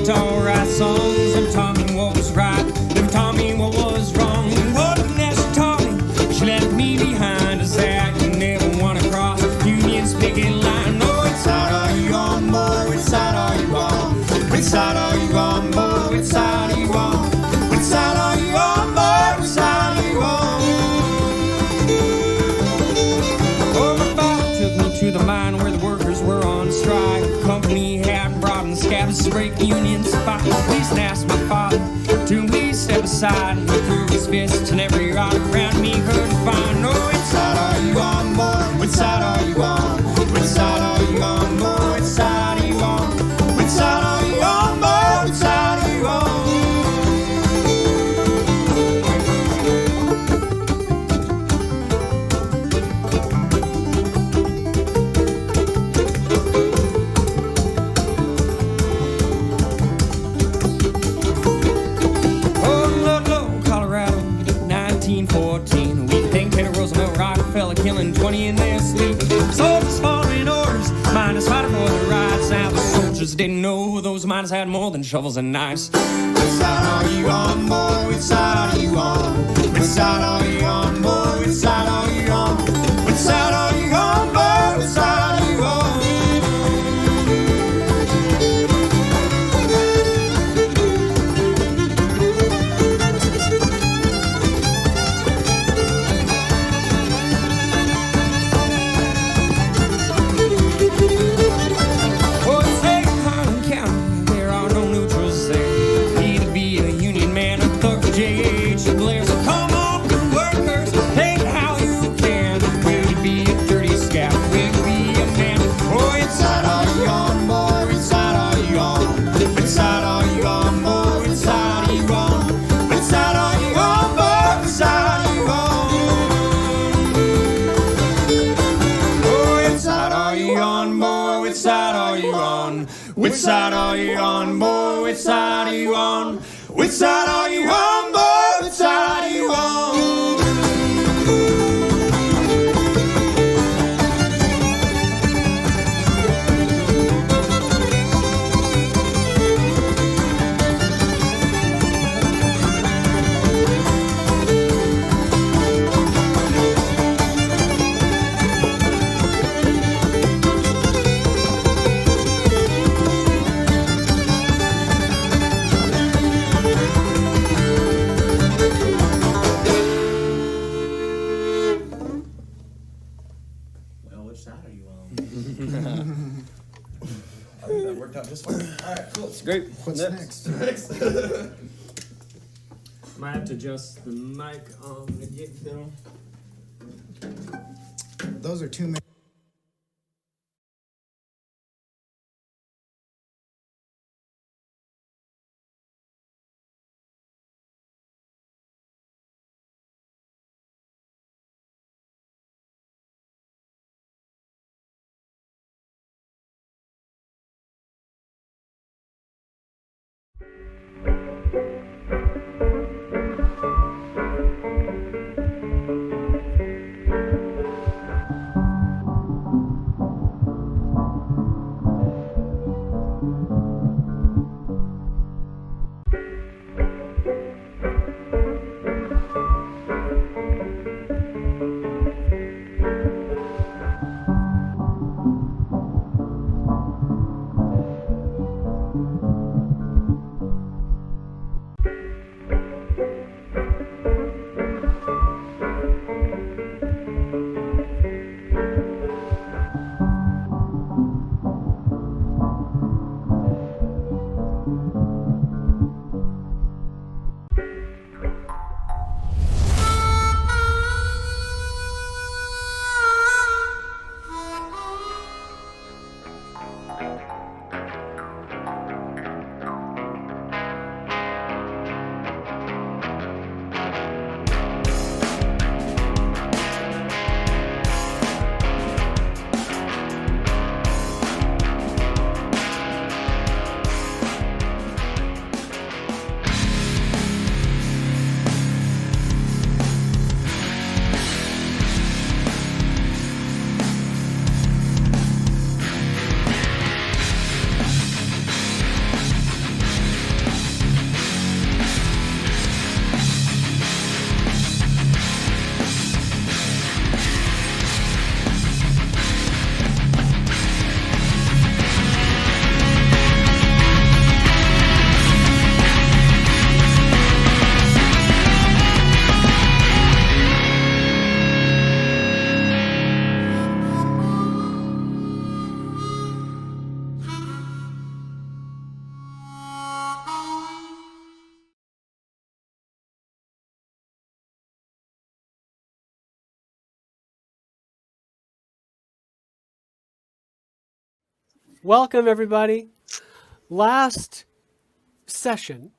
all write songs. Never taught me what was right, never taught me what was wrong. What that she taught me, she left me behind. Is that you never want to cross Union's picket line. Oh, which side are you on, boy? Which side are you on? Which side are you on, boy? Which side are you on? Which side are you on, boy? Which side are you on? Oh, my father took me to the mine where the workers were on strike. The company had brought in scabs to break the union's fight. Please ask my father to please step aside. He threw his fist and every rock around me could find. Oh, which side are you on, boy? Which side are you on? Which side are you on, boy? Which side are you on? Which side are you on, boy? Which side are you on? Oh, Ludlow, Colorado, 1914. We think Teddy Roosevelt, Rockefeller killing 20 in their sleep. Soldiers following orders, miners fighting for their rights. Now the soldiers didn't know those miners had more than shovels and knives. Which side are you on, boy? Which side are you on? Which side are you on, boy? Which side are you on? Which side are you on, boy? Which side are you on? Oh, it's Harlan County, there are no neutrals there. Either be a Union man or thug for J.H. Blair. So come on, good workers, take it how you can. Will you be a dirty scab? Will you be a man? Oh, which side are you on, boy? Which side are you on? Which side are you on, boy? Which side are you on? Which side are you on, boy? Which side are you on? Oh, which side are you on, boy? Which side are you on? Which side are you on, boy? Which side are you on? Which side are you on, boy? Which side are you on? Well, which side are you on? I think that worked out just fine. All right, cool. It's great. What's next? Might have to adjust the mic on the gig fiddle. Those are two minutes. Welcome, everybody. Last session,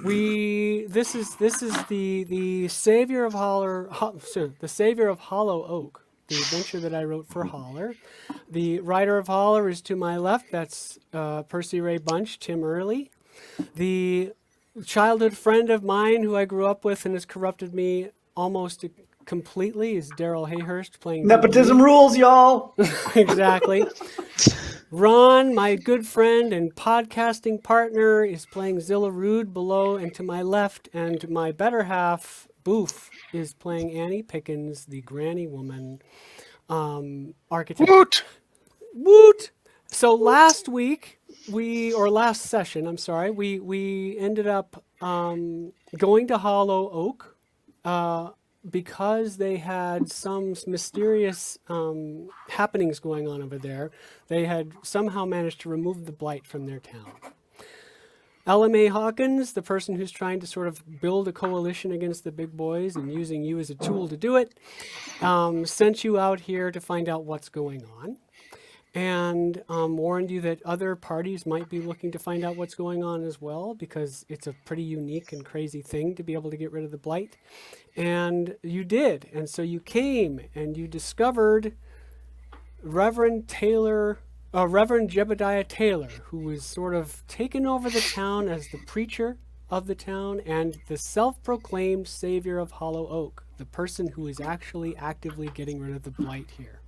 this is the Savior of the Savior of Hollow Oak, the adventure that I wrote for Holler. The writer of Holler is to my left. That's Percy Ray Bunch, Tim Earley. The childhood friend of mine who I grew up with and has corrupted me almost completely is Darrell Hayhurst playing Nepotism rules, y'all. Exactly. Ron, my good friend and podcasting partner, is playing Zilla Rude below and to my left, and my better half, Boof, is playing Annie Pickens, the granny woman architect. Woot! Woot! So last session, we ended up going to Hollow Oak because they had some mysterious happenings going on over there. They had somehow managed to remove the blight from their town. LMA Hawkins, the person who's trying to sort of build a coalition against the big boys and using you as a tool to do it, sent you out here to find out what's going on. And warned you that other parties might be looking to find out what's going on as well, because it's a pretty unique and crazy thing to be able to get rid of the blight. And you did. And so you came and you discovered Reverend Jebediah Taylor, who was sort of taken over the town as the preacher of the town and the self-proclaimed savior of Hollow Oak, the person who is actually actively getting rid of the blight here.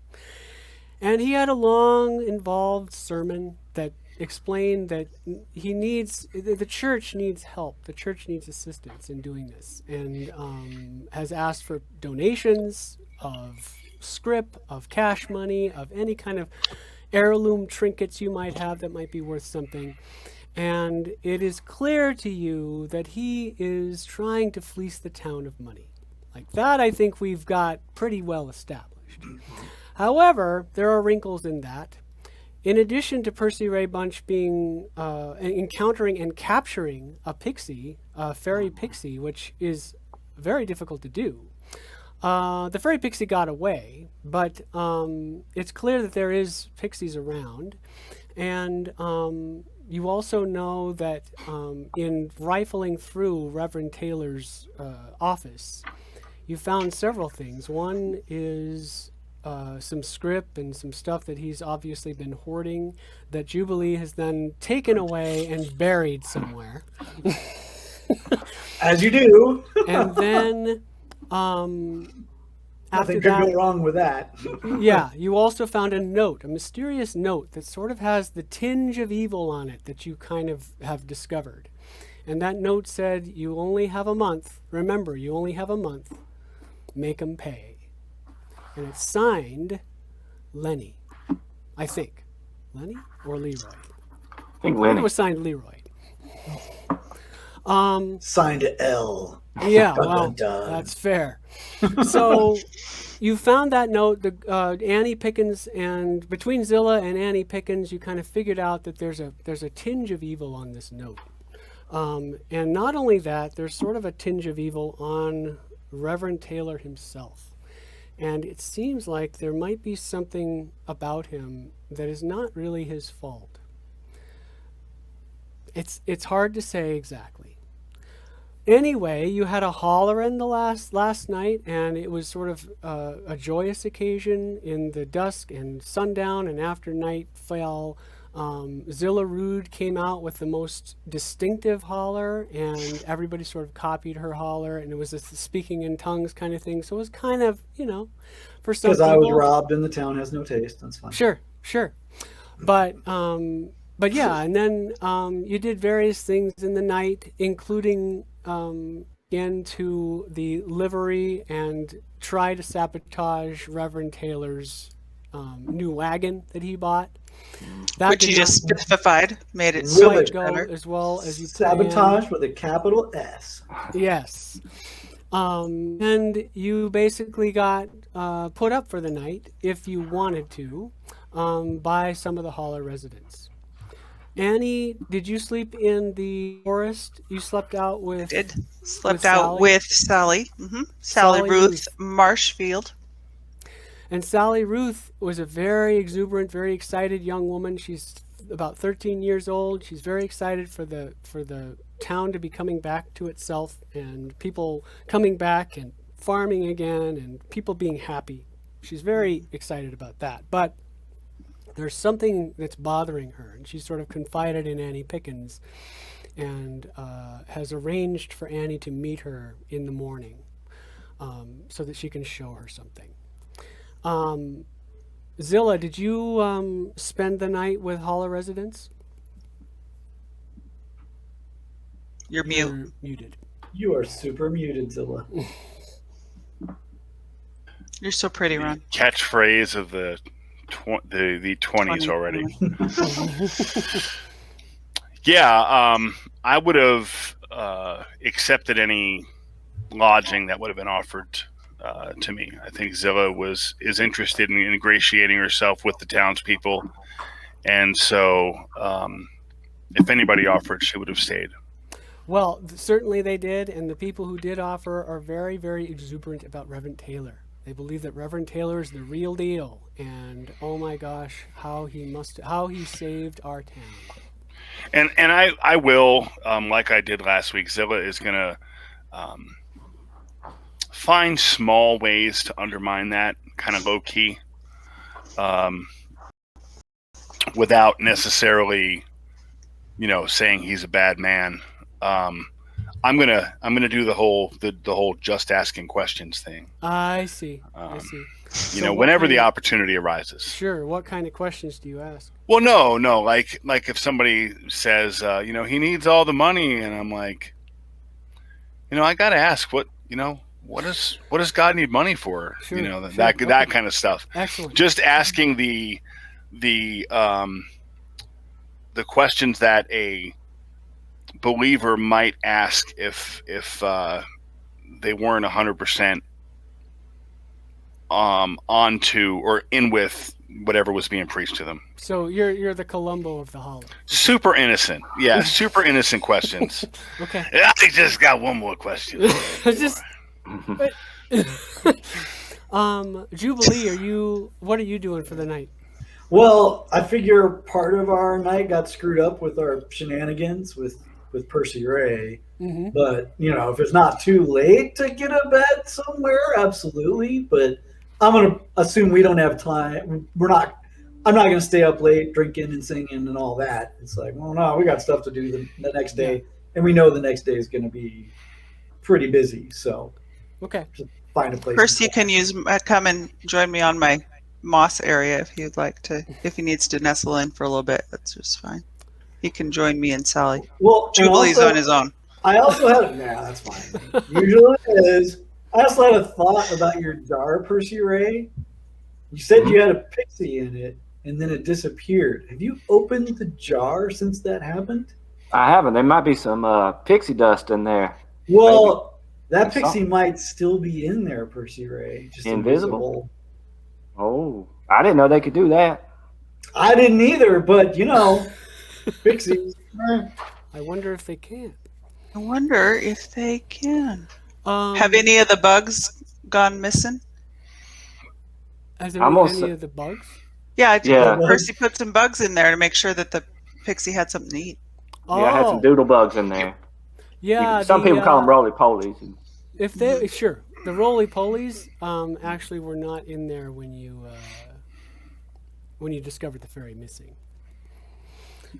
And he had a long, involved sermon that explained that the church needs help. The church needs assistance in doing this, and has asked for donations of scrip, of cash money, of any kind of heirloom trinkets you might have that might be worth something. And it is clear to you that he is trying to fleece the town of money. Like that, I think we've got pretty well established. However, there are wrinkles in that. In addition to Percy Ray Bunch encountering and capturing a pixie, a fairy pixie, which is very difficult to do, the fairy pixie got away, but it's clear that there is pixies around. And you also know that in rifling through Reverend Taylor's office, you found several things. One is some script and some stuff that he's obviously been hoarding that Jubilee has then taken away and buried somewhere. As you do. And then Nothing after could that, go wrong with that. yeah, you also found a note, a mysterious note that sort of has the tinge of evil on it that you kind of have discovered. And that note said, you only have a month. Remember, you only have a month. Make 'em pay. And it's signed Lenny, I think. Lenny or Leroy? I think It Lenny. was signed Leroy. Signed to L. Yeah, Dun, well, dun, dun. that's fair. So you found that note, Annie Pickens, and between Zilla and Annie Pickens, you kind of figured out that there's a tinge of evil on this note. And not only that, there's sort of a tinge of evil on Reverend Taylor himself. And it seems like there might be something about him that is not really his fault. It's hard to say exactly. Anyway, you had a holler in the last night, and it was sort of a joyous occasion in the dusk and sundown, and after night fell, Zilla Rude came out with the most distinctive holler, and everybody sort of copied her holler, and it was a speaking in tongues kind of thing. So it was kind of, for some Because people. I was robbed and the town has no taste. That's fine. Sure. But yeah, and then you did various things in the night, including into the livery and try to sabotage Reverend Taylor's new wagon that he bought. That Which did you not just specified, made it so Really much go better. as well as you planned. Sabotage with a capital S. Yes. And you basically got put up for the night, if you wanted to, by some of the Holler residents. Annie, did you sleep in the forest? You slept out with... Did. Slept with out Sally? with Sally. Sally Sally Ruth Ruth. Marshfield. And Sally Ruth was a very exuberant, very excited young woman. She's about 13 years old. She's very excited for the town to be coming back to itself, and people coming back and farming again, and people being happy. She's very excited about that. But there's something that's bothering her, and she's sort of confided in Annie Pickens, and has arranged for Annie to meet her in the morning, so that she can show her something. Zilla, did you spend the night with Holler residents? You're mute. Muted. You are super muted, Zilla. You're so pretty, Ron. Catchphrase of the 20s already. Yeah, I would have accepted any lodging that would have been offered to me. I think Zilla is interested in ingratiating herself with the townspeople, and so if anybody offered, she would have stayed. Well, certainly they did, and the people who did offer are very, very exuberant about Reverend Taylor. They believe that Reverend Taylor is the real deal, and oh my gosh, how he saved our town. And I will, like I did last week, Zilla is going to find small ways to undermine that, kind of low key, without necessarily, saying he's a bad man. I'm gonna do the whole just asking questions thing. I see. I see. So whenever the opportunity arises. Sure. What kind of questions do you ask? Well, no, like if somebody says, he needs all the money, and I'm like, I got to ask what does God need money for? Sure, that kind of stuff. Excellent. Just asking the questions that a believer might ask if they weren't 100% onto or in with whatever was being preached to them. So you're the Columbo of the Holler. Super innocent. Yeah, super innocent questions. Okay. I just got one more question. Jubilee, what are you doing for the night? Well, I figure part of our night got screwed up with our shenanigans with Percy Ray. Mm-hmm. But, if it's not too late to get a bed somewhere, absolutely. But I'm going to assume we don't have time. I'm not going to stay up late drinking and singing and all that. It's like, well, no, we got stuff to do the next day. And we know the next day is going to be pretty busy. So okay, just find a place. First, you can come and join me on my moss area if you'd like to. If he needs to nestle in for a little bit, that's just fine. He can join me and Sally. Well, Jubilee's also, on his own. I also had that's fine. Usually it is. I also had a thought about your jar, Percy Ray. You said you had a pixie in it, and then it disappeared. Have you opened the jar since that happened? I haven't. There might be some pixie dust in there. Well, that pixie might still be in there, Percy Ray. Just invisible. Oh, I didn't know they could do that. I didn't either, but pixies. I wonder if they can. Have any of the bugs gone missing? Has there been any of the bugs? Yeah, Yeah. Percy put some bugs in there to make sure that the pixie had something to eat. Yeah, I had some doodle bugs in there. Yeah. Some people call them roly-polies. If they sure, the roly-polies actually were not in there when you discovered the fairy missing.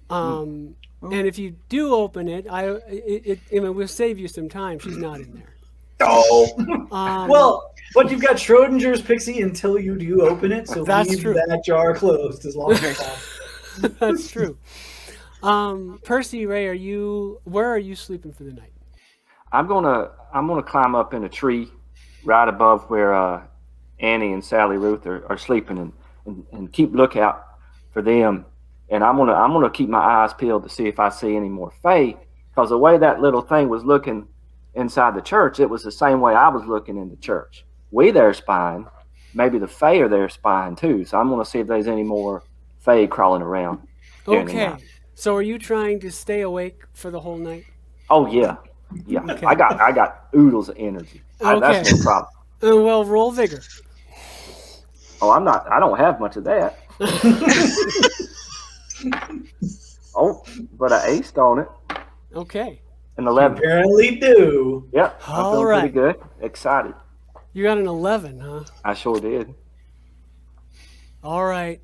And if you do open it, it will save you some time. She's not in there. Oh. Well, but you've got Schrodinger's pixie until you do open it, so that's leave true. That jar closed as long as possible. That's true. Percy Ray, where are you sleeping for the night? I'm gonna climb up in a tree right above where Annie and Sally Ruth are sleeping and keep lookout for them. And I'm gonna keep my eyes peeled to see if I see any more fae, because the way that little thing was looking inside the church, it was the same way I was looking in the church. We there spying, maybe the fae are there spying too. So I'm gonna see if there's any more fae crawling around. Okay. So are you trying to stay awake for the whole night? Oh yeah. Okay. I got oodles of energy. Okay. That's no problem. Well, roll vigor. Oh, I'm not. I don't have much of that. Oh, but I aced on it. Okay. An 11. Apparently do. Yep. I'm All feeling right. pretty good. Excited. You got an 11, huh? I sure did. All right.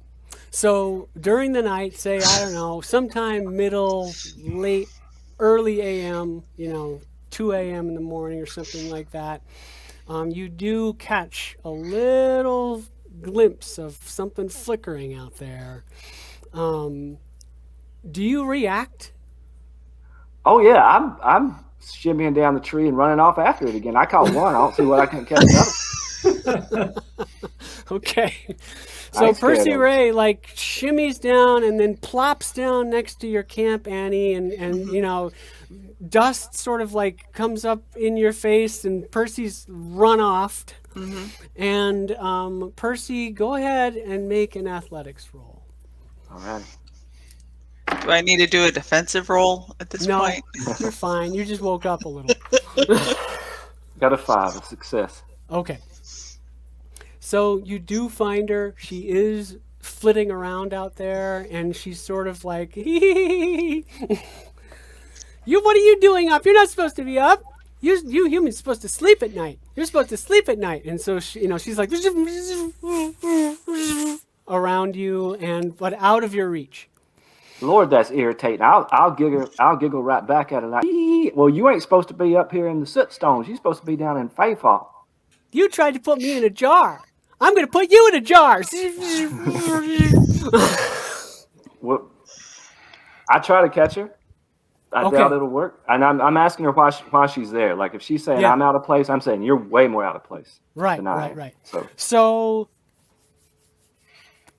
So during the night, say, I don't know, sometime middle, late, early AM, 2 a.m. in the morning or something like that, you do catch a little glimpse of something flickering out there. Do you react? Oh yeah, I'm shimmying down the tree and running off after it again. I caught one. I don't see what I can catch another. Okay. So ain't scared Percy of it. Ray shimmies down and then plops down next to your camp, Annie, and dust sort of comes up in your face, and Percy's run off. Mm-hmm. And Percy, go ahead and make an athletics roll. All right. Do I need to do a defensive roll at this No, point? you're fine. You just woke up a little. Got a 5, a success. Okay. So you do find her. She is flitting around out there, and she's sort of like, you, what are you doing up? You're not supposed to be up. You humans supposed to sleep at night. You're supposed to sleep at night. And so she's like around you, but out of your reach. Lord, that's irritating. I'll giggle right back at it like, well, you ain't supposed to be up here in the soot stones. You're supposed to be down in Fayfall. You tried to put me in a jar. I'm going to put you in a jar. Well, I try to catch her. I Okay. doubt it'll work. And I'm asking her why she's there. Like if she's saying Yeah. I'm out of place, I'm saying you're way more out of place. Right, than I am. right. So So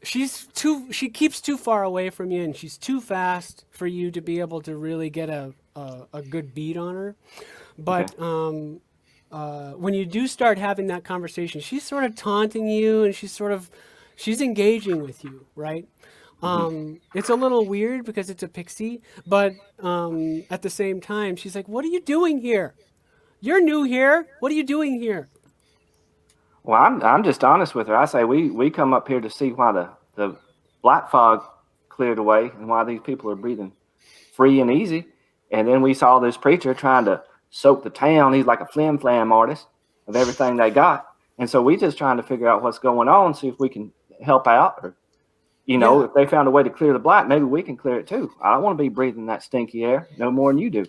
she keeps too far away from you, and she's too fast for you to be able to really get a good beat on her. But when you do start having that conversation, she's sort of taunting you, and she's engaging with you, right? It's a little weird because it's a pixie, but at the same time, she's like, "What are you doing here? You're new here. What are you doing here?" well, I'm just honest with her. I say we come up here to see why the black fog cleared away and why these people are breathing free and easy. And then we saw this preacher trying to soak the town. He's like a flim flam artist of everything they got. And so we just trying to figure out what's going on, see if we can help out, or if they found a way to clear the black, maybe we can clear it too. I don't want to be breathing that stinky air no more than you do.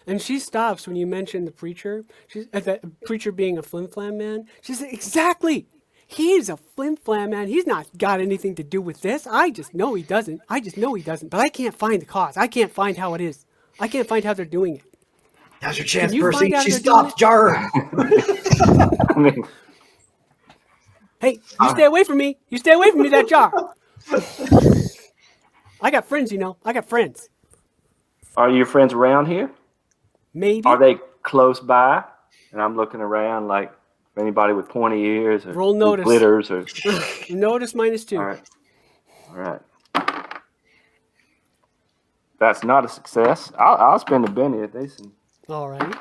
And she stops when you mention the preacher. She's the preacher being a flim flam man. She says, "Exactly. He's a flim flam man. He's not got anything to do with this. I just know he doesn't. But I can't find the cause. I can't find how it is. I can't find how they're doing it." Now's your chance, you Percy. find out She they're doing stopped Jar. I mean, Hey, you stay away from me. You stay away from me, that jar. I got friends, I got friends. are your friends around here? Maybe. Are they close by? And I'm looking around like anybody with pointy ears or Roll notice. glitters or. Notice -2. All right. That's not a success. I'll spend a Benny at this. And All right.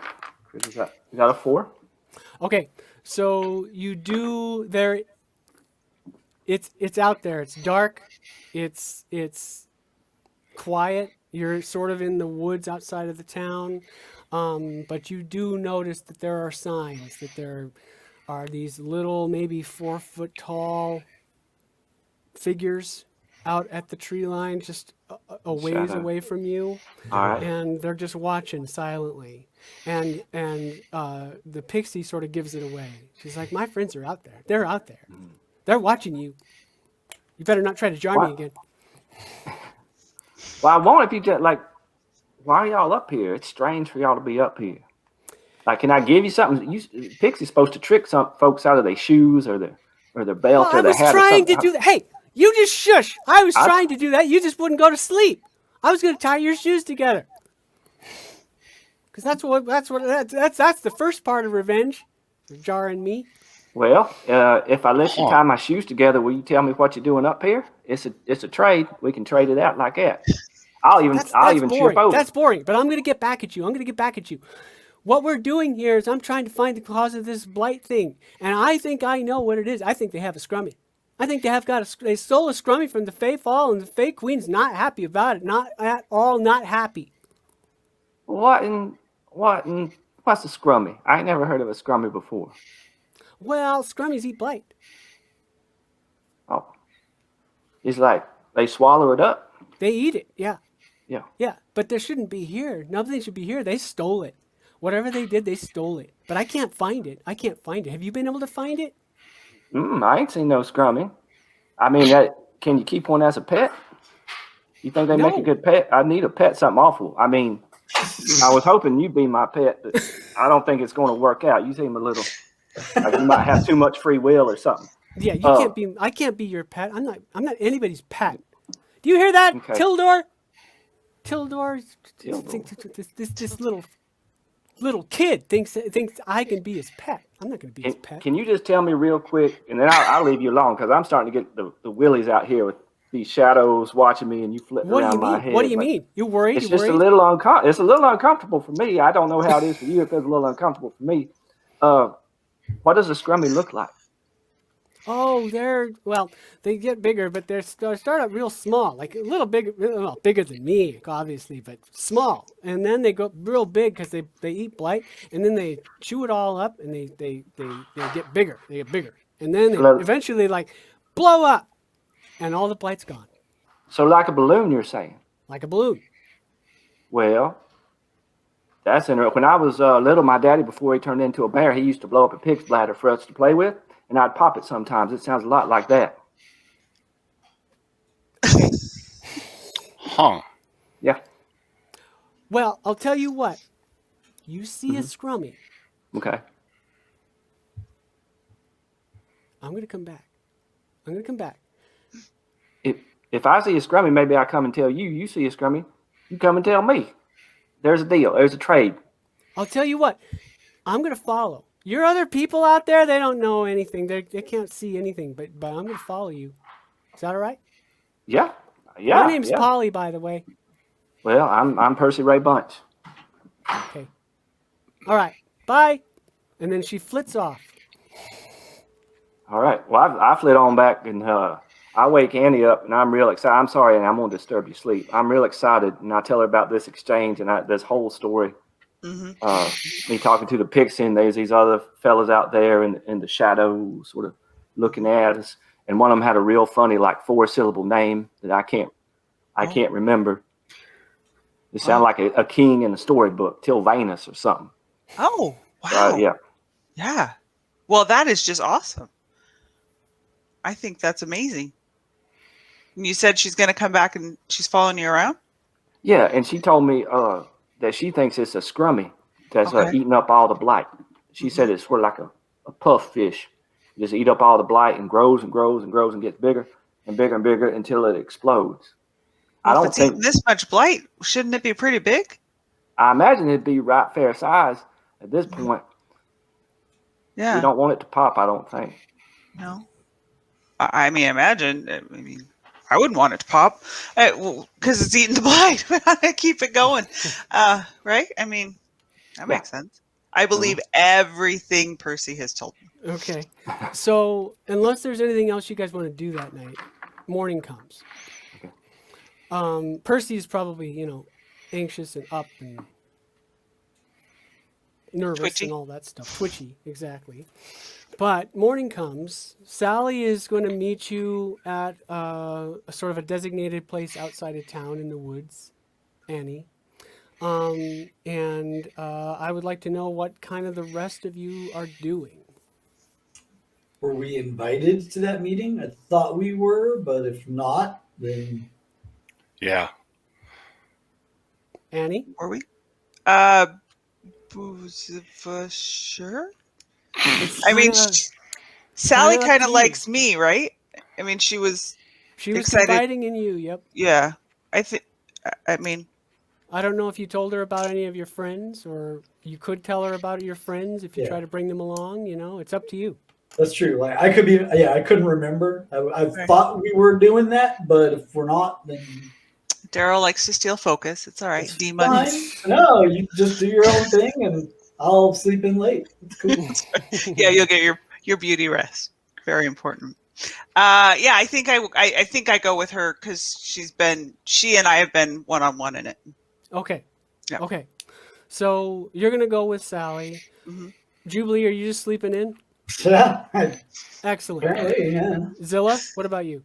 Chris, you got a 4? Okay, so you do there. It's out there. It's dark. It's quiet. You're sort of in the woods outside of the town, but you do notice that there are signs that there are these little, maybe 4 foot tall figures out at the tree line, just a ways Shadow. away from you. All right. And they're just watching silently. And the pixie sort of gives it away. She's like, "My friends are out there. They're out there. They're watching you. You better not try to jar me What? again." Well, I won't if you just why are y'all up here? It's strange for y'all to be up here. Like, can I give you something? Pixie's supposed to trick some folks out of their shoes or their belt Well, or I their was hat or trying something. to do that. Hey, you just shush. I was trying to do that. You just wouldn't go to sleep. I was going to tie your shoes together. Because that's the first part of revenge. Jar and me. Well, if I let you tie my shoes together, will you tell me what you're doing up here? It's a trade. We can trade it out like that. I'll even boring. trip over. That's boring. But I'm going to get back at you. What we're doing here is I'm trying to find the cause of this blight thing. And I think I know what it is. I think they have a scrummy. I think they stole a scrummy from the Fey Fall, and the Fey Queen's not happy about it. Not at all, not happy. What's a scrummy? I ain't never heard of a scrummy before. Well, scrummies eat blight. Oh. It's like they swallow it up. They eat it, yeah. Yeah. Yeah, but there shouldn't be here. Nothing should be here. They stole it. Whatever they did, they stole it. But I can't find it. Have you been able to find it? I ain't seen no scrummy. I mean, can you keep one as a pet? You think they make a good pet? I need a pet, something awful. I mean, I was hoping you'd be my pet, but I don't think it's going to work out. You seem a little like you might have too much free will or something. Yeah, you can't be. I can't be your pet. I'm not anybody's pet. Do you hear that, Okay. Tildor? Tildor, this little kid thinks I can be his pet. I'm not going to be his pet. Can you just tell me real quick, and then I'll leave you alone because I'm starting to get the willies out here with these shadows watching me and you flitting around my head. What do you mean? You worried? It's just a little uncomfortable for me. I don't know how it is for you if it's a little uncomfortable for me. What does a scrummy look like? Oh, they get bigger, but they start out real small, like a little bigger, well, bigger than me, obviously, but small. And then they go real big because they eat blight, and then they chew it all up, and they get bigger. They get bigger, and then they eventually like blow up, and all the blight's gone. So like a balloon, you're saying? Like a balloon. Well, that's interesting. When I was little, my daddy, before he turned into a bear, he used to blow up a pig's bladder for us to play with. And I'd pop it sometimes. It sounds a lot like that. Huh. Yeah. Well, I'll tell you what. You see a scrummy. Okay. I'm going to come back. If I see a scrummy, maybe I come and tell you. You see a scrummy, you come and tell me. There's a deal. There's a trade. I'll tell you what. I'm going to follow. Your other people out there, they don't know anything. They can't see anything, but I'm going to follow you. Is that all right? Yeah. My name's Polly, by the way. Well, I'm Percy Ray Bunch. Okay. All right. Bye. And then she flits off. All right. Well, I fled on back and I wake Annie up and I'm real excited. I'm sorry, and I'm going to disturb your sleep. I'm real excited, and I tell her about this exchange and this whole story. Mm-hmm. Me talking to the pixie, and there's these other fellas out there in the shadows sort of looking at us. And one of them had a real funny, like 4-syllable name that I can't remember. It sounded like a king in a storybook, Tilvanus or something. Oh, wow. Yeah. Yeah. Well, that is just awesome. I think that's amazing. And you said she's going to come back and she's following you around? Yeah, and she told me that she thinks it's a scrummy that's eating up all the blight. She said it's sort of like a puff fish. You just eat up all the blight and grows and grows and grows and gets bigger and bigger and bigger until it explodes. Well, I don't think eating this much blight, shouldn't it be pretty big? I imagine it'd be right fair size at this point. Yeah. You don't want it to pop, I don't think. No. I mean, imagine. I mean, I wouldn't want it to pop because it's eating the blight. Keep it going. Right? I mean, that makes sense. I believe everything Percy has told me. Okay. So, unless there's anything else you guys want to do that night, morning comes. Okay. Percy is probably, anxious and up and nervous Twitchy. and all that stuff. Twitchy, exactly. But morning comes. Sally is going to meet you at a sort of a designated place outside of town in the woods, Annie. And I would like to know what kind of the rest of you are doing. Were we invited to that meeting? I thought we were, but if not, then... Yeah. Annie? Were we? For sure. I mean, Sally kind of likes me, right? I mean, she was excited. Confiding in you, yep. Yeah. I mean, I don't know if you told her about any of your friends, or you could tell her about your friends if you try to bring them along, it's up to you. That's true. Like I couldn't remember. I thought we were doing that, but if we're not, then Darrell likes to steal focus. It's all right. D-money. No, you just do your own thing, and I'll sleep in late. It's cool. Yeah, you'll get your beauty rest. Very important. Yeah, I think I go with her because she and I have been one-on-one in it. Okay. Yeah. Okay. So you're gonna go with Sally. Mhm. Jubilee, are you just sleeping in? Yeah, Excellent. apparently, yeah. Zilla, what about you?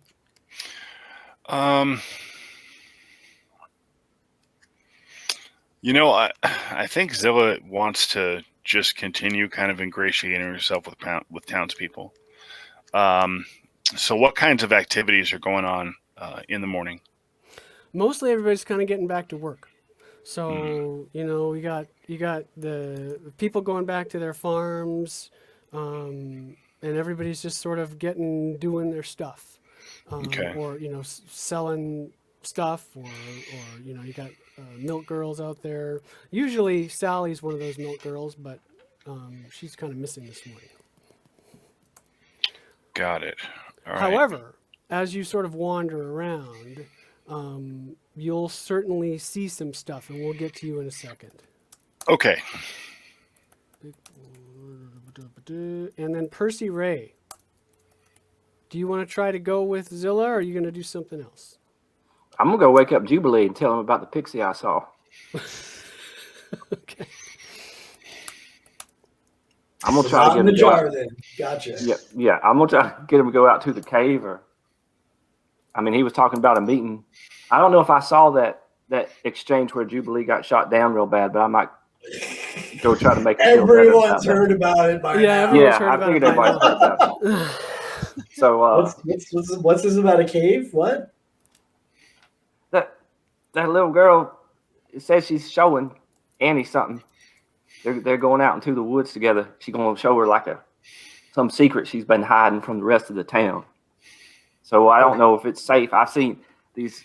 You know, I think Zilla wants to just continue kind of ingratiating herself with townspeople. So what kinds of activities are going on in the morning? Mostly everybody's kind of getting back to work. So you know, you got the people going back to their farms, and everybody's just sort of doing their stuff, Okay. or you know, selling stuff, or you know, you got milk girls out there. Usually Sally's one of those milk girls, but she's kind of missing this morning. Got it. All right. However, as you sort of wander around, you'll certainly see some stuff, and we'll get to you in a second. Okay. And then Percy Ray. Do you want to try to go with Zilla, or are you going to do something else? I'm gonna go wake up Jubilee and tell him about the pixie I saw. Okay. I'm gonna It's try not to in get the him to go jar out. then. Gotcha. Yeah. I'm gonna try to get him to go out to the cave, or I mean, he was talking about a meeting. I don't know if I saw that exchange where Jubilee got shot down real bad, but I might go try to make him feel better Everyone's about heard that. about it by Yeah, now. everyone's Yeah, heard I about figured it by everybody's heard about it. So What's this about a cave? What? that little girl says she's showing Annie something. They're going out into the woods together. She's gonna show her like some secret she's been hiding from the rest of the town. So I don't know if it's safe. I've seen these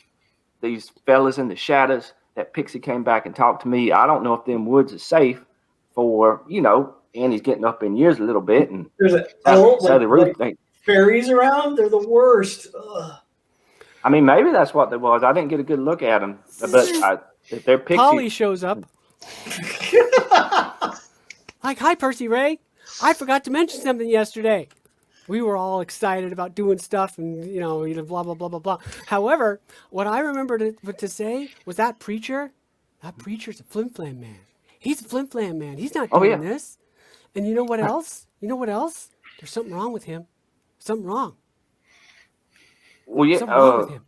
fellas in the shadows. That Pixie came back and talked to me. I don't know if them woods are safe for, you know, Annie's getting up in years a little bit, and There's an elf, Sally Ruth. fairies around. They're the worst. Ugh. I mean, maybe that's what there was. I didn't get a good look at them, but if they're Pixie. Polly shows up. Like, hi, Percy Ray. I forgot to mention something yesterday. We were all excited about doing stuff and, you know, blah, blah, blah, blah, blah. However, what I remembered to say was that preacher's a flim-flam man. He's a flim-flam man. He's not doing this. And you know what else? There's something wrong with him. Something wrong. Well, yeah. Something wrong with him.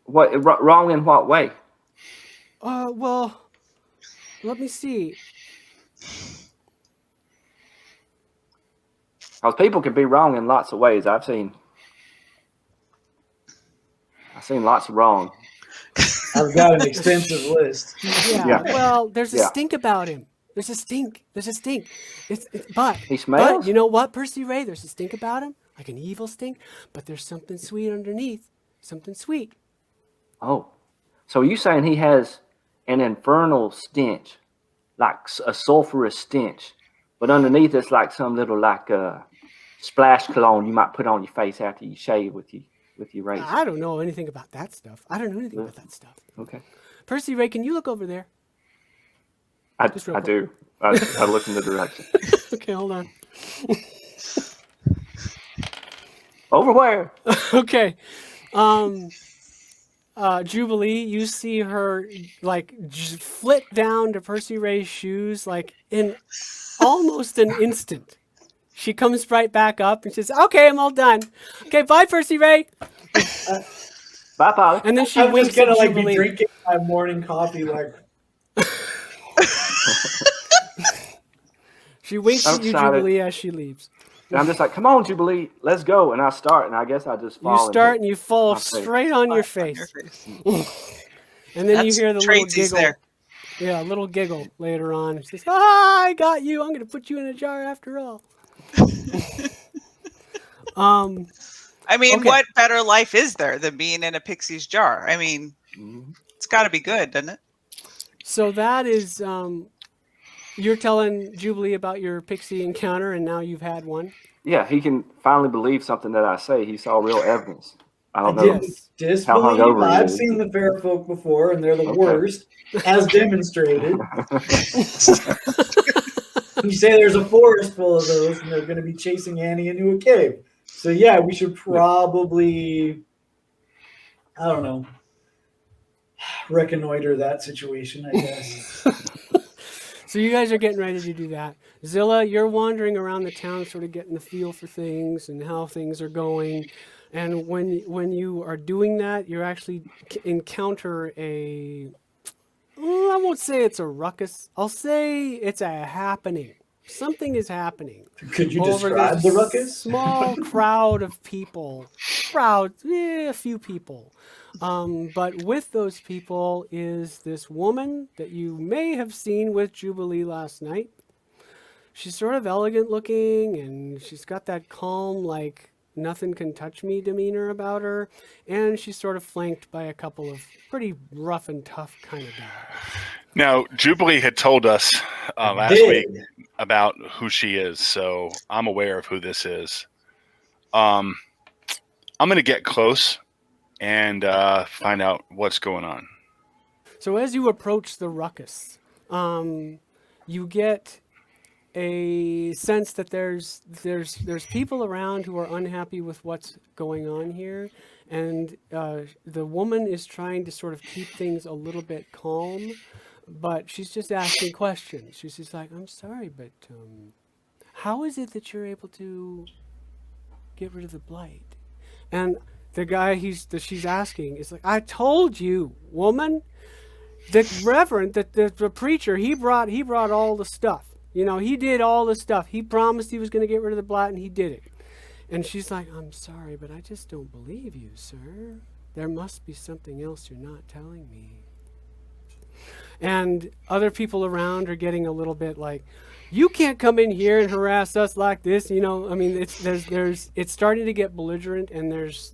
What wrong in what way? Well, let me see. Because people can be wrong in lots of ways. I've seen lots of wrong. I've got an extensive list. Yeah. Well, there's a Yeah. stink about him. There's a stink. But He smells? But you know what, Percy Ray? There's a stink about him, like an evil stink. But there's something sweet underneath. Something sweet. Oh, so you saying he has an infernal stench, like a sulfurous stench, but underneath it's like some little splash cologne you might put on your face after you shave with your razor. I don't know anything about that stuff. Okay, Percy Ray, can you look over there? I Just real do. I look in the direction. Okay, hold on. Over where? Okay. Jubilee, you see her like flit down to Percy Ray's shoes like in almost an instant. She comes right back up and says, "Okay, I'm all done. Okay, bye, Percy Ray." Bye, Polly. And then she I'm winks just gonna at like Jubilee. be drinking my morning coffee like. She winks at you, Outside it. Jubilee, as she leaves. And I'm just like, come on, Jubilee, let's go. And I start, and I guess I just fall. You start and you fall my face. straight on your face. And then That's you hear the little Tracy's giggle. there. Yeah, a little giggle later on. She says, I got you. I'm going to put you in a jar after all. I mean, Okay. what better life is there than being in a pixie's jar? I mean, it's got to be good, doesn't it? So that is, you're telling Jubilee about your pixie encounter, and now you've had one. Yeah, he can finally believe something that I say. He saw real evidence. I don't know. Disbelieve. How hungover he I've is. seen the fair folk before, and they're the Okay. worst, as demonstrated. You say there's a forest full of those, and they're going to be chasing Annie into a cave. So yeah, we should probably, I don't know, reconnoiter that situation, I guess. So you guys are getting ready to do that. Zilla, you're wandering around the town, sort of getting the feel for things and how things are going. And when you are doing that, you actually encounter I won't say it's a ruckus. I'll say it's a happening. Something is happening. Could you over describe this the ruckus? Small crowd of people. A few people. But with those people is this woman that you may have seen with Jubilee last night. She's sort of elegant looking, and she's got that calm, like, nothing can touch me demeanor about her. And she's sort of flanked by a couple of pretty rough and tough kind of guys. Now, Jubilee had told us last week about who she is, so I'm aware of who this is. I'm going to get close and find out what's going on. So as you approach the ruckus, you get a sense that there's people around who are unhappy with what's going on here, and the woman is trying to sort of keep things a little bit calm, but she's just asking questions. She's just like, I'm sorry, but how is it that you're able to get rid of the blight? And the guy she's asking is like, I told you, woman. The reverend, the preacher, he brought all the stuff. You know, he did all the stuff. He promised he was going to get rid of the blight, and he did it. And she's like, I'm sorry, but I just don't believe you, sir. There must be something else you're not telling me. And other people around are getting a little bit like, you can't come in here and harass us like this. You know, I mean, it's starting to get belligerent, and there's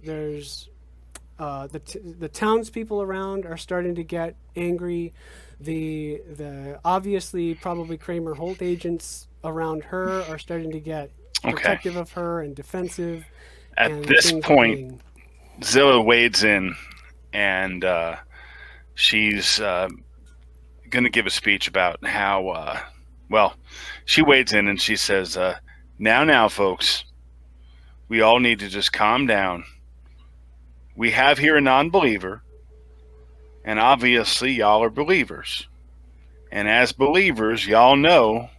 the townspeople around are starting to get angry. The obviously probably Kramer Holt agents around her are starting to get protective of her and defensive. At this point, Zilla wades in, and she's going to give a speech about how, she wades in and she says, now, folks, we all need to just calm down. We have here a non-believer, and obviously y'all are believers. And as believers, y'all know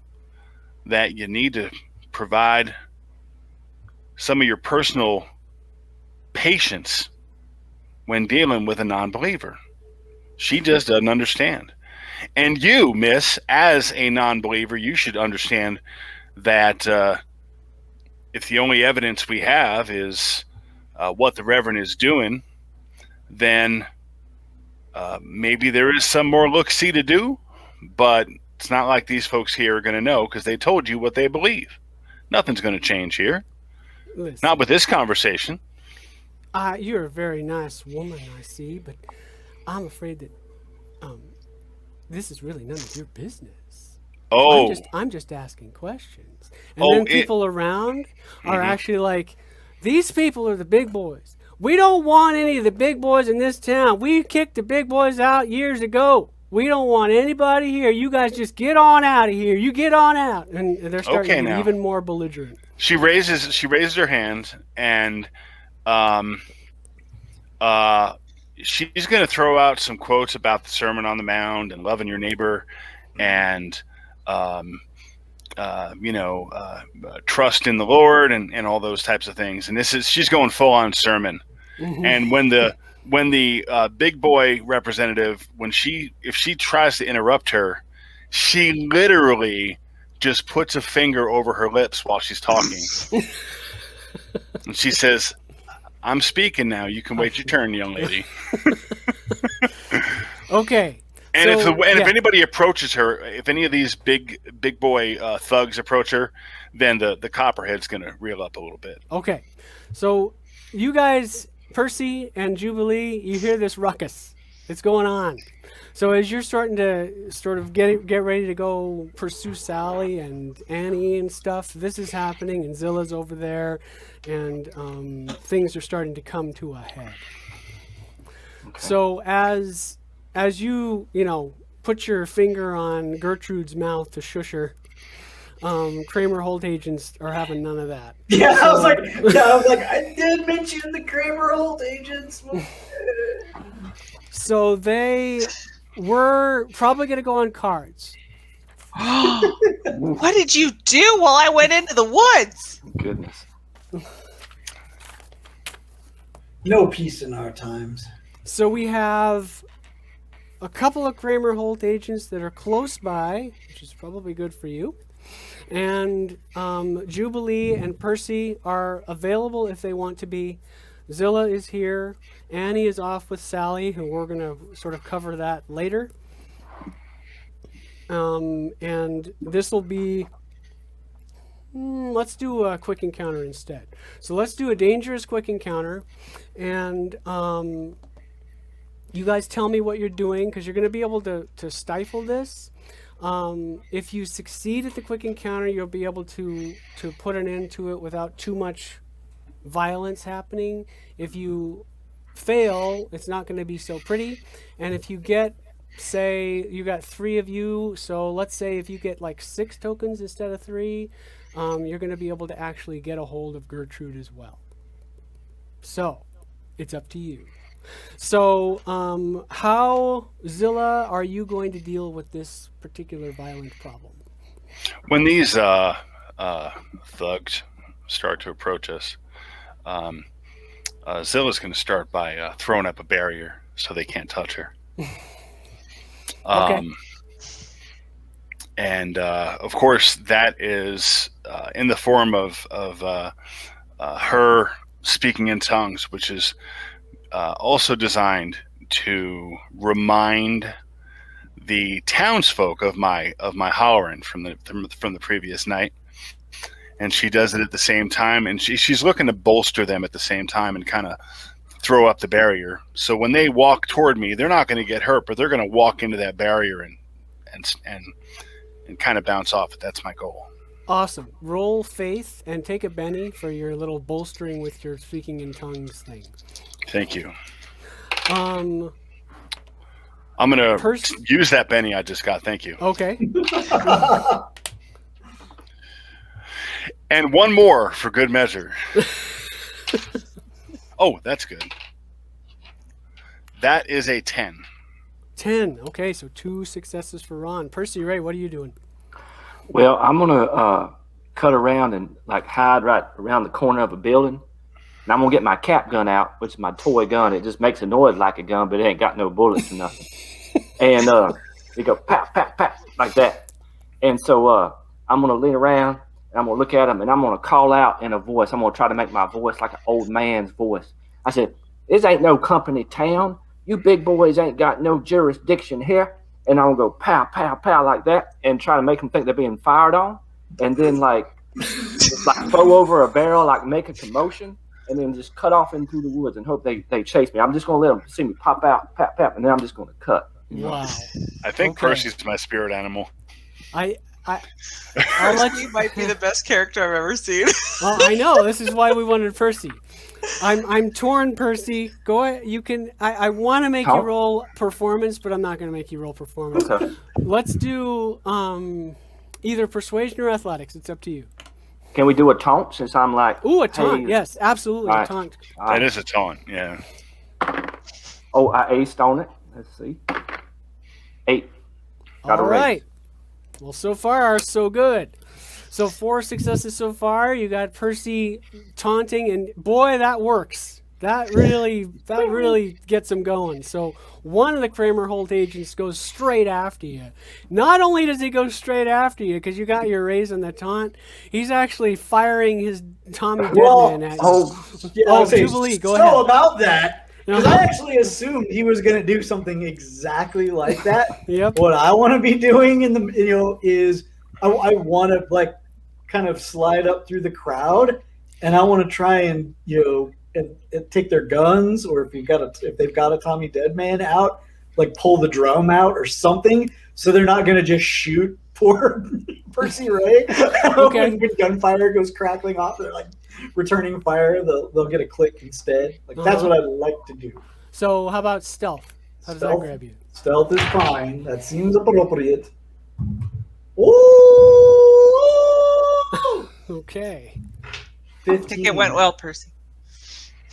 that you need to provide some of your personal patience when dealing with a non-believer. She just doesn't understand. And you, miss, as a non-believer, you should understand that if the only evidence we have is what the Reverend is doing, then maybe there is some more look-see to do, but it's not like these folks here are going to know because they told you what they believe. Nothing's going to change here. Listen, not with this conversation. You're a very nice woman, I see, but I'm afraid that this is really none of your business. Oh. I'm just asking questions. And then people around are actually like, these people are the big boys. We don't want any of the big boys in this town. We kicked the big boys out years ago. We don't want anybody here. You guys just get on out of here. You get on out. And they're starting to get even more belligerent. She raises her hand, and she's going to throw out some quotes about the Sermon on the Mount and loving your neighbor, and trust in the Lord and all those types of things. And she's going full on sermon. Mm-hmm. And when the big boy representative, if she tries to interrupt her, she literally just puts a finger over her lips while she's talking. And she says, I'm speaking now. You can wait your turn, young lady. Okay. And if anybody approaches her, if any of these big boy thugs approach her, then the copperhead's going to reel up a little bit. Okay. So you guys, Percy and Jubilee, you hear this ruckus. It's going on. So as you're starting to sort of get ready to go pursue Sally and Annie and stuff, this is happening, and Zilla's over there, and things are starting to come to a head. Okay. So as you put your finger on Gertrude's mouth to shush her, Kramer Holt agents are having none of that. Yeah, So- I was like, I did mention the Kramer Holt agents. So they were probably going to go on cards. What did you do while I went into the woods? Goodness. No peace in our times. So we have a couple of Kramer Holt agents that are close by, which is probably good for you. And Jubilee and Percy are available if they want to be. Zilla is here. Annie is off with Sally, who we're going to sort of cover that later. And this will be... let's do a quick encounter instead. So let's do a dangerous quick encounter. And you guys tell me what you're doing, because you're going to be able to stifle this. If you succeed at the quick encounter, you'll be able to put an end to it without too much violence happening. If you fail, it's not going to be so pretty. And if you get, say, you got 3 of you, so let's say if you get like 6 tokens instead of 3, you're going to be able to actually get a hold of Gertrude as well. So, it's up to you. So, how, Zilla, are you going to deal with this particular violent problem? When these thugs start to approach us, Zilla's going to start by throwing up a barrier so they can't touch her. Okay. And of course, that is in the form of her speaking in tongues, which is also designed to remind the townsfolk of my hollering from the previous night. And she does it at the same time, and she's looking to bolster them at the same time and kind of throw up the barrier. So when they walk toward me, they're not going to get hurt, but they're going to walk into that barrier and kind of bounce off it. That's my goal. Awesome. Roll faith and take a Benny for your little bolstering with your speaking in tongues thing. Thank you. Um, I'm going to use that Benny I just got. Thank you. Okay. And one more for good measure. Oh, that's good. That is a 10. 10. Okay, so 2 successes for Ron. Percy Ray, what are you doing? Well, I'm gonna cut around and like hide right around the corner of a building, and I'm gonna get my cap gun out, which is my toy gun. It just makes a noise like a gun, but it ain't got no bullets or nothing. And it go pat pat pat like that. And so I'm gonna lean around and I'm gonna look at him and I'm gonna call out in a voice. I'm gonna try to make my voice like an old man's voice. I said, "This ain't no company town. You big boys ain't got no jurisdiction here." And I'm gonna go pow, pow, pow like that and try to make them think they're being fired on. And then like throw over a barrel, like make a commotion, and then just cut off into the woods and hope they chase me. I'm just gonna let them see me pop out, pap, pap, and then I'm just gonna cut. Wow. I think Okay. Percy's my spirit animal. I'll let Percy you. might be the best character I've ever seen. Well, I know. This is why we wanted Percy. I'm torn, Percy. Go ahead. You can. I want to make you roll performance, but I'm not going to make you roll performance. Okay. Let's do either persuasion or athletics. It's up to you. Can we do a taunt since I'm like? Ooh, a taunt. Hey. Yes, absolutely, All a right. taunt. All right. That is a taunt, yeah. Oh, I aced on it. Let's see. 8. Got a All raise. right. Well, so far, so good. So 4 successes so far. You got Percy taunting, and boy, that works. That really gets him going. So one of the Kramer Holt agents goes straight after you. Not only does he go straight after you because you got your raise on the taunt, he's actually firing his Tommy Deadman at you. Yeah, Jubilee, go so ahead. about that, because Uh-huh. I actually assumed he was going to do something exactly like that. Yep. What I want to be doing is I want to like kind of slide up through the crowd, and I want to try and and take their guns, or if they've got a Tommy Deadman out, like pull the drum out or something, so they're not going to just shoot poor Percy Ray. Okay. When gunfire goes crackling off, they're like returning fire. They'll get a click instead. Like that's what I'd like to do. So how about stealth? How does that grab you? Stealth is fine. That seems appropriate. Ooh! Okay. I think it went well, Percy.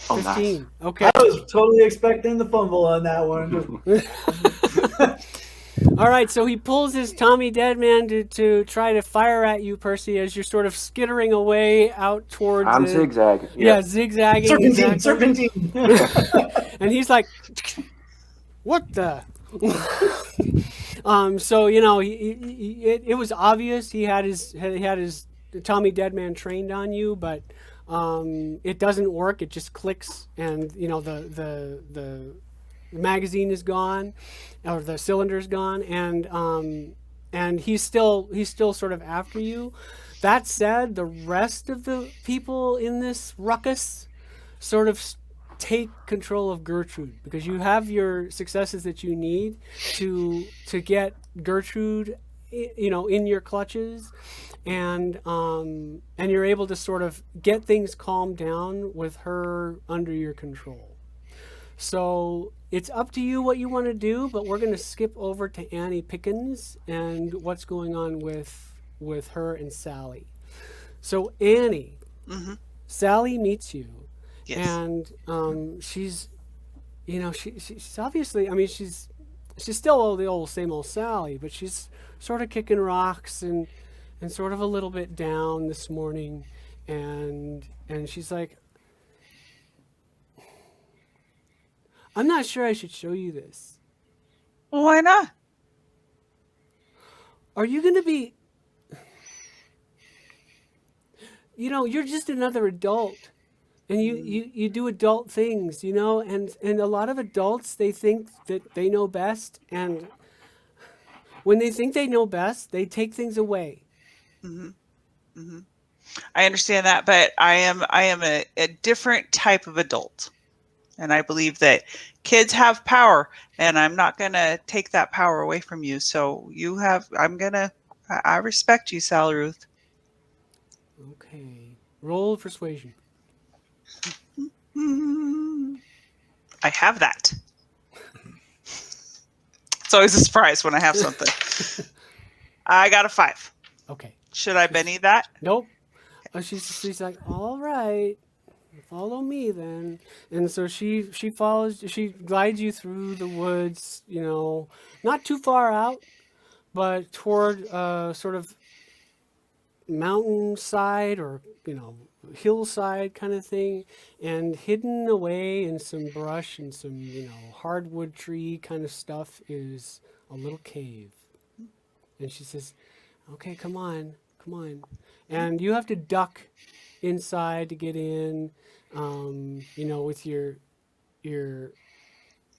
Oh, nice. 15. Okay. I was totally expecting the fumble on that one. All right, so he pulls his Tommy Deadman to try to fire at you, Percy, as you're sort of skittering away out towards. I'm zigzagging. Yeah, zigzagging. Serpentine, exactly. serpentine. And he's like, "What the?" So you know, it was obvious he had his Tommy Deadman trained on you, but it doesn't work. It just clicks, and you know the magazine is gone, or the cylinder's gone, and he's still sort of after you. That said, the rest of the people in this ruckus sort of take control of Gertrude, because you have your successes that you need to get Gertrude, you know, in your clutches, and you're able to sort of get things calmed down with her under your control. So it's up to you what you want to do, but we're going to skip over to Annie Pickens and what's going on with her and Sally. So Annie, Sally meets you. Yes. And she's, you know, she's obviously, I mean, she's still the same old Sally, but she's sort of kicking rocks and sort of a little bit down this morning, and she's like, I'm not sure I should show you this. Well, why not? Are you going to be, you know, you're just another adult. And you do adult things, you know, and a lot of adults, they think that they know best, and when they think they know best, they take things away. I understand that, but I am a different type of adult, and I believe that kids have power, and I'm not gonna take that power away from you. So I respect you, Sally Ruth. Okay, roll persuasion. I have that. It's always a surprise when I have something. I got a 5. Okay. Should I Benny that? Nope. She's like, all right, follow me then. And so she glides you through the woods, you know, not too far out, but toward sort of mountainside, or, you know, hillside kind of thing, and hidden away in some brush and some, you know, hardwood tree kind of stuff is a little cave. And she says, okay, come on. And you have to duck inside to get in, you know, with your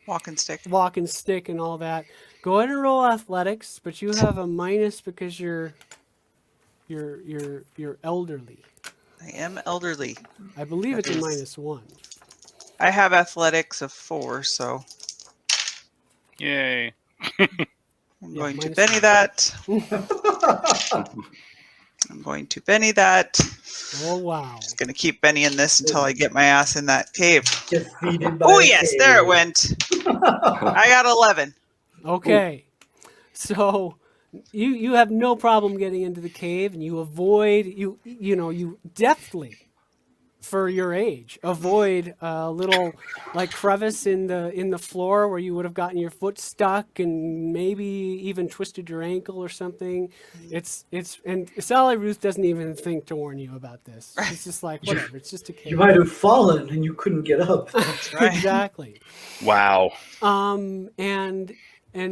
Walking stick. And all that. Go ahead and roll athletics, but you have a minus because you're elderly. I am elderly. I believe it's a -1. I have athletics of 4, so Yay. I'm going to Benny that. I'm going to Benny that. Oh wow! Just going to keep Benny in this until I get my ass in that cave. Defeated by Oh a yes, cave. there it went. I got 11. Okay, so you have no problem getting into the cave, and you avoid you deftly, for your age, avoid a little like crevice in the floor where you would have gotten your foot stuck and maybe even twisted your ankle or something. And Sally Ruth doesn't even think to warn you about this. It's just like, whatever, it's just a cave. You might have fallen and you couldn't get up. That's right. Exactly. Wow. And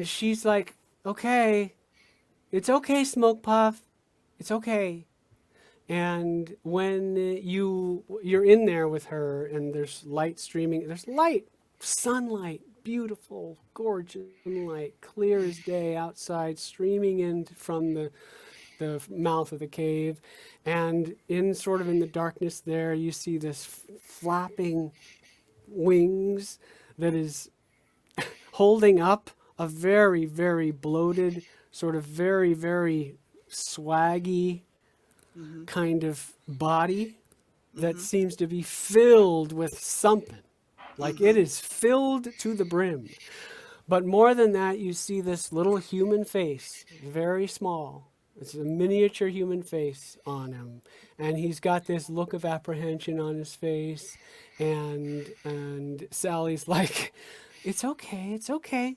she's like, okay, it's okay, Smoke Puff, it's okay. And when you're in there with her, and there's light streaming, there's sunlight, beautiful, gorgeous sunlight, clear as day outside, streaming in from the mouth of the cave, and in the darkness there, you see this flapping wings that is holding up a very, very bloated, sort of very, very swaggy kind of body that seems to be filled with something. Like it is filled to the brim. But more than that, you see this little human face, very small, It's a miniature human face on him, and he's got this look of apprehension on his face, and Sally's like, "It's okay, it's okay.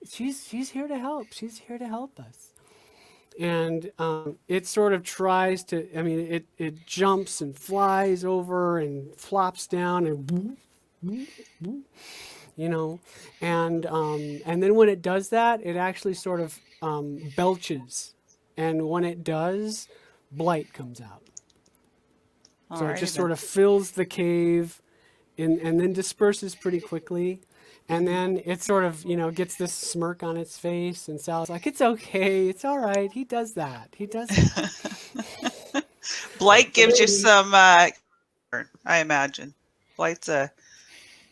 She's here to help. She's here to help us." And it sort of tries to. I mean, it jumps and flies over and flops down and, you know, and then when it does that, it actually sort of belches. And when it does, blight comes out. So it just sort of fills the cave and then disperses pretty quickly. And then it sort of, you know, gets this smirk on its face. And Sal's like, "It's okay. It's all right. He does that. He does that." Blight gives you some, I imagine. Blight's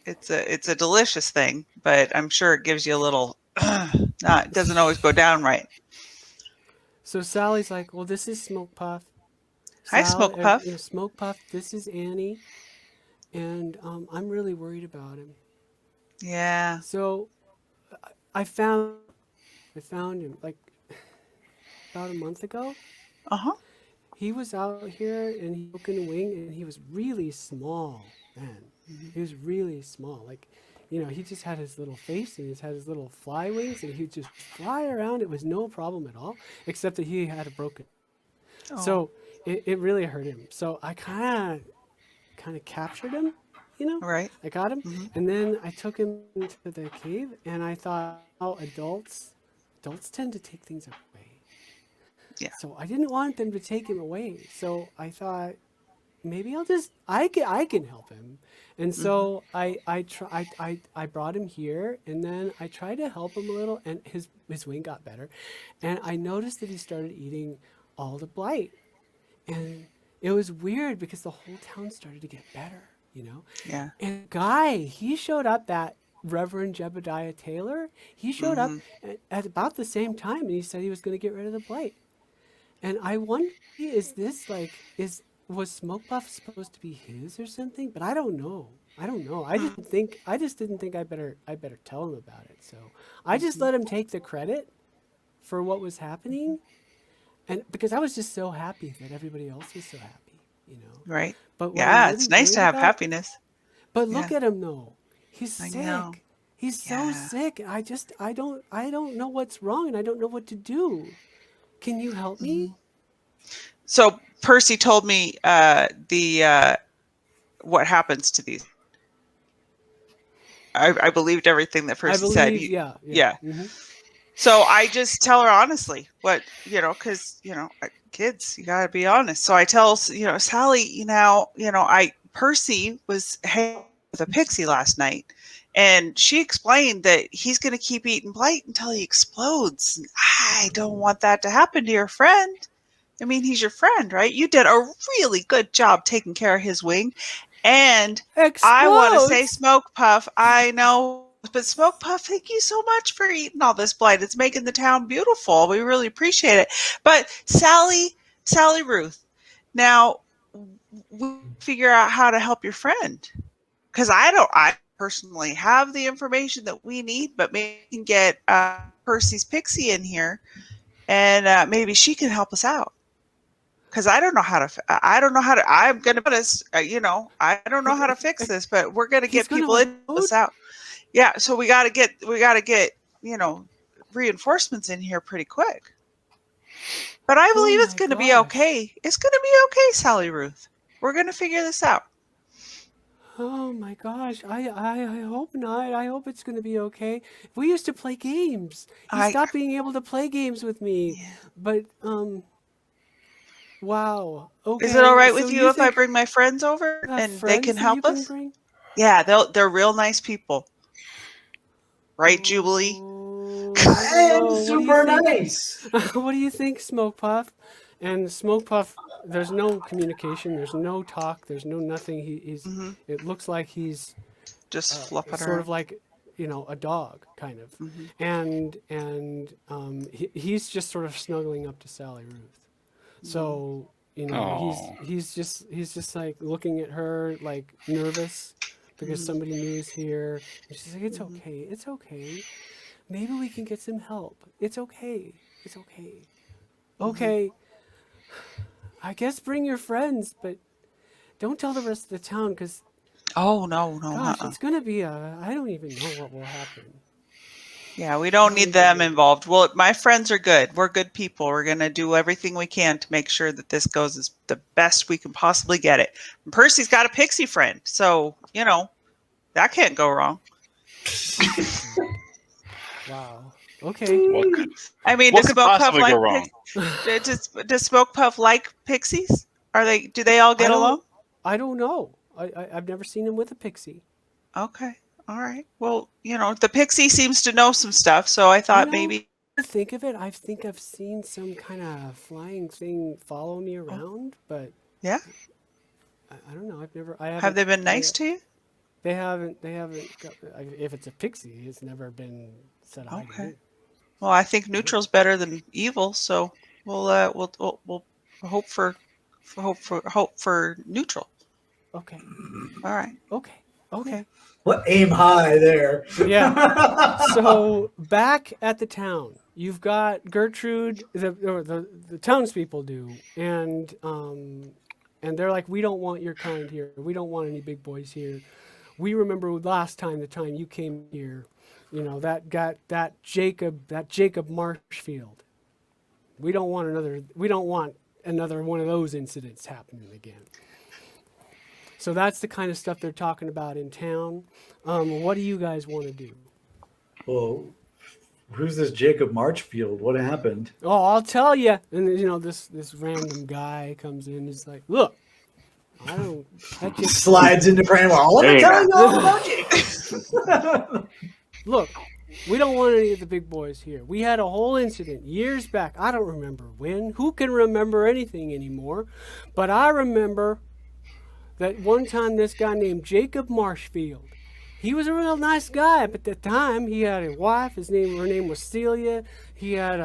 it's a delicious thing, but I'm sure it gives you a little, it doesn't always go down right. So Sally's like, "Well, this is Smoke Puff." Hi, Smoke Puff. Smoke Puff, this is Annie. And I'm really worried about him. Yeah. So I found him like about a month ago. Uh-huh. He was out here and he broke a wing and he was really small, man. He was really small. Like, you know, he just had his little face and he had his little fly wings and he'd just fly around. It was no problem at all, except that he had a broken. Oh. So it really hurt him. So I kind of captured him, you know? Right. I got him. And then I took him into the cave and I thought, oh, adults tend to take things away. Yeah. So I didn't want them to take him away. So I thought, maybe I can help him. And so I brought him here and then I tried to help him a little and his wing got better. And I noticed that he started eating all the blight. And it was weird because the whole town started to get better, you know? Yeah. And Guy, he showed up, that Reverend Jebediah Taylor, he showed up at about the same time and he said he was going to get rid of the blight. And I wonder, was Smoke Puff supposed to be his or something? But I don't know. I just didn't think I better tell him about it. So I just let him take the credit for what was happening. And because I was just so happy that everybody else was so happy, you know. Right. But yeah, it's nice to have happiness. But look at him though. He's I sick. know. He's so sick. I don't know what's wrong and I don't know what to do. Can you help me? So Percy told me what happens to these. I believed everything that Percy said. Yeah. Mm-hmm. So I just tell her honestly what, you know, because, you know, kids, you got to be honest. So I tell, you know, Sally, Percy was hanging with a pixie last night and she explained that he's going to keep eating blight until he explodes. And I don't want that to happen to your friend. I mean, he's your friend, right? You did a really good job taking care of his wing. And I want to say Smoke Puff, I know. But Smoke Puff, thank you so much for eating all this blight. It's making the town beautiful. We really appreciate it. But Sally Ruth, now we figure out how to help your friend. Because I personally have the information that we need, but maybe we can get Percy's Pixie in here and maybe she can help us out. Because I don't know how to, I'm going to put us, I don't know how to fix this, but we're going to get people in us out. Yeah, so we got to get, reinforcements in here pretty quick. But I believe it's going to be okay. It's going to be okay, Sally Ruth. We're going to figure this out. Oh my gosh, I hope not. I hope it's going to be okay. We used to play games. He stopped being able to play games with me. Yeah. But, wow. Okay. Is it all right with you if I bring my friends over and they can help us? Yeah, they're real nice people. Right, Jubilee? Super nice. What do you think, Smoke Puff? And Smoke Puff, there's no communication, there's no talk, there's no nothing. He's. It looks like he's just flopping sort of like, a dog, kind of. And he's just sort of snuggling up to Sally Ruth. So he's just like looking at her like nervous. Because somebody new is here. And she's like, it's okay. Maybe we can get some help. It's okay. Okay, I guess bring your friends, but don't tell the rest of the town because, Oh no, no. gosh, it's going to be I don't even know what will happen. Yeah, we don't need them involved. Well, my friends are good. We're good people. We're going to do everything we can to make sure that this goes as the best we can possibly get it. And Percy's got a pixie friend, so, that can't go wrong. Wow. Okay. What could, I mean, what does could Smoke Puff possibly like go wrong? does Smoke Puff like pixies? Do they all get along? I don't know. I've never seen him with a pixie. Okay. All right. Well, the pixie seems to know some stuff, so I thought maybe. To think of it, I think I've seen some kind of flying thing follow me around, but Yeah. I don't know. I haven't. Have they been nice to you? They haven't. If it's a pixie, it's never been said hi to me. Well, I think neutral's better than evil, so we'll hope for neutral. Okay. All right. Okay. Well, aim high there. Yeah. So back at the town, you've got Gertrude. The townspeople do, and they're like, we don't want your kind here. We don't want any big boys here. We remember the time you came here. That Jacob Marshfield. We don't want another one of those incidents happening again. So that's the kind of stuff they're talking about in town. What do you guys want to do? Well, who's this Jacob Marchfield? What happened? Oh, I'll tell you. And this random guy comes in. He's like, look, that just Slides into Cranwell. Let There me you tell go. you all about Jacob. look. We don't want any of the big boys here. We had a whole incident years back. I don't remember when. Who can remember anything anymore? But I remember that one time this guy named Jacob Marshfield, he was a real nice guy, but at the time he had a wife. Her name was Celia. He had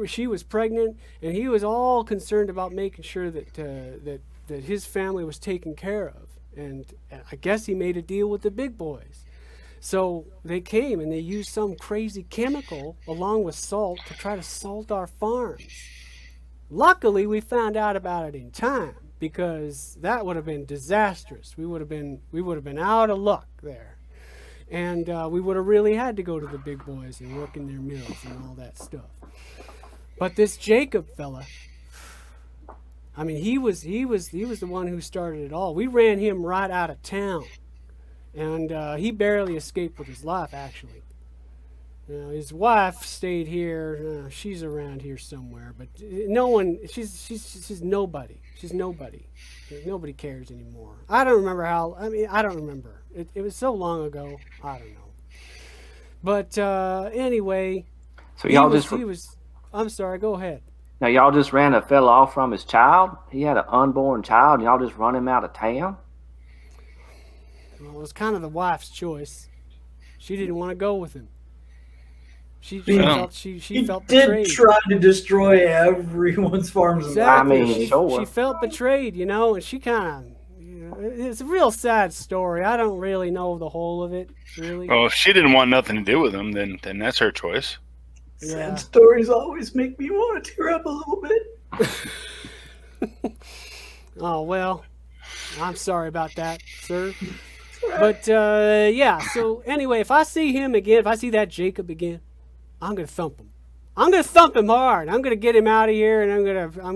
she was pregnant, and he was all concerned about making sure that his family was taken care of. And I guess he made a deal with the big boys. So they came and they used some crazy chemical along with salt to try to salt our farms. Luckily, we found out about it in time, because that would have been disastrous. We would have been out of luck there, and we would have really had to go to the big boys and work in their mills and all that stuff. But this Jacob fella, I mean, he was the one who started it all. We ran him right out of town, and he barely escaped with his life, actually. His wife stayed here. She's around here somewhere, but no one. She's nobody. She's nobody. Nobody cares anymore. I don't remember how. I don't remember. It was so long ago. I don't know. But anyway, So y'all I'm sorry. Go ahead. now y'all just ran a fella off from his child. He had an unborn child, and y'all just run him out of town. Well, it was kind of the wife's choice. She didn't want to go with him. She felt betrayed. Did try to destroy everyone's farms. Exactly. I mean, sure. She felt betrayed, and she kind of. It's a real sad story. I don't really know the whole of it, really. Well, if she didn't want nothing to do with him, then that's her choice. Yeah. Sad stories always make me want to tear up a little bit. Oh, well, I'm sorry about that, sir. But, yeah, so anyway, if I see him again, if I see that Jacob again, I'm going to thump him. I'm going to thump him hard. I'm going to get him out of here, and I'm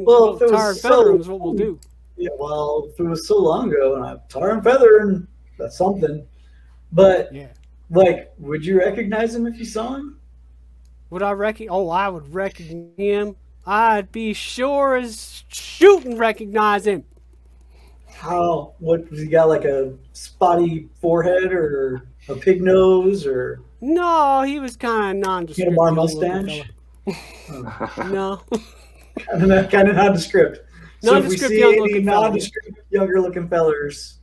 going to tar and feather him is what we'll do. Yeah, well, if it was so long ago, and I tar and feather, and that's something. But, Yeah. would you recognize him if you saw him? Would I recognize? Oh, I would recognize him. I'd be sure as shooting recognize him. How? What, was he got like a spotty forehead or a pig nose or No, he was kind of he nondescript. had a bar looking mustache? fella. No. kind of nondescript. So if we Nondescript see young-looking any fella. nondescript younger looking fellers,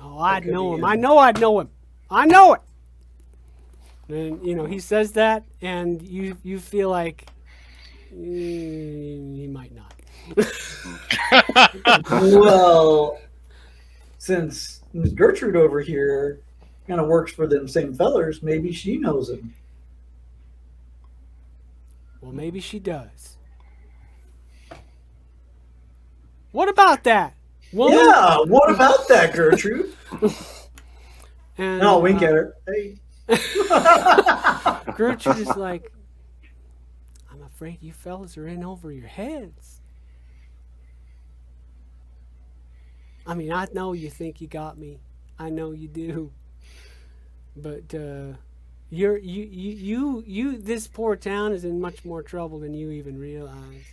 Oh, I'd could know be him. him. I know I'd know him. I know it. And he says that, and you feel like he might not. well, since Miss Gertrude over here kind of works for them same fellers, maybe she knows him. Well, maybe she does. What about that, woman? Yeah, what about that, Gertrude? And, And I'll wink at her. Hey. Gertrude is like, I'm afraid you fellas are in over your heads. I mean, I know you think you got me. I know you do. But this poor town is in much more trouble than you even realize.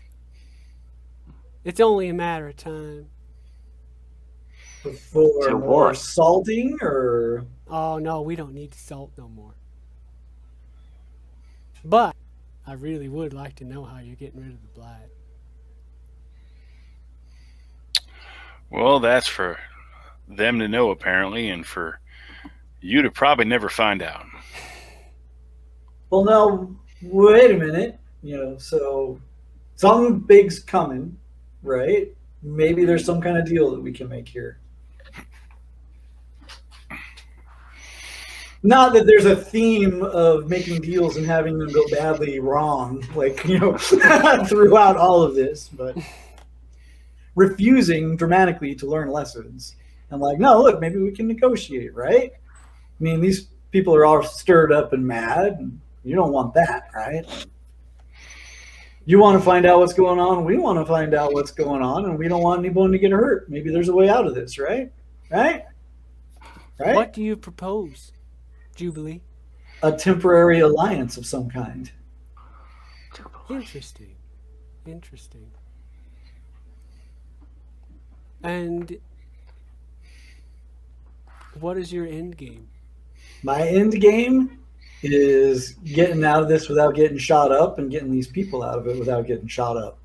It's only a matter of time. For To more what? salting, or Oh no, we don't need to salt no more. But I really would like to know how you're getting rid of the blight. Well, that's for them to know, apparently, and for you to probably never find out. well, now wait a minute. So something big's coming, right? Maybe there's some kind of deal that we can make here. Not that there's a theme of making deals and having them go badly wrong, throughout all of this, but refusing dramatically to learn lessons. And no, look, maybe we can negotiate, right? I mean, these people are all stirred up and mad, and you don't want that, right? You want to find out what's going on, we want to find out what's going on, and we don't want anyone to get hurt. Maybe there's a way out of this, right? Right? What do you propose, Jubilee? A temporary alliance of some kind. Interesting. And what is your end game? My end game is getting out of this without getting shot up, and getting these people out of it without getting shot up.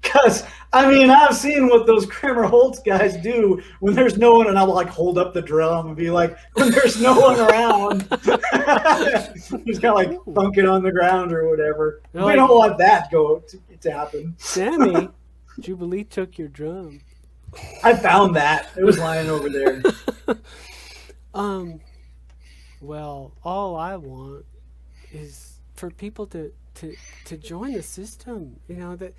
Because, I mean, I've seen what those Kramer Holtz guys do when there's no one, and I'll hold up the drum and be like, when there's no one around, just kind of thunk it on the ground or whatever. We don't want that to happen. Sammy, Jubilee took your drum. I found that. It was lying over there. Well, all I want is for people to join the system. That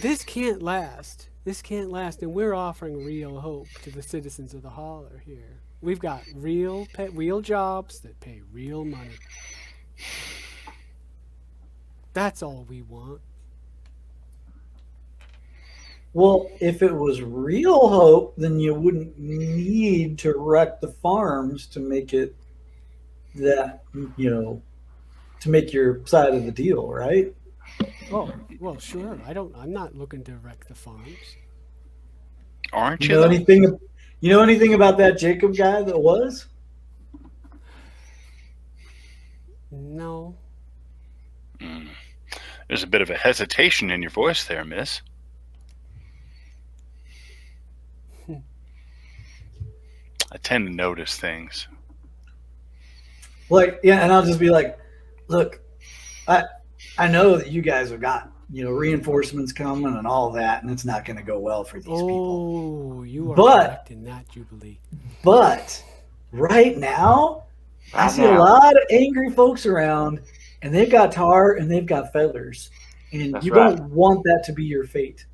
this can't last. And we're offering real hope to the citizens of the Holler here. We've got real jobs that pay real money. That's all we want. Well, if it was real hope, then you wouldn't need to wreck the farms to make it that, to make your side of the deal, right? Oh, well, sure. I'm not looking to wreck the farms. Aren't You you? know though? anything? You know anything about that Jacob guy that was? No. There's a bit of a hesitation in your voice there, miss. I tend to notice things. Yeah, and I'll just be like, look, I know that you guys have got, reinforcements coming and all that, and it's not going to go well for these people. Oh, you are But- correct in that, Jubilee. But right now, I see a lot of angry folks around, and they've got tar and they've got feathers, and That's you right. don't want that to be your fate.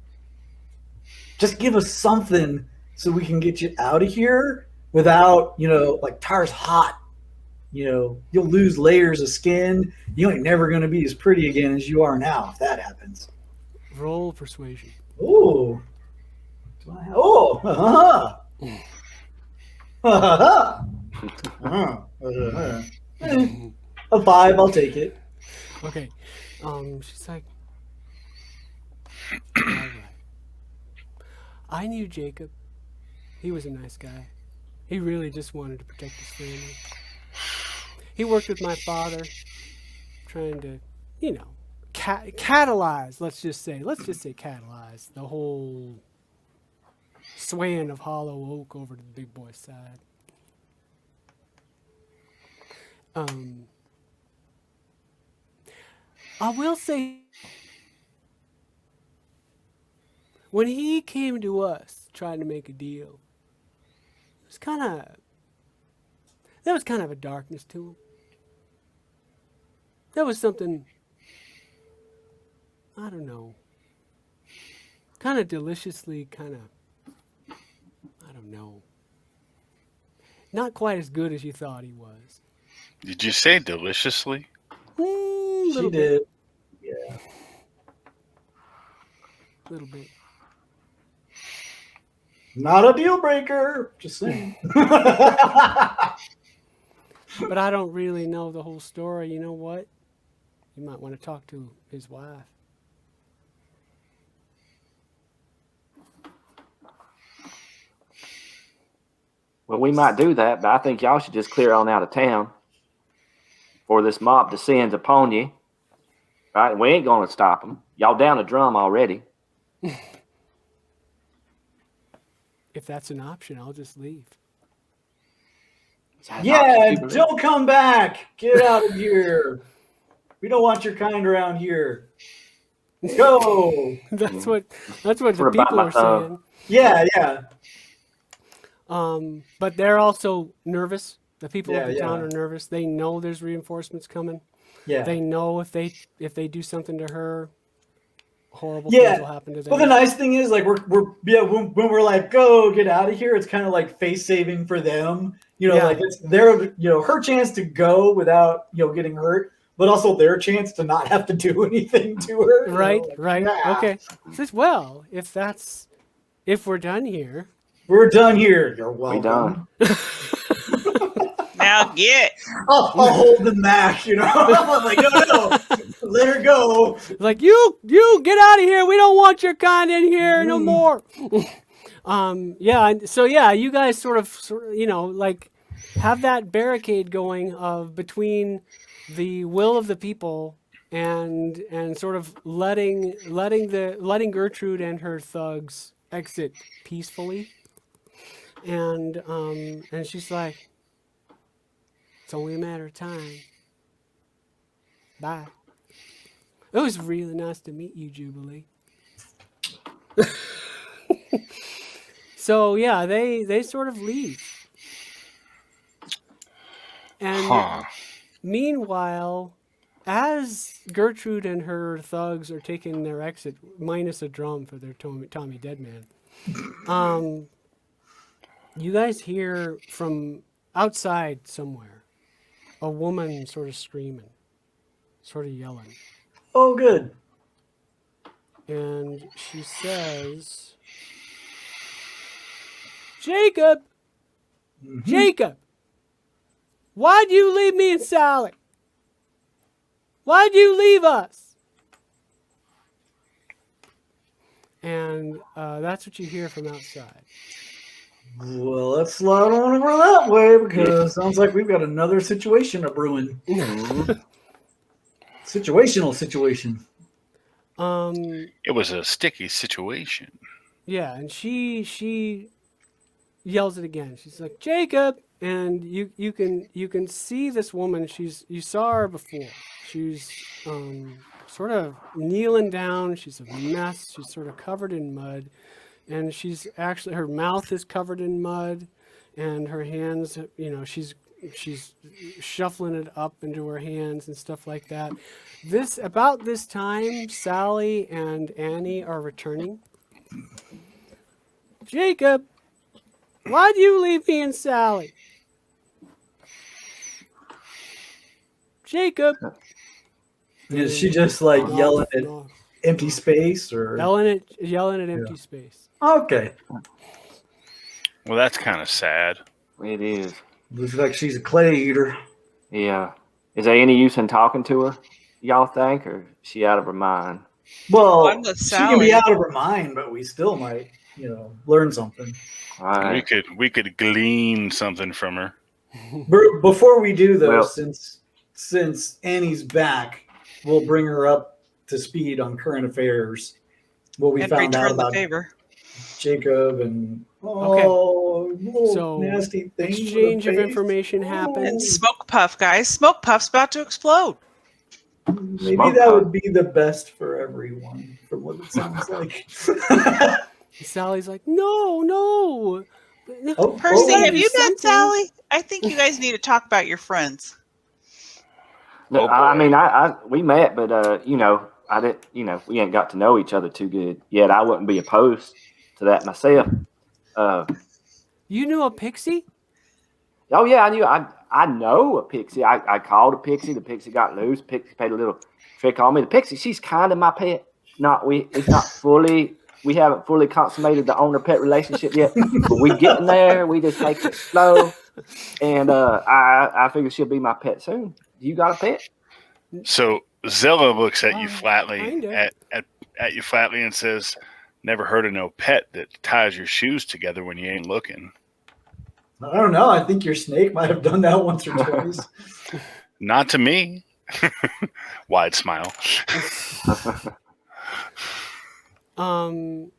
Just give us something so we can get you out of here without, tar's hot. You'll lose layers of skin. You ain't never going to be as pretty again as you are now if that happens. Roll persuasion. Ooh. A 5, I'll take it. Okay. She's like, all right. I knew Jacob. He was a nice guy. He really just wanted to protect his family. He worked with my father, trying to, catalyze, let's just say catalyze the whole swaying of Hollow Oak over to the big boy side. I will say, when he came to us trying to make a deal, there was kind of a darkness to him. There was something, I don't know. kind of deliciously, kind of, I don't know, not quite as good as you thought he was. Did you say deliciously? She Little did. bit, Yeah. little bit. Not a deal breaker. Just saying. But I don't really know the whole story. You know what? You might want to talk to his wife. Well, we might do that, but I think y'all should just clear on out of town before this mob descends upon you. Right? We ain't going to stop them. Y'all down a drum already. If that's an option, I'll just leave. Yeah, don't come back. Get out of here. We don't want your kind around here. Go. That's what the We're about people are saying. Yeah. But they're also nervous. The people of the Yeah, town yeah. are nervous. They know there's reinforcements coming. Yeah. They know if they do something to her, horrible Yeah. things will happen to them. Well, the nice thing is, like, when we're like, go get out of here, it's kind of like face saving for them. You know, Yeah. like it's their, her chance to go without, getting hurt, but also their chance to not have to do anything to her. you know, Right, like, right. yeah. Okay. Says, well, if we're done here. We're done here. You're We welcome. done. Now get. I'll hold them back, I'm like, no, let her go. Like, you get out of here. We don't want your kind in here no more. You guys sort of, like have that barricade going of between the will of the people and sort of letting Gertrude and her thugs exit peacefully. And she's like, it's only a matter of time. Bye. It was really nice to meet you, Jubilee. So yeah, they sort of leave. And meanwhile, as Gertrude and her thugs are taking their exit, minus a drum for their Tommy Deadman, you guys hear from outside somewhere a woman sort of screaming, sort of yelling. Oh, good. And she says, Jacob, Jacob, why'd you leave me and Sally? Why'd you leave us? And that's what you hear from outside. Well, let's slide on over that way because it sounds like we've got another situation a brewing. Situational situation. It was a sticky situation. Yeah, and she yells it again. She's like, Jacob, and you can see this woman. You saw her before. She's sort of kneeling down. She's a mess. She's sort of covered in mud, and she's actually, her mouth is covered in mud, and her hands, she's shuffling it up into her hands and stuff like that. About this time, Sally and Annie are returning. Jacob, why'd you leave me and Sally? Jacob. Is she just like yelling at empty space or yelling at empty space? Okay. Well, that's kind of sad. It is. Looks like she's a clay eater. Yeah. Is there any use in talking to her, y'all think, or is she out of her mind? Well, I'm with she can be Sally. out of her mind, but we still might, learn something. All right. We could glean something from her. Before we do, though, Well- since Annie's back, we'll bring her up to speed on current affairs. What we And found out return the about favor. Jacob and So, nasty things. with Exchange the of face. information And happens. smoke puff, guys. Smoke puff's about to explode. Maybe Smoke that puff. would be the best for everyone, from what it sounds like. Sally's like, no. Percy, Oh, have you something. met Sally? I think you guys need to talk about your friends. No, Oh, I boy. mean, we met, but I didn't, we ain't got to know each other too good yet. I wouldn't be opposed to that myself. You knew a pixie? Oh yeah, I know a pixie. I called a pixie. The pixie got loose. Pixie played a little trick on me. The pixie, she's kind of my pet. We haven't fully consummated the owner-pet relationship yet, but we getting there. We just take it slow, and I figure she'll be my pet soon. You got a pet? So Zilla looks at you flatly, kinda. at you flatly, and says, "Never heard of no pet that ties your shoes together when you ain't looking." I don't know. I think your snake might have done that once or twice. Not to me. Wide smile. And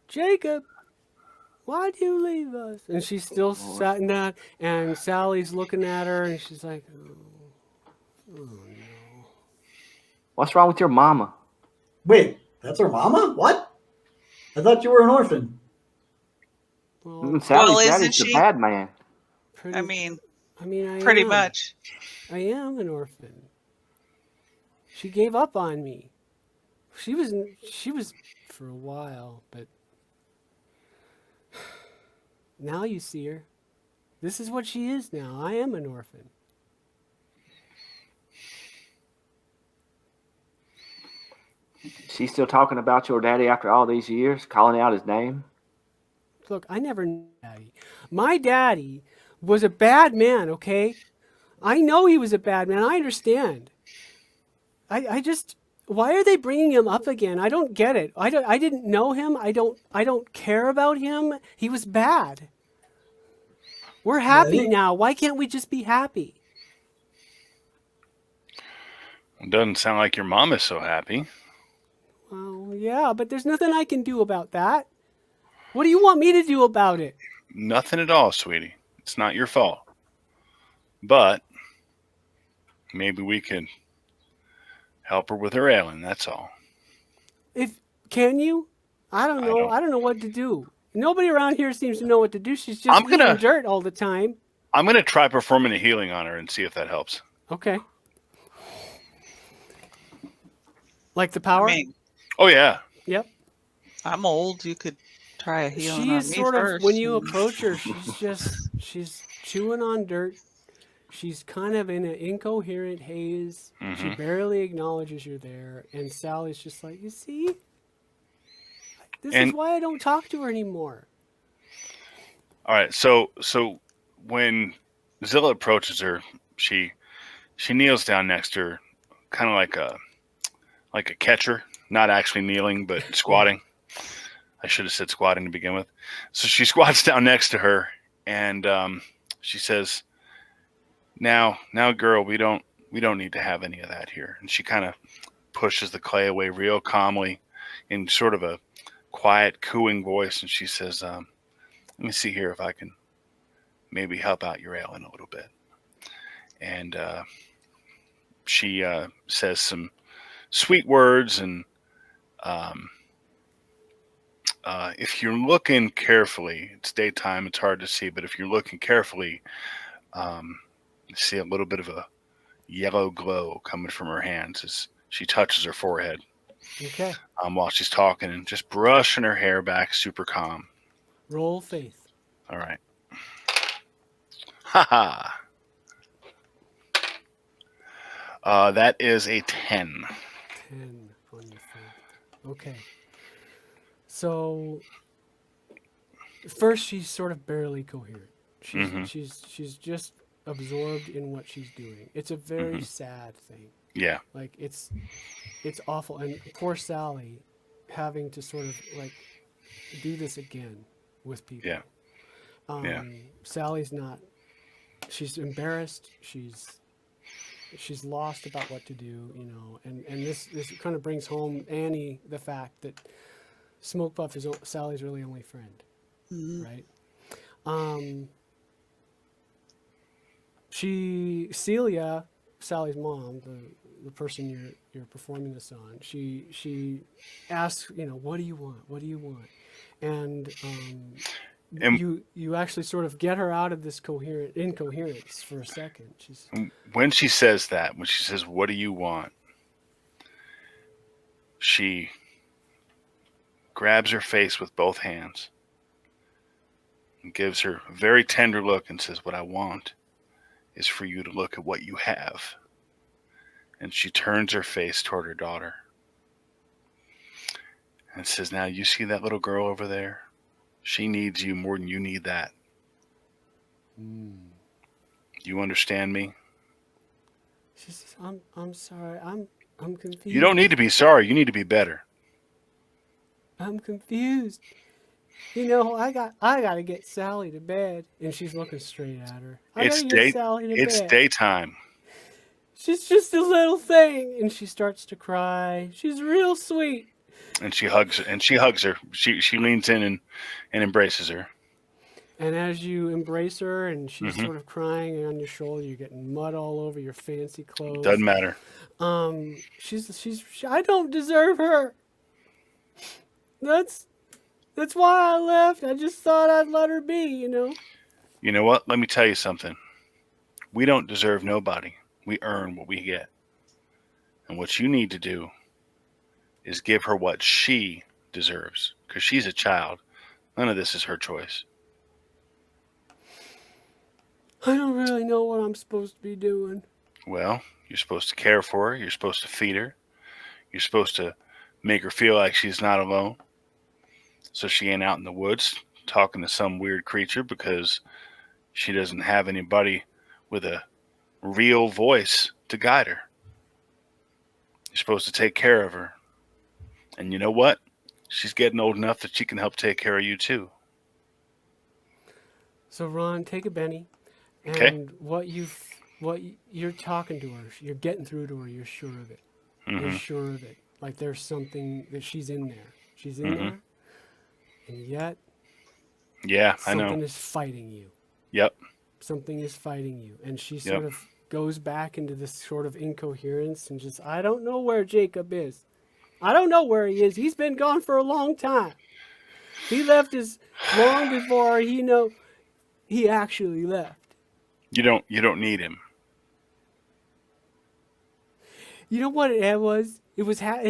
Jacob, why do you leave us? And she's still sat in that, and Sally's looking at her, and she's like, oh no. What's wrong with your mama? Wait, that's her mama? What? I thought you were an orphan. Well, Sally's isn't daddy's the she? bad man. I mean, I pretty am. much. I am an orphan. She gave up on me. She was for a while, but now you see her. This is what she is now. I am an orphan. She's still talking about your daddy after all these years, calling out his name. Look, I never knew daddy. My daddy was a bad man, okay? I know he was a bad man. I understand. I just, why are they bringing him up again? I don't get it. I didn't know him. I don't care about him. He was bad. We're happy now. Why can't we just be happy? It doesn't sound like your mom is so happy. Well, yeah, but there's nothing I can do about that. What do you want me to do about it? Nothing at all, sweetie. It's not your fault. But maybe we could help her with her ailing, that's all. Can you? I don't know. I don't know what to do. Nobody around here seems to know what to do. She's just eating dirt all the time. I'm going to try performing a healing on her and see if that helps. Okay. Like the power? Oh, yeah. Yep. I'm old. You could try a healing She on is me sort first. of, when you approach her, she's chewing on dirt. She's kind of in an incoherent haze. Mm-hmm. She barely acknowledges you're there. And Sally's just like, you see? This is why I don't talk to her anymore. All right. So when Zilla approaches her, she kneels down next to her, kind of like a catcher, not actually kneeling, but squatting. I should have said squatting to begin with. So she squats down next to her, and she says, Now, girl, we don't need to have any of that here." And she kind of pushes the clay away real calmly in sort of a quiet, cooing voice, and she says, "Let me see here if I can maybe help out your ailing a little bit." And she says some sweet words, and if you're looking carefully, it's daytime, it's hard to see, but if you're looking carefully, you see a little bit of a yellow glow coming from her hands as she touches her forehead. Okay. While she's talking and just brushing her hair back, super calm. Roll faith. All right. Haha. That is a 10. 10 on your faith. Okay. So first she's sort of barely coherent. She's just absorbed in what she's doing. It's a very sad thing. Yeah. Like it's awful, and poor Sally having to sort of like do this again with people. Yeah. Sally's not. She's embarrassed. She's lost about what to do, and this kind of brings home Annie the fact that Smoke Puff is Sally's really only friend, right? Celia, Sally's mom, the person you're performing this on, she asks, what do you want? What do you want? And you actually sort of get her out of this incoherence for a second. When she says that, when she says, "What do you want?" she grabs her face with both hands and gives her a very tender look and says, "What I want is for you to look at what you have." And she turns her face toward her daughter and says, "Now you see that little girl over there? She needs you more than you need that. You understand me?" She says, I'm sorry. I'm confused. You don't need to be sorry. You need to be better. I'm confused. You know, I gotta get Sally to bed. And she's looking straight at her. I It's gotta get Sally to It's bed. daytime. She's just a little thing. And she starts to cry. She's real sweet. And she hugs her. She leans in and embraces her. And as you embrace her and she's Mhm. sort of crying on your shoulder, you're getting mud all over your fancy clothes. Doesn't matter. I don't deserve her. That's why I left. I just thought I'd let her be, you know. You know what? Let me tell you something. We don't deserve nobody. We earn what we get. And what you need to do is give her what she deserves. Because she's a child. None of this is her choice. I don't really know what I'm supposed to be doing. Well, you're supposed to care for her. You're supposed to feed her. You're supposed to make her feel like she's not alone. So she ain't out in the woods talking to some weird creature because she doesn't have anybody with a real voice to guide her. You're supposed to take care of her. And you know what? She's getting old enough that she can help take care of you too. So Ron, take a Benny, and Okay. what you're talking to her, you're getting through to her. You're sure of it. You're Mhm. sure of it. Like there's something that she's in there. She's in Mhm. there, and yet Yeah, I something know. is fighting you. Yep. Something is fighting you, and she Yep. sort of goes back into this sort of incoherence and just, I don't know where Jacob is. I don't know where he is. He's been gone for a long time. He left us long before he actually left. You don't need him. You know what it was? It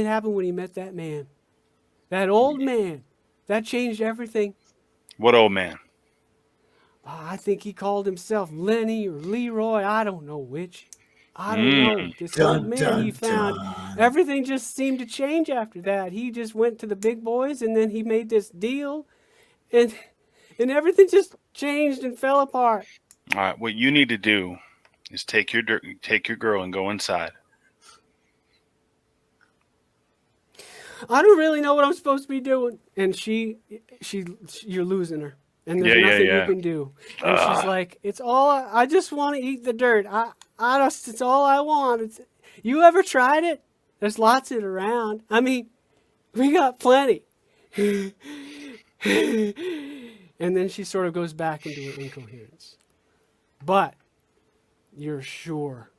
happened when he met that man. That old man. That changed everything. What old man? I think he called himself Lenny or Leroy. I don't know which. I don't know. This old man he found. Everything just seemed to change after that. He just went to the big boys and then he made this deal. And everything just changed and fell apart. All right, what you need to do is take your girl and go inside. I don't really know what I'm supposed to be doing. And you're losing her. And there's nothing you can do. And she's like, I just want to eat the dirt. It's all I want. You ever tried it? There's lots of it around. I mean, we got plenty. And then she sort of goes back into her incoherence. But you're sure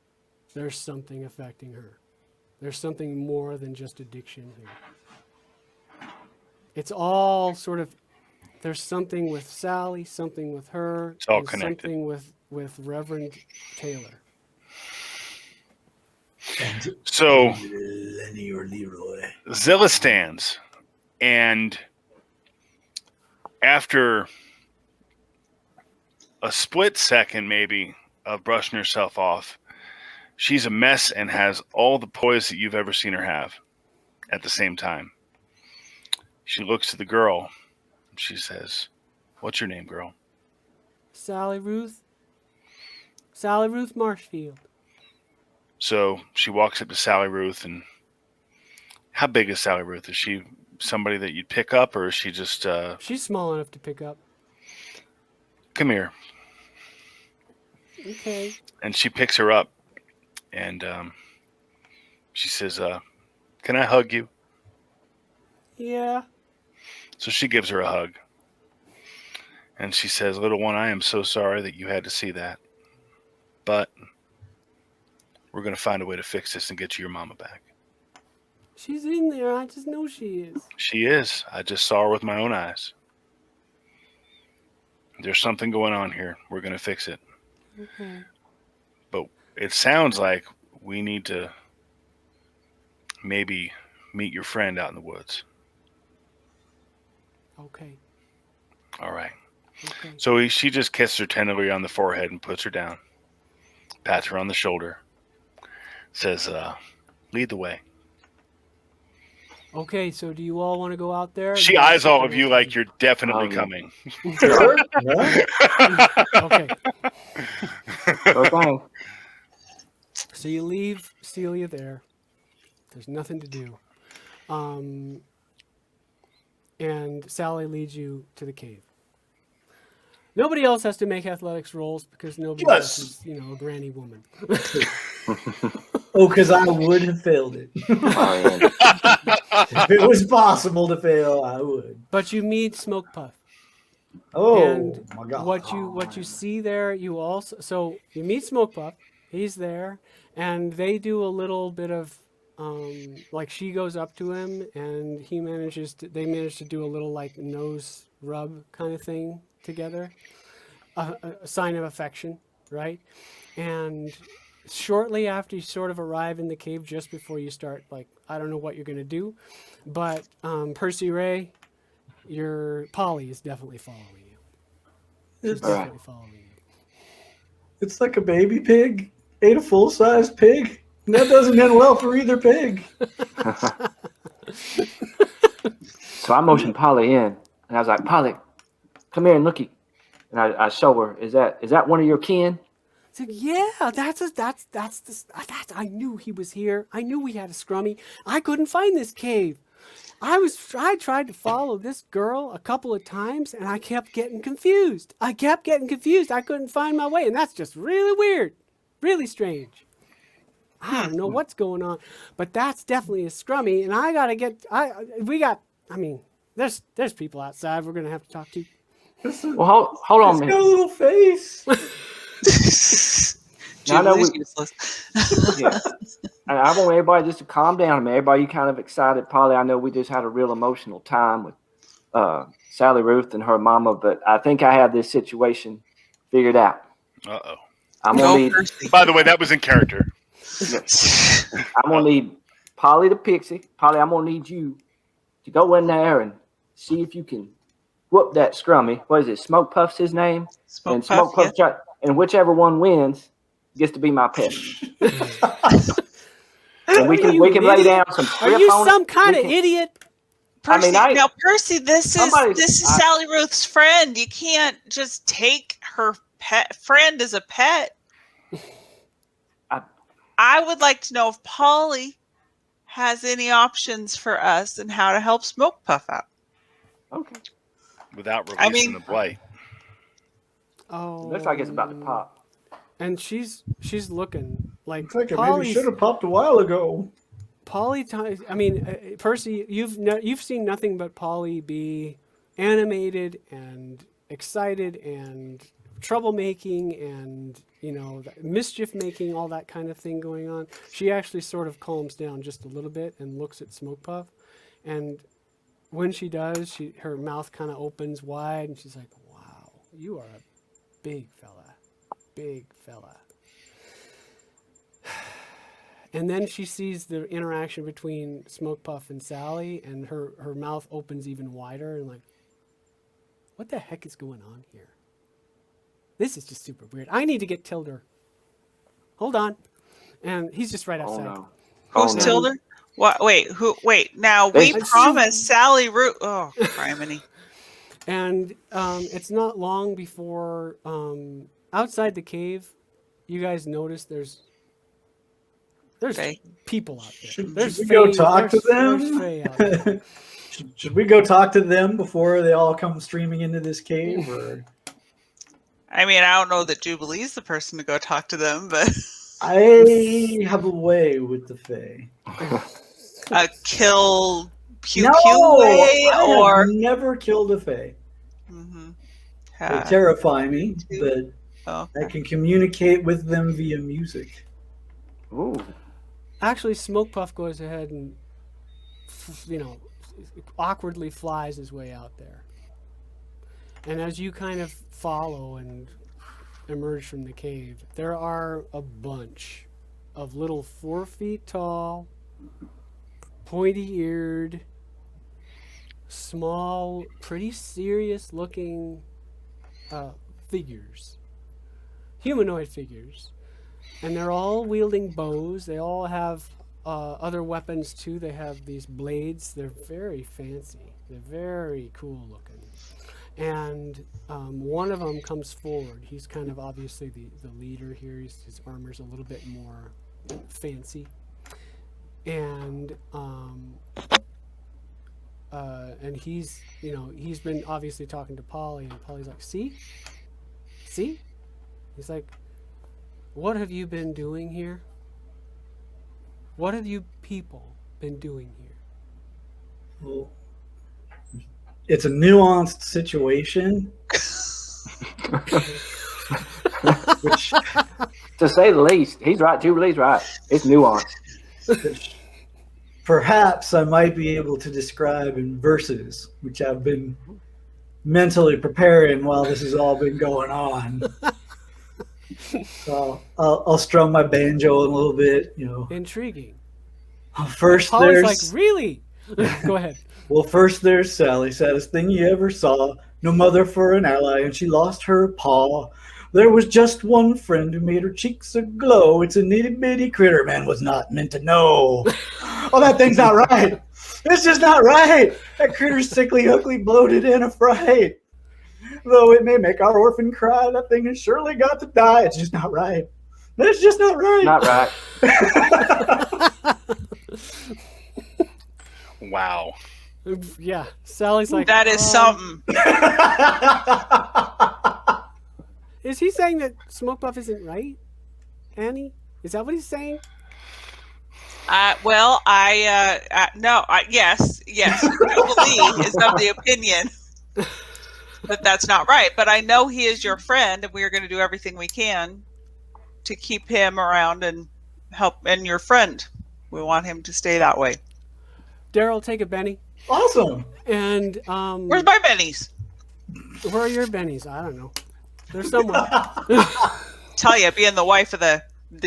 there's something affecting her. There's something more than just addiction here. It's all sort of, there's something with Sally, something with her, It's all and connected. something with Reverend Taylor. So Lenny or Leroy. Zilla stands, and after a split second maybe of brushing herself off, she's a mess and has all the poise that you've ever seen her have at the same time. She looks to the girl. And she says, "What's your name, girl?" Sally Ruth Marshfield. So she walks up to Sally Ruth, and how big is Sally Ruth? Is she somebody that you'd pick up, or is she just She's small enough to pick up. come here? Okay. And she picks her up, and she says, "Can I hug you?" Yeah. So she gives her a hug. And she says, "Little one, I am so sorry that you had to see that. But we're going to find a way to fix this and get you your mama back." She's in there. I just know she is. She is. I just saw her with my own eyes. There's something going on here. We're going to fix it. Okay. But it sounds like we need to maybe meet your friend out in the woods. Okay. All right. Okay. So she just kisses her tenderly on the forehead and puts her down, pats her on the shoulder, says, lead the way. Okay, so do you all want to go out there? She eyes all of you like you're definitely Oh, yeah. coming. Sure. Yeah. Okay. Okay. So you leave Celia there. There's nothing to do. And Sally leads you to the cave. Nobody else has to make athletics rolls because nobody else is, a granny woman. Oh, because I would have failed it. Oh, yeah. If it was possible to fail, I would. But you meet Smoke Puff. Oh And my god! what you see there, you meet Smoke Puff. He's there, and they do a little bit of like she goes up to him, and they manage to do a little like nose rub kind of thing together, a sign of affection, right? And shortly after you sort of arrive in the cave, just before you start, like, I don't know what you're gonna do, but Percy Ray, your Polly is definitely following you. She's definitely following you. It's like a baby pig ate a full-size pig. And that doesn't end well for either pig. So I motioned Polly in, and I was like, Polly, come here and looky. And I show her, is that one of your kin? I said, yeah, that's I knew he was here. I knew we had a scrummy. I couldn't find this cave. I tried to follow this girl a couple of times, and I kept getting confused. I couldn't find my way, and that's just really weird, really strange. I don't know what's going on, but that's definitely a scrummy, and there's people outside we're gonna have to talk to. Well, hold on a It's got a minute. little face. Now, I know Julie's we- useless. Yeah. And I want everybody just to calm down. I mean, everybody kind of excited. Polly, I know we just had a real emotional time with Sally Ruth and her mama, but I think I have this situation figured out. Uh-oh. I'm gonna need. By the way, that was in character. I'm gonna need Polly the Pixie. Polly, I'm gonna need you to go in there and see if you can whoop that scrummy. What is it? Smoke Puff's his name. And Smoke Puff, and whichever one wins gets to be my pet. And we can lay down some. Are you some kind of idiot? Percy, I mean, Percy, this is Sally Ruth's friend. You can't just take her friend as a pet. I would like to know if Polly has any options for us and how to help Smoke Puff out. Okay. Without releasing the blight. Oh, Looks like it's about to pop. And she's looking like Looks like it maybe should have popped a while ago. Percy, you've seen nothing but Polly be animated and excited and troublemaking and mischief making, all that kind of thing going on. She actually sort of calms down just a little bit and looks at Smoke Puff, and when she does, her mouth kind of opens wide and she's like, "Wow, you are a big fella, big fella." And then she sees the interaction between Smoke Puff and Sally, and her mouth opens even wider and like, what the heck is going on here? This is just super weird. I need to get Tilder. Hold on. And he's just right outside. Oh, no. Who's Tilder? What? Wait, who? Wait, now we promised Sally Ruth. Oh, criminy. And it's not long before outside the cave, you guys notice there's people out there. Should we go talk to them? Should we go talk to them before they all come streaming into this cave? Or? I mean, I don't know that Jubilee's the person to go talk to them, but I have a way with the Fae. A kill pew No, pew way, I or have never killed a Fae. Mm-hmm. They terrify me, but okay. I can communicate with them via music. Ooh. Actually, Smoke Puff goes ahead and, awkwardly flies his way out there. And as you kind of follow and emerge from the cave, there are a bunch of little 4 feet tall, pointy-eared, small, pretty serious-looking figures, humanoid figures, and they're all wielding bows. They all have other weapons too. They have these blades. They're very fancy. They're very cool looking. And one of them comes forward. He's kind of obviously the leader here. His armor's a little bit more fancy. And he's been obviously talking to Polly, and Polly's like, see? He's like, what have you been doing here? What have you people been doing here? Well, it's a nuanced situation. Which, To say the least, he's right. Jubilee's right. It's nuanced. which perhaps I might be able to describe in verses, which I've been mentally preparing while this has all been going on. So I'll strum my banjo a little bit, Intriguing. First, Polly's there's like, really? Go ahead. Well, first there's Sally, saddest thing you ever saw. No mother for an ally, and she lost her paw. There was just one friend who made her cheeks aglow. It's a nitty-bitty critter man was not meant to know. Oh, that thing's not right. It's just not right. That critter's sickly, ugly, bloated, and a fright. Though it may make our orphan cry, that thing has surely got to die. It's just not right. It's just not right. Not right. Wow. Yeah, Sally's like, That is something. Is he saying that Smoke Buff isn't right, Annie? Is that what he's saying? Yes. Jubilee is of the opinion that that's not right. But I know he is your friend, and we are going to do everything we can to keep him around and help. And your friend, we want him to stay that way. Darrell, take a Benny. Awesome. And Where's my bennies? where are your bennies? I don't know. They're somewhere. Tell you, being the wife of the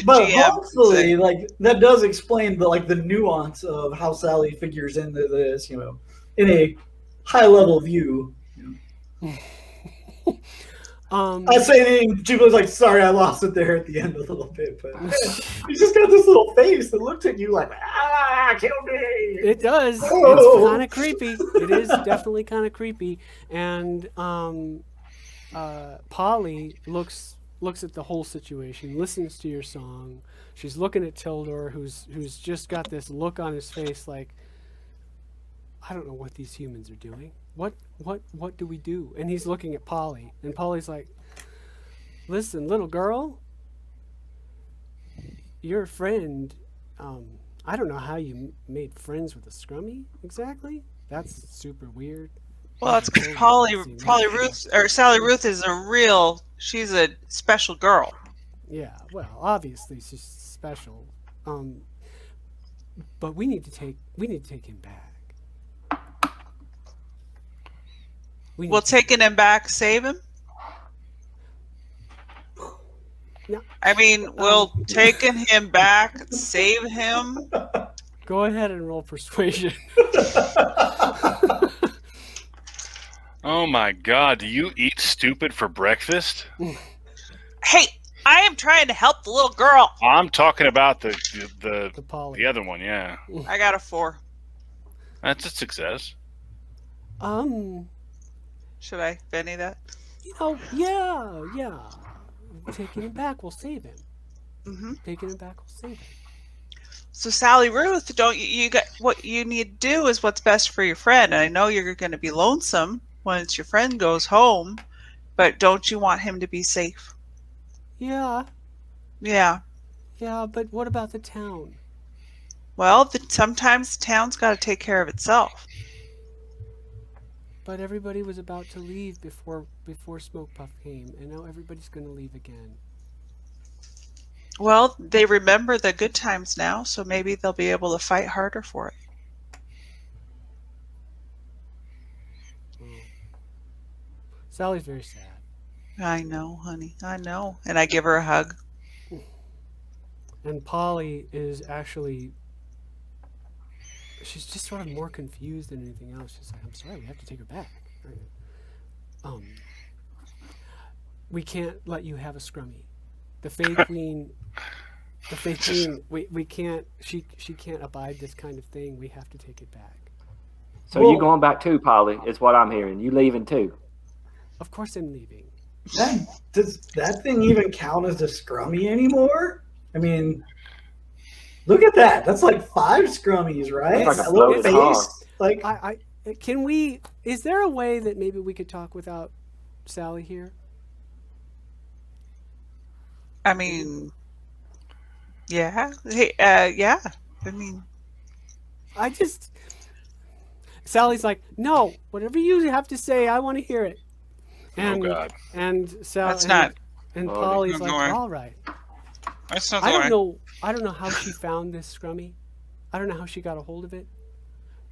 But GM. hopefully, that does explain the nuance of how Sally figures into this, in a high level view. I say, and Jubilee's like, sorry, I lost it there at the end a little bit, but you just got this little face that looks at you like, kill me. It does. Oh. It's kind of creepy. It is definitely kind of creepy. And Polly looks at the whole situation, listens to your song. She's looking at Tildor, who's just got this look on his face like, I don't know what these humans are doing. What do we do? And he's looking at Polly, and Polly's like, listen, little girl, you're a friend. I don't know how you made friends with a scrummy exactly. That's super weird. Well, that's because Sally Ruth is she's a special girl. Yeah, well, obviously she's special. But we need to take him back. Well, taking him back, save him? No. I mean, we'll taking him back, save him. Go ahead and roll persuasion. Oh my God! Do you eat stupid for breakfast? Hey, I am trying to help the little girl. I'm talking about the Polly. the other one. Yeah, I got a 4. that's a success. Should I Benny that? Yeah. Taking him back will save him. Mm-hmm. Taking him back will save him. So Sally Ruth, don't you got what you need to do is what's best for your friend. And I know you're going to be lonesome once your friend goes home, but don't you want him to be safe? Yeah, but what about the town? Well, sometimes the town's got to take care of itself. But everybody was about to leave before Smoke Puff came, and now everybody's going to leave again. Well, they remember the good times now, so maybe they'll be able to fight harder for it. Sally's very sad. I know, honey. I know. And I give her a hug. And Polly is actually... she's just sort of more confused than anything else. She's like, I'm sorry, we have to take her back. We can't let you have a scrummy. The Fae Queen, we can't, she can't abide this kind of thing. We have to take it back. So you going back too, Polly, is what I'm hearing. You leaving too. Of course I'm leaving. Does that thing even count as a scrummy anymore? I mean, look at that. That's like 5 scrummies, right? It's like a That little floated arm. face. Like, Can we, is there a way that maybe we could talk without Sally here? I mean, yeah. Hey, yeah. I mean, Sally's like, no, whatever you have to say, I want to hear it. And, God. And Sally, That's not- And Polly's like, Ignore. all right. that's not I the don't way. know. I don't know how she found this scrummy. I don't know how she got a hold of it.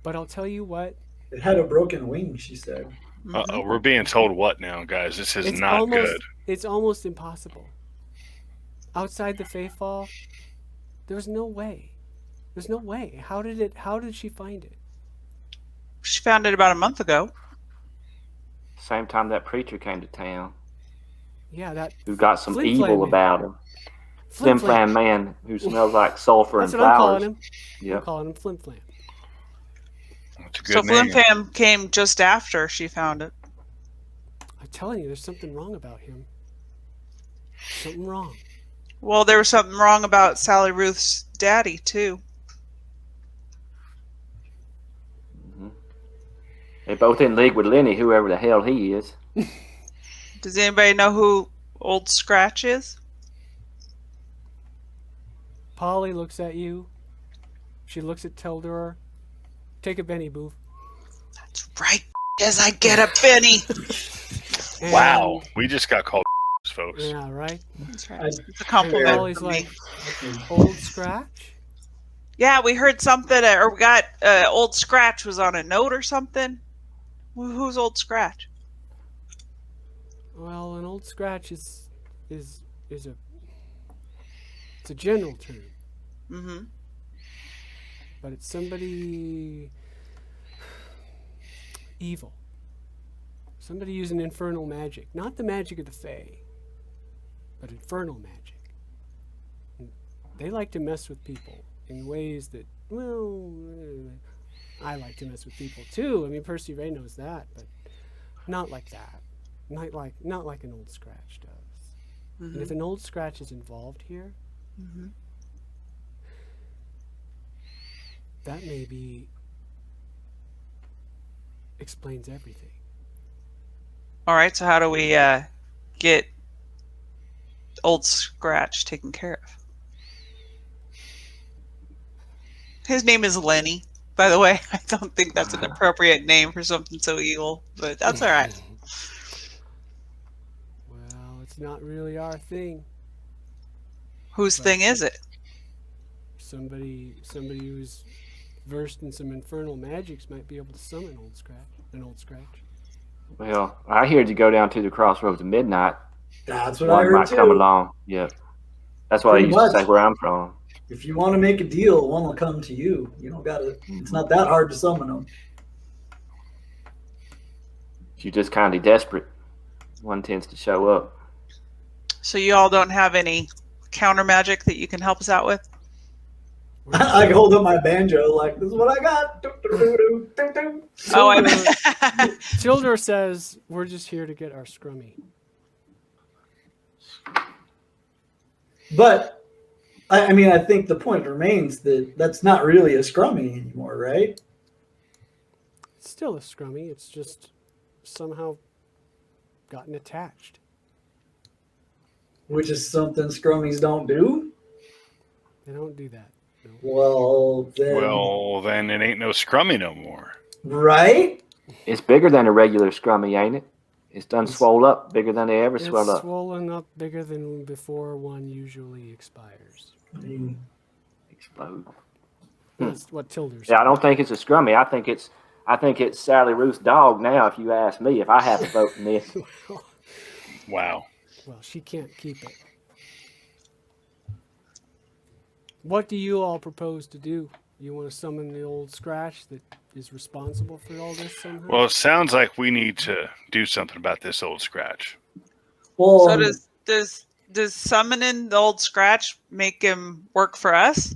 But I'll tell you what. it had a broken wing, she said. Uh-oh, we're being told what now, guys? This is not good. It's almost impossible. Outside the Faefall, there's no way. There's no way. How did she find it? She found it about a month ago. Same time that preacher came to town, Yeah, that who got some Flim evil Flam man. about him. Flim Flam man who smells like sulfur That's and what I'm flowers. calling him. I'm Yep. calling him Flim Flam. That's a good So name. Flim Flam came just after she found it. I'm telling you, there's something wrong about him. Something wrong. Well, there was something wrong about Sally Ruth's daddy, too. They both in league with Lenny, whoever the hell he is. Does anybody know who Old Scratch is? Polly looks at you. She looks at Tildor. Take a Benny, Boof. That's right, as I get a penny. And- Wow, we just got called folks. Yeah, right? That's right. I- It's a compliment. Polly's from me. like, Old Scratch? Yeah, we heard something, or we got Old Scratch was on a note or something. Who's Old Scratch? Well, an Old Scratch is it's a general term. Mm-hmm. But it's somebody evil. Somebody using infernal magic. Not the magic of the Fae, but infernal magic. And they like to mess with people in ways that, well, I like to mess with people too. I mean, Percy Ray knows that, but not like that. Not like an Old Scratch does. Mm-hmm. And if an Old Scratch is involved here, Mm-hmm. that maybe explains everything. All right, so how do we get Old Scratch taken care of? His name is Lenny, by the way. I don't think that's an appropriate name for something so evil, but that's all right. Well, it's not really our thing. Whose thing is it? Somebody who's versed in some infernal magics might be able to summon an old scratch. Well, I heard you go down to the crossroads of midnight. That's what I One heard might too. come along. Yep. That's what Pretty I used to say much. where I'm from. If you want to make a deal, one will come to you. You don't gotta. It's not that hard to summon them. If you're just kind of desperate, one tends to show up. So you all don't have any counter magic that you can help us out with? I can hold up my banjo like this is what I got. Oh, I Tildor says we're just here to get our scrummy. But I mean, I think the point remains that that's not really a scrummy anymore, right? It's still a scrummy. It's just somehow gotten attached. Which is something scrummies don't do. They don't do that. No. Well, then, Then it ain't no scrummy no more. right? It's bigger than a regular scrummy, ain't it? It's done swole up bigger than they ever It's swell up. swollen up bigger than before one usually expires. I mean, Explode. That's what Tildor said. Yeah, I don't think it's a scrummy. I think it's Sally Ruth's dog now. If you ask me, if I have a vote in this, Wow. Well, she can't keep it. What do you all propose to do? You want to summon the old Scratch that is responsible for all this somehow? Well, it sounds like we need to do something about this old Scratch. Well, So does summoning the old Scratch make him work for us?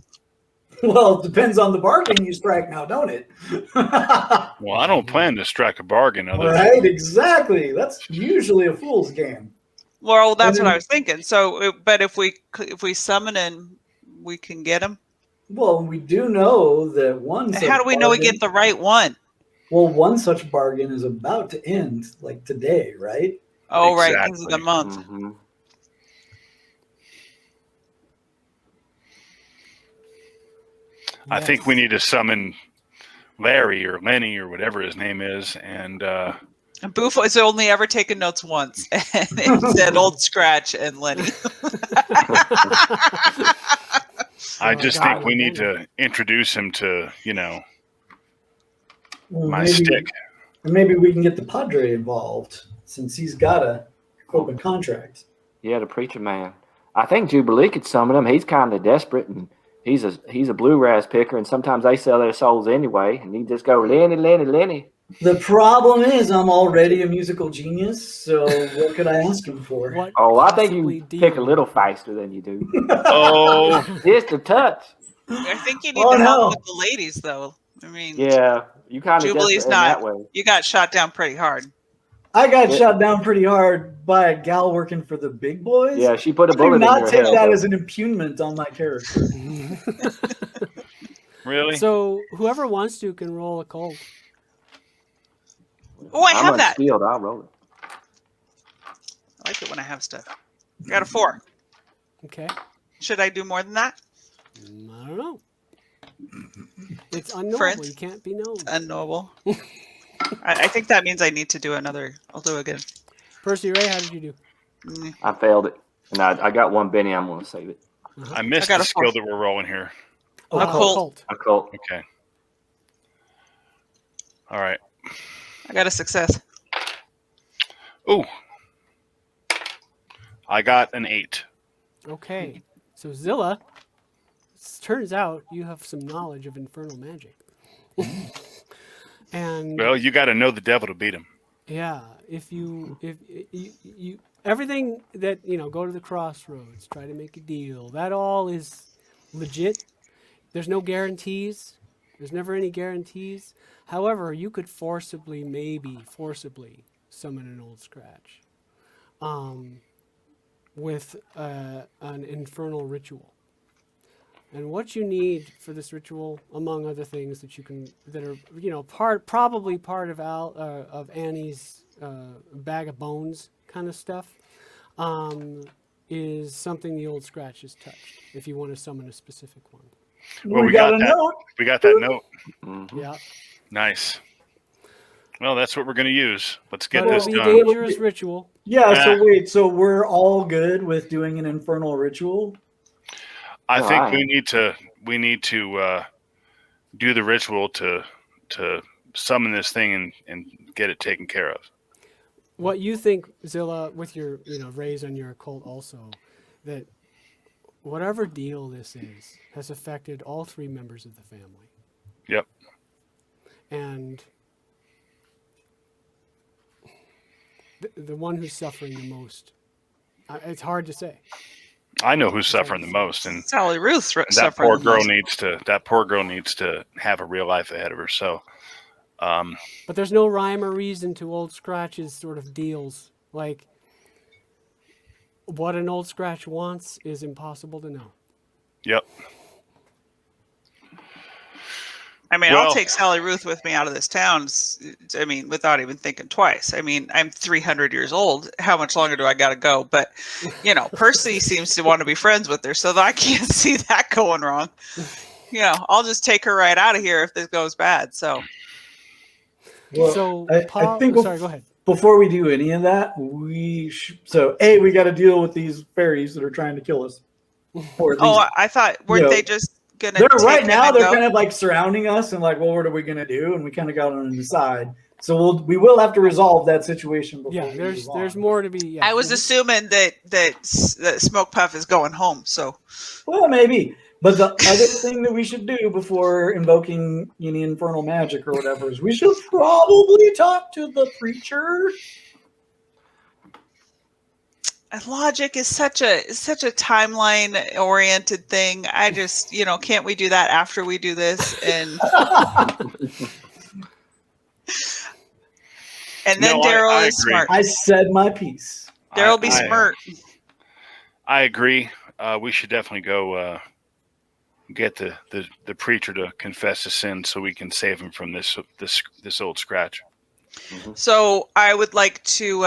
well, it depends on the bargain you strike now, don't it? Well, I don't plan to strike a bargain. Right, exactly. That's usually a fool's game. Well, that's And what then- I was thinking. So, but if we summon him, we can get him. Well, we do know that one. How do we know we get the right one? Well, one such bargain is about to end, like today, right? Oh, right, because of the Exactly. month. Mm-hmm. I think we need to summon Larry or Lenny or whatever his name is, and And Boof has only ever taken notes once, and it said Old Scratch and Lenny. I Oh, just God, think we need Lenny. to introduce him to, Well, my stick. And maybe we can get the Padre involved since he's got a open contract. Yeah, the preacher man. I think Jubilee could summon him. He's kind of desperate, and he's a bluegrass picker, and sometimes they sell their souls anyway. And he just go Lenny, Lenny, Lenny. The problem is I'm already a musical genius, so what could I ask him for? What Oh, I think possibly you deal- pick a little faster than you do. Oh, Just a touch. I think you need Oh, to help no. with the ladies, though. I mean, Yeah, you kind of Jubilee's desperate in that not. way. You got shot down pretty hard. I got Yeah. shot down pretty hard by a gal working for the big boys. Yeah, she put a I do bullet in not your take head. that as an impugnment on my character. really? So whoever wants to can roll a cold. Oh, I I'm have that. unskilled. I'll roll it. I like it when I have stuff. I got a 4. Okay. Should I do more than that? I don't know. It's unknowable. Friends? You can't be known. Unknowable. I think that means I need to do another. I'll do it again. Percy Ray, how did you do? Mm, I failed it, and I got one Benny. I'm going to save it. I missed I got the a skill 4. that we're rolling here. Oh, A cold. Colt. I called. Okay. All right. I got a success. Ooh. I got an 8. Okay. So Zilla, it turns out you have some knowledge of infernal magic. And Well, you got to know the devil to beat him. yeah, if you everything that, go to the crossroads, try to make a deal, that all is legit. There's no guarantees. There's never any guarantees. However, you could maybe forcibly summon an old Scratch with an infernal ritual. And what you need for this ritual, among other things that are probably part of Annie's bag of bones kind of stuff, is something the old Scratch has touched. If you want to summon a specific one, Well, we got a that. note. We got that note. Mhm. yeah. Nice. Well, that's what we're going to use. Let's get But this it'll be done. a dangerous ritual. Yeah, Ah. so wait, so we're all good with doing an infernal ritual? I No, think I- we need to do the ritual to summon this thing and get it taken care of. What you think, Zilla, with your raise on your occult also, that whatever deal this is has affected all 3 members of the family. Yep. And the one who's suffering the most, it's hard to say. I know who's suffering the most, and Sally Ruth's that suffering poor the girl most. needs to have a real life ahead of her. So, But there's no rhyme or reason to old Scratch's sort of deals. Like, what an old Scratch wants is impossible to know. yep. I mean, Well- I'll take Sally Ruth with me out of this town. I mean, without even thinking twice. I mean, I'm 300 years old. How much longer do I got to go? But, Percy seems to want to be friends with her, so I can't see that going wrong. I'll just take her right out of here if this goes bad. So, Well, So, I Paul, think sorry, go ahead. before we do any of that, we got to deal with these fairies that are trying to kill us. Or at least, I thought, weren't they just going to they're take right him now. and They're go? kind of like surrounding us and like, well, what are we gonna do? And we kind of got on the side. So we will have to resolve that situation. Before Yeah, we there's move on. more to be. Yeah. I was assuming that Smoke Puff is going home. So, Well, maybe But the other thing that we should do before invoking any infernal magic or whatever is we should probably talk to the preacher. Logic is such a timeline oriented thing. I just, can't we do that after we do this? And then No, Darrell I is agree. smart. I said my piece. Darrell be smart. I agree. We should definitely go get the preacher to confess his sin so we can save him from this old scratch. So I would like to,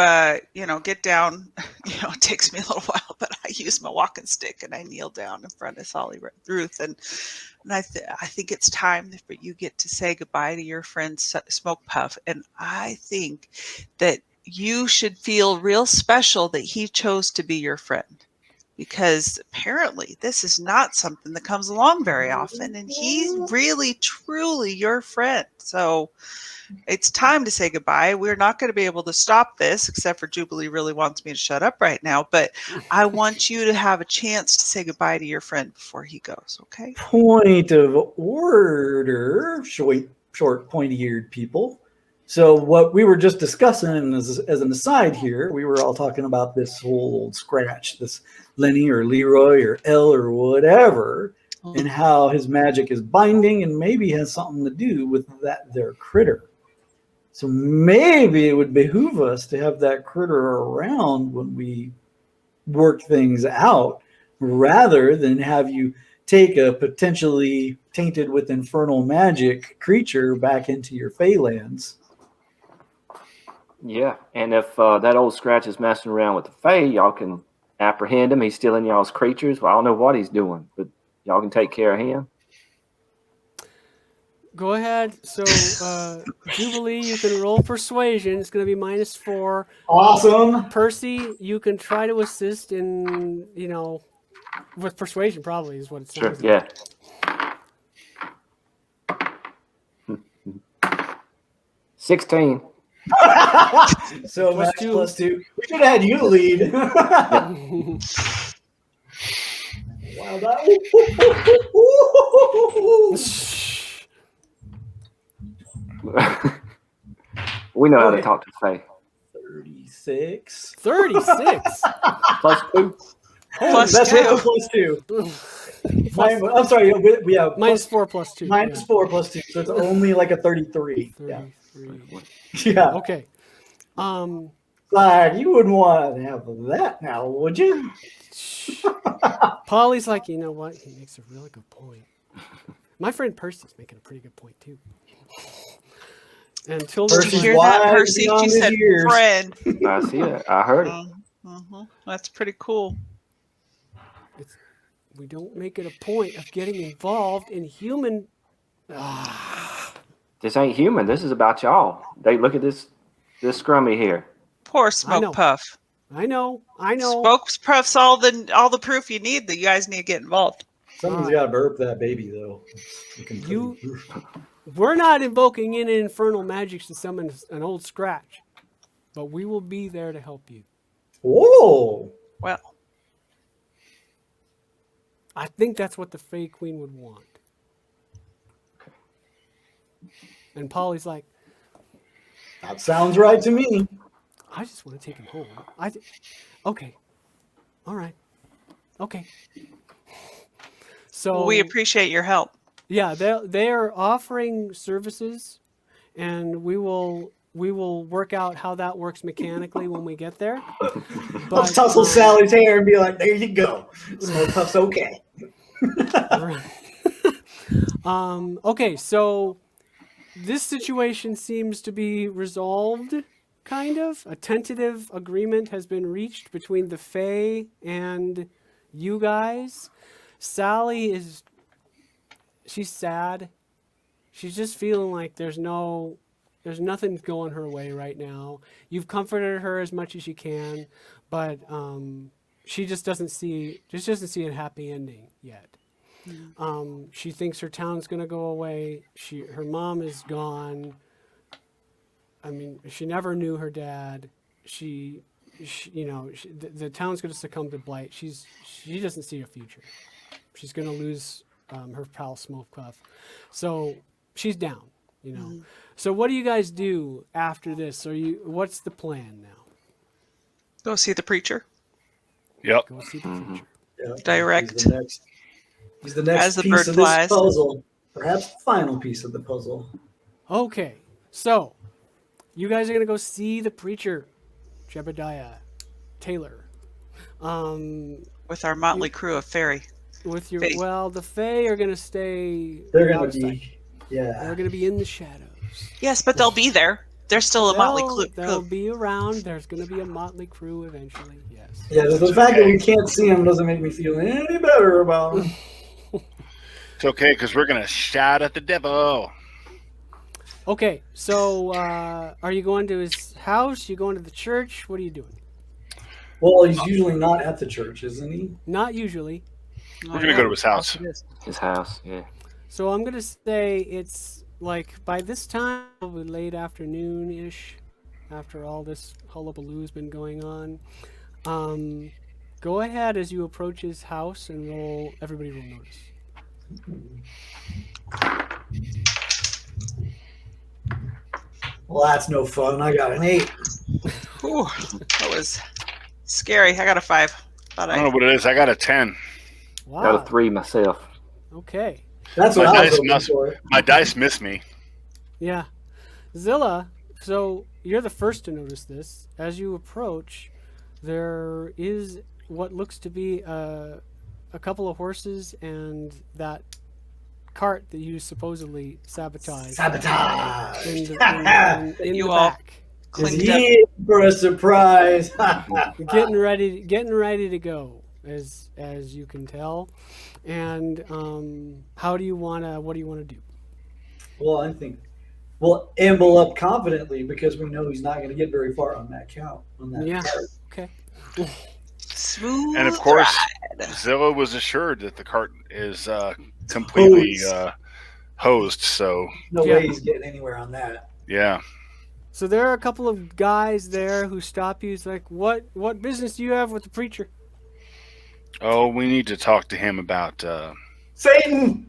get down. It takes me a little while, but I use my walking stick and I kneel down in front of Sally Ruth, and I think it's time for you get to say goodbye to your friend Smoke Puff, and I think that you should feel real special that he chose to be your friend, because apparently this is not something that comes along very often, and he's really, truly your friend. So it's time to say goodbye. We're not going to be able to stop this, except for Jubilee really wants me to shut up right now. But I want you to have a chance to say goodbye to your friend before he goes, okay? Point of order, short pointy-eared people. So what we were just discussing as an aside here, we were all talking about this whole old scratch, this Lenny or Leroy or L or whatever, and how his magic is binding and maybe has something to do with that there critter. So maybe it would behoove us to have that critter around when we work things out, rather than have you take a potentially tainted with infernal magic creature back into your Feylands. Yeah, and if that old scratch is messing around with the Fae, y'all can apprehend him. He's stealing y'all's creatures. Well, I don't know what he's doing, but y'all can take care of him. Go ahead. So, Jubilee, you can roll persuasion. It's going to be -4. Awesome. Percy, you can try to assist in, with persuasion. Probably is what it Sure. sounds Yeah. 16. So Plus Max two. +2. We could have had you lead. Wow, that. We know how Okay. to talk to Fae. 36. 36. +2. Plus That's two. +2. I'm sorry. We have -4 plus 2. -4 +2. So it's only like a 33. Yeah. 33. Yeah. Okay. Like, you wouldn't want to have that now, would you? Polly's like, you know what? He makes a really good point. My friend Percy's making a pretty good point too. And Tilda, Did you Percy's hear that, wise Percy? beyond She his said years. friend. I see it. I heard it. That's pretty cool. we don't make it a point of getting involved in human. This ain't human. This is about y'all. They look at this scrummy here. Poor know. Smoke Puff. I know. Smoke Puff's all the proof you need that you guys need to get involved. Someone's got to burp that baby, though. We're not invoking any infernal magic to summon an old scratch, but we will be there to help you. Whoa. Well, I think that's what the Fae Queen would want. And Polly's like, That sounds right to me. I just want to take him home. Okay. All right. Okay. So we appreciate your help. yeah, they're offering services, and we will work out how that works mechanically when we get there. I'll tussle Sally's hair and be like, there you go. Smoke Puff's okay. Okay, so this situation seems to be resolved, kind of. A tentative agreement has been reached between the Fae and you guys. Sally she's sad. She's just feeling like there's nothing going her way right now. You've comforted her as much as you can, but she just doesn't see a happy ending yet. She thinks her town's going to go away. Her mom is gone. I mean, she never knew her dad. The town's going to succumb to blight. She doesn't see a future. She's going to lose her pal Smokepuff. So she's down, you know. Mm-hmm. So what do you guys do after this? What's the plan now? Go see the preacher. Yep. Go see the preacher. Yeah, Direct. He's the next As the piece bird of flies. this puzzle. Perhaps the final piece of the puzzle. Okay, so you guys are going to go see the preacher, Jebediah Taylor. With our motley crew of fairy. With your Fae. the Fae are going to stay. They're going to outside. be, yeah. They're going to be in the shadows. Yes, but they'll be there. They're still a motley They'll crew. be around. There's going to be a motley crew eventually. Yes. Yeah, the fact that we can't see him doesn't make me feel any better about him. It's okay because we're gonna shout at the devil. Okay, so are you going to his house? You going to the church? What are you doing? Well, he's usually not at the church, isn't he? Not usually. We're gonna go to his house. His house, yeah. So I'm going to say it's like by this time, probably late afternoon-ish, after all this hullabaloo's been going on. Go ahead as you approach his house and roll. Everybody will notice. Well, that's no fun. I got an 8. Ooh, that was scary. I got a 5. I don't know what it is. I got a 10. Wow. Got a 3 myself. Okay. That's what My I was dice hoping must- for. My dice miss me. Yeah. Zilla, so you're the first to notice this. As you approach, there is what looks to be a couple of horses and that cart that you suppogetty sabotaged. Sabotage. In the You the all back. Is Cleaned up. he in for a surprise? Getting ready to go, as you can tell. And what do you want to do? Well, I think we'll amble up confidently because we know he's not going to get very far on that count. On that Yeah. cart. Okay. Smooth And of course, ride. Zilla was assured that the cart is completely hosed. So No Yeah. way he's getting anywhere on that. yeah. So there are a couple of guys there who stop you. It's like, what business do you have with the preacher? Oh, we need to talk to him about. Satan!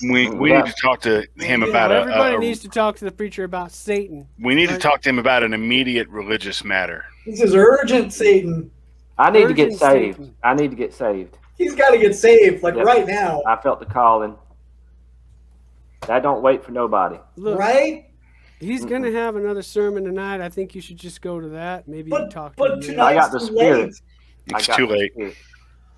We need to talk to him about Everybody needs to talk to the preacher about Satan. We need to right? talk to him about an immediate religious matter. This is urgent, Satan. I need to get Urgent saved. Satan. I need to get saved. He's got to get saved, like Yep. right now. I felt the calling. That don't wait for nobody. Look, Right? he's going to have another sermon tonight. I think you should just go to that. Maybe you can talk to But him. tonight- I got the It's too spirit. late. It's I got too the late. spirit.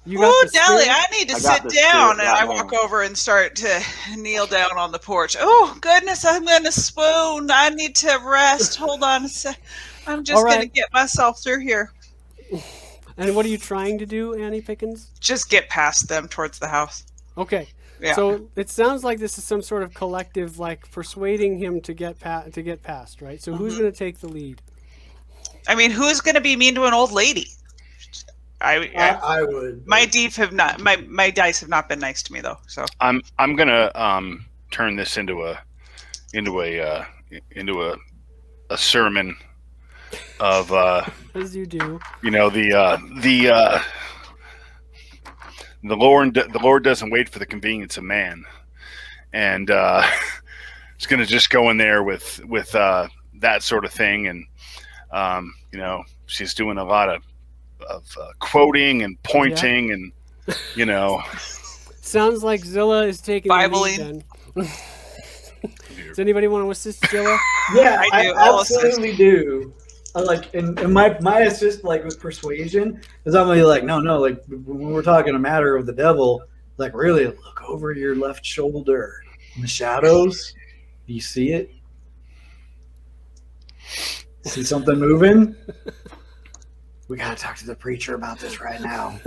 You got Oh, the Dally, spirit? I need to I got sit the down. spirit And I right walk now. over and start to kneel down on the porch. Oh, goodness, I'm going to swoon. I need to rest. Hold on a sec. I'm just All going to right. get myself through here. And what are you trying to do, Annie Pickens? Just get past them towards the house. Okay. Yeah. So it sounds like this is some sort of collective, like persuading him to get past, right? So who's going to take the lead? I mean, who's going to be mean to an old lady? I would. My dice have not been nice to me though. So I'm gonna turn this into a sermon of As you do. the Lord doesn't wait for the convenience of man, and it's gonna just go in there with that sort of thing, and she's doing a lot of quoting and pointing, and Sounds like Zilla is taking the lead Bibling. then. Does anybody want to assist Zilla? Yeah, I I do. I'll absolutely do. I like, and my assist like with persuasion is I'm like, no, like when we're talking a matter of the devil, like really look over your left shoulder in the shadows. Do you see it? See something moving? We gotta talk to the preacher about this right now.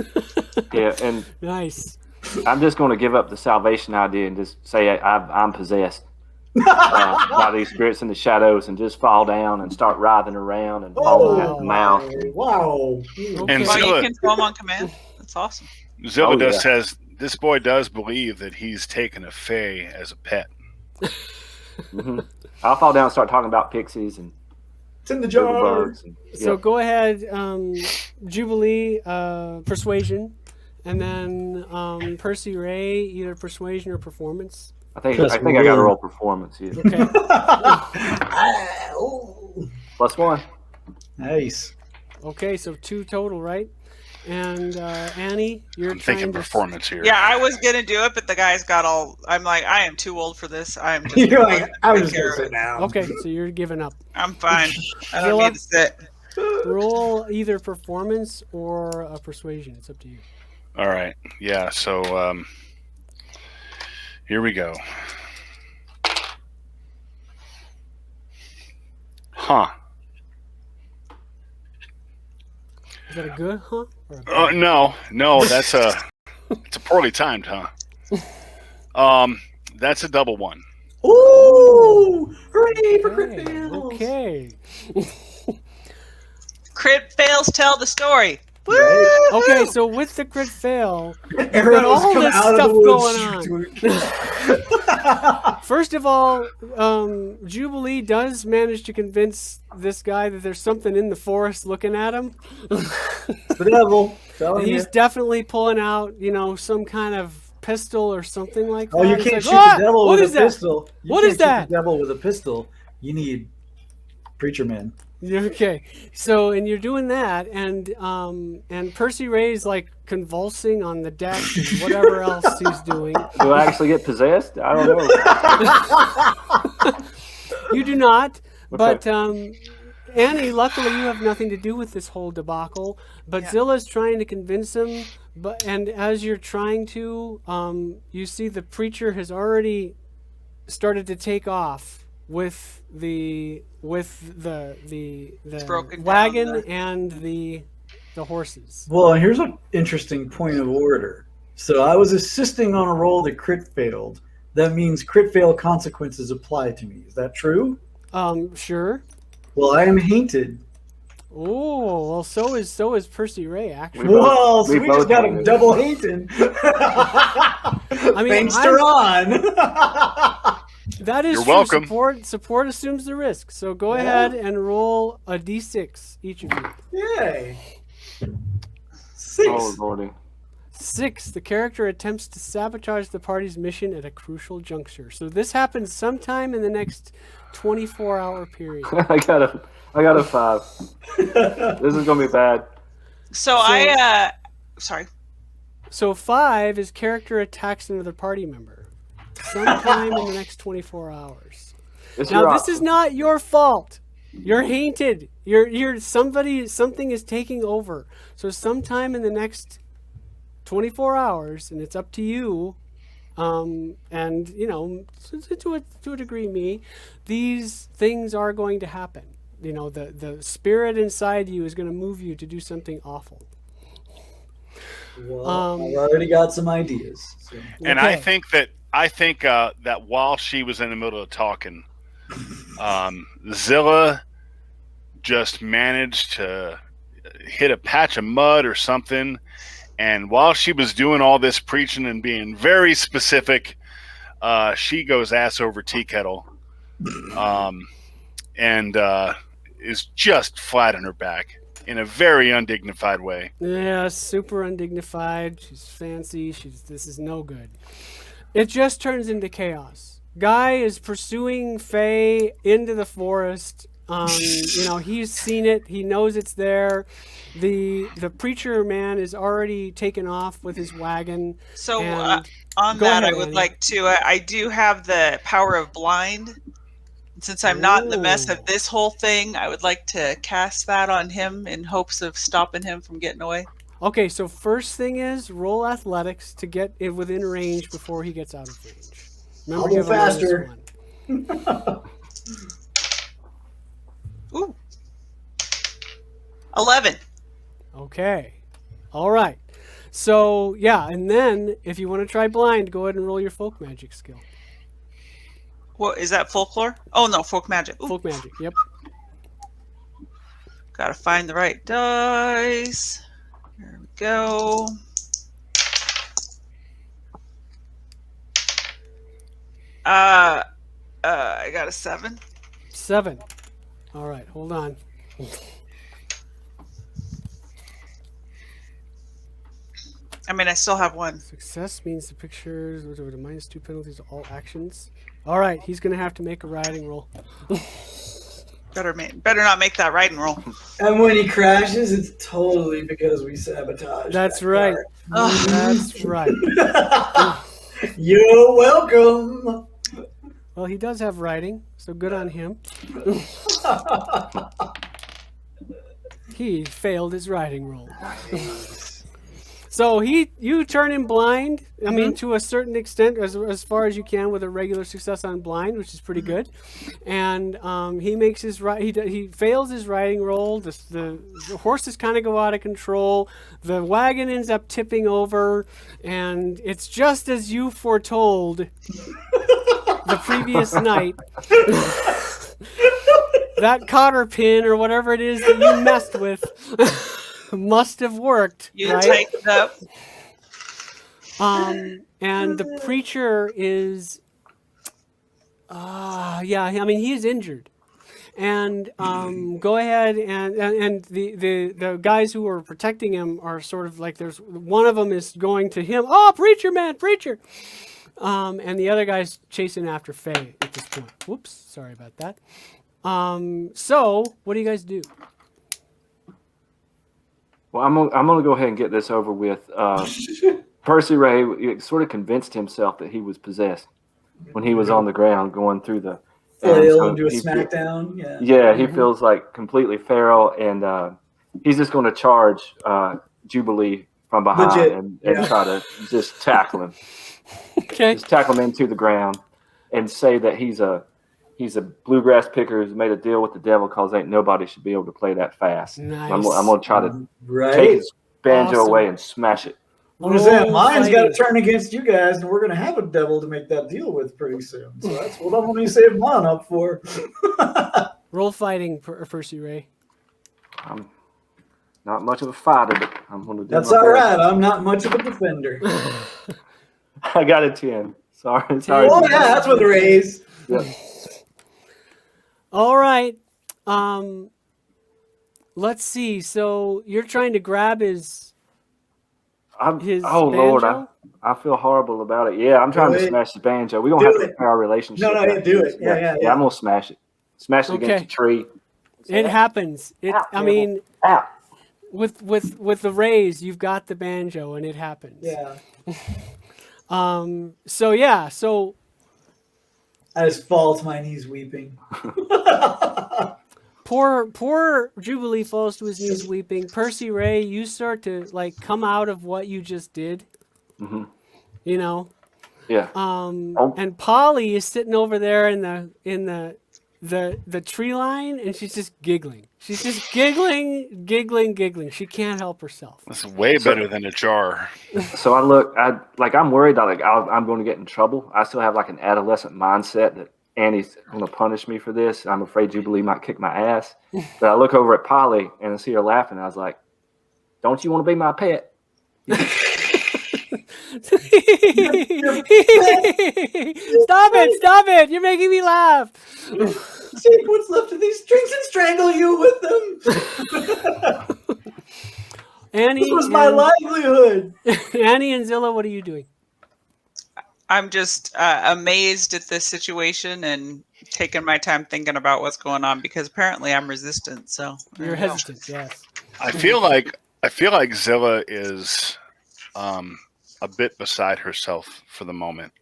Yeah, and Nice. I'm just going to give up the salvation idea and just say I'm possessed by these spirits in the shadows and just fall down and start writhing around and falling out of the mouth. Wow. And well, Zilla- you control them on command. That's awesome. Zilla Oh, yeah. says this boy does believe that he's taken a fae as a pet. Hmm. I'll fall down and start talking about pixies and It's in the little jar. bugs. And, So yeah. go ahead, Jubilee, persuasion, And then Percy Ray, either persuasion or performance. I think I got to roll performance here. Okay. +1. Nice. Okay, so 2 total, right? And Annie, you're I'm trying thinking to performance here. Yeah, I was gonna do it, but the guys got all. I'm like, I am too old for this. I'm just. You're like, I was take just care gonna of sit it. down. Okay, so you're giving up. I'm fine. I don't Zilla? need to sit. Roll either performance or a persuasion. It's up to you. All right. Yeah. So here we go. Huh. Is that a good huh? Or a bad? No. That's it's a poorly timed, huh? That's a double 1. Ooh! Hooray for crit fails! Okay. Crit fails tell the story. Woo! Right? Okay, so with the crit fail, Arrows all come this out stuff of the going woods. first of all, Jubilee does manage to convince this guy that there's something in the forest looking at him. The devil. Telling He's you. definitely pulling out, some kind of pistol or something like that. Oh, you He's can't like, shoot "Ah, the devil what with is a that? pistol. You What can't is that?" Shoot the devil with a pistol. You need preacher man. Okay, so and you're doing that, and Percy Ray's like convulsing on the deck and whatever else he's doing. Do I actually get possessed? I don't know. You do not, Okay. but Annie, luckily you have nothing to do with this whole debacle. But Yeah. Zilla's trying to convince him, and as you're trying to, you see the preacher has already started to take off with the broken down wagon the- and the horses. Well, here's an interesting point of order. So I was assisting on a roll that crit failed. That means crit fail consequences apply to me. Is that true? Sure. Well, I am hainted. Oh, well, so is Percy Ray actually. We Well, so we we just both got won him this. double hated. I mean, Thanks to Ron. That is You're true. welcome. Support assumes the risk. So go Yeah. ahead and roll a d6, each of you. Yay. 6. Oh, Lordy. 6. The character attempts to sabotage the party's mission at a crucial juncture. So this happens sometime in the next 24-hour period. I got a 5. This is gonna be bad. So sorry. So 5 is character attacks another party member. Sometime in the next 24 hours. It's Now your this option. is not your fault. You're hainted. Something is taking over. So sometime in the next 24 hours, and it's up to you, and to a degree me, these things are going to happen. The spirit inside you is going to move you to do something awful. Well, I've already got some ideas. So. And Okay. I think that while she was in the middle of talking, Zilla just managed to hit a patch of mud or something. And while she was doing all this preaching and being very specific, she goes ass over tea kettle, and is just flat on her back in a very undignified way. Yeah, super undignified. She's fancy. This is no good. It just turns into chaos. Guy is pursuing Faye into the forest. He's seen it. He knows it's there. The preacher man is already taken off with his wagon. So And- on go that, ahead, I would Annie. like to. I do have the power of blind. Since I'm not in the mess of Ooh. this whole thing, I would like to cast that on him in hopes of stopping him from getting away. Okay, so first thing is roll athletics to get it within range before he gets out of range. Remember, I'll you go have a faster. -1. Ooh. 11. Okay. All right. So, yeah, and then if you want to try blind, go ahead and roll your folk magic skill. What is that? Folklore? Oh no, folk magic. Ooh, Folk magic, yep. gotta find the right dice. There we go. I got a 7. 7. All right, hold on. I mean, I still have one. Success means the pictures whatever the -2 penalties to all actions. All right, he's gonna have to make a riding roll. Better not make that riding roll. And when he crashes, it's totally because we sabotaged. That's that right. car. That's right. You're welcome. Well, he does have riding, so good on him. He failed his riding roll. So you turn him blind. I mean, to a certain extent, as far as you can with a regular success on blind, which is pretty good. And he makes his he fails his riding roll. The horses kind of go out of control. The wagon ends up tipping over, and it's just as you foretold the previous night. That cotter pin or whatever it is that you messed with must have worked. You right? tightened up. And the preacher is, I mean, he is injured. And go ahead and the guys who are protecting him are sort of like there's one of them is going to him. Oh, preacher man, preacher. And the other guy's chasing after Faye at this point. Whoops, sorry about that. So what do you guys do? Well, I'm gonna go ahead and get this over with. Percy Ray sort of convinced himself that he was possessed when he was on the ground going through the Flail and do a smackdown. He feels like completely feral, and he's just going to charge Jubilee from behind and try to just tackle him. Okay. Just tackle him into the ground and say that he's a bluegrass picker who's made a deal with the devil because ain't nobody should be able to play that fast. Nice. I'm going to try to Right. take his banjo Awesome. away and smash it. I'm gonna say Roll mine's got to fighting. turn against you guys, and we're gonna have a devil to make that deal with pretty soon. So that's what I'm gonna save mine up for. Roll fighting, Percy Ray. I'm not much of a fighter, but I'm going to do That's my all best. right. I'm not much of a defender. I got a 10. Sorry. Oh yeah, that's with a raise. Yeah. All right. Let's see. So you're trying to grab his Lord, banjo? I feel horrible about it. Yeah, I'm trying to it. smash the banjo. We're going Do to have to it. repair our relationship. No, yeah, do it. Yeah. I'm going to smash it. Smash it Okay. against a tree. It happens. I mean, Ow. with the raise, you've got the banjo, and it happens. Yeah. So I just fall to my knees weeping. poor Jubilee falls to his knees weeping. Percy Ray, you start to like come out of what you just did. Mm-hmm. You know. Yeah. And Polly is sitting over there in the tree line, and she's just giggling. She's just giggling. She can't help herself. That's way better than a jar. So I'm worried that I'm going to get in trouble. I still have like an adolescent mindset that Annie's going to punish me for this. I'm afraid Jubilee might kick my ass. But I look over at Polly and I see her laughing. I was like, "Don't you want to be my pet?" Stop it! You're making me laugh. Take what's left of these strings and strangle you with them. Annie, This was my livelihood. Annie and Zilla, what are you doing? I'm just amazed at this situation and taking my time thinking about what's going on because apparently I'm resistant. So You're hesitant, yes. I feel like Zilla is a bit beside herself for the moment.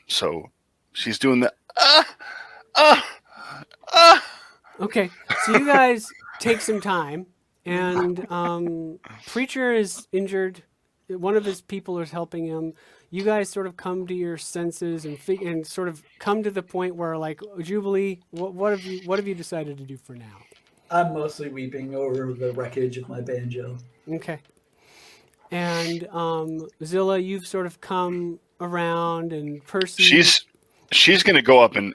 So she's doing the Okay, so you guys take some time, and Preacher is injured. One of his people is helping him. You guys sort of come to your senses and sort of come to the point where, like, Jubilee, what have you decided to do for now? I'm mostly weeping over the wreckage of my banjo. Okay. And Zilla, you've sort of come around, and Percy. She's going to go up and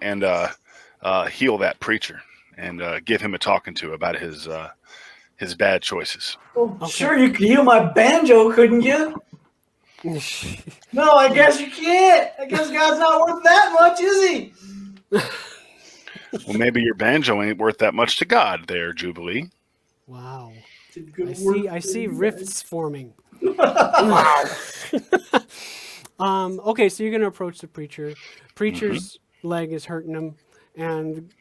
heal that preacher and give him a talking to about his bad choices. Well, Okay. sure, you could heal my banjo, couldn't you? No, I guess you can't. I guess God's not worth that much, is he? Well, maybe your banjo ain't worth that much to God there, Jubilee. Wow. Did good I work see. for I see you rifts forming. Okay, so you're gonna approach the preacher. Preacher's leg is hurting him, and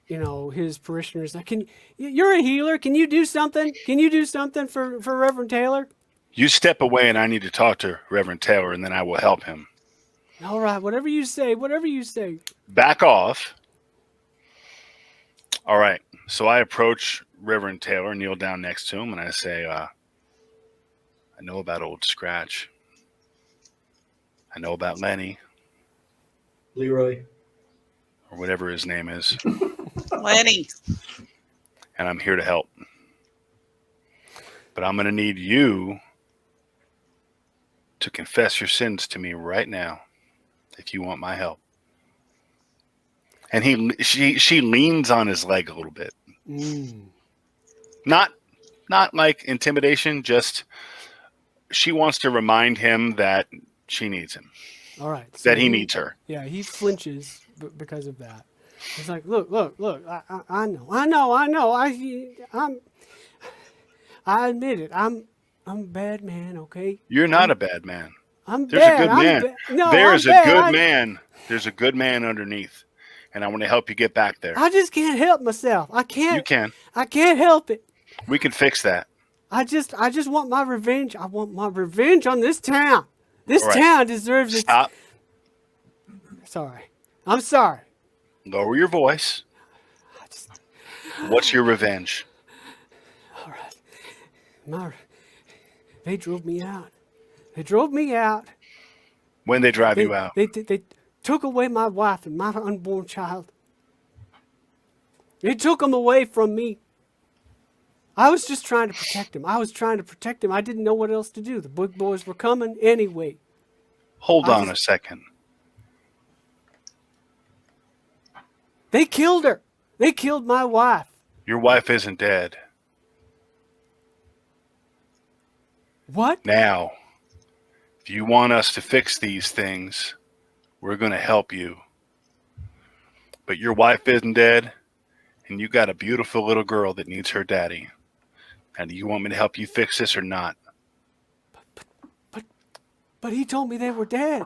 his parishioners like, you're a healer? Can you do something? Can you do something for Reverend Taylor? You step away, and I need to talk to Reverend Taylor, and then I will help him. All right, whatever you say. Whatever you say. Back off. All right. So I approach Reverend Taylor, kneel down next to him, and I say, I know about Old Scratch. I know about Lenny, Leroy. or whatever his name is, Lenny. and I'm here to help. But I'm going to need you to confess your sins to me right now if you want my help. And she leans on his leg a little bit. Not like intimidation, just she wants to remind him that she needs him. All right. So That he needs her. Yeah, he flinches because of that. He's like, look. I know. I admit it. I'm a bad man. Okay. You're not a bad man. I'm There's bad. a good man. No, There's I'm a bad. good man. There's a good man underneath. And I want to help you get back there. I just can't help myself. I can't. You can. I can't help it. We can fix that. I just want my revenge. I want my revenge on this town. This All right. town deserves it. Stop. Sorry. I'm sorry. Lower your voice. What's your revenge? All right. They drove me out. They drove me out. When they drive you out. They took away my wife and my unborn child. They took them away from me. I was just trying to protect him. I didn't know what else to do. The big boys were coming anyway. Hold on a second. They killed her. They killed my wife. Your wife isn't dead. What? Now, if you want us to fix these things, we're going to help you. But your wife isn't dead, and you got a beautiful little girl that needs her daddy. Now, do you want me to help you fix this or not? But he told me they were dead.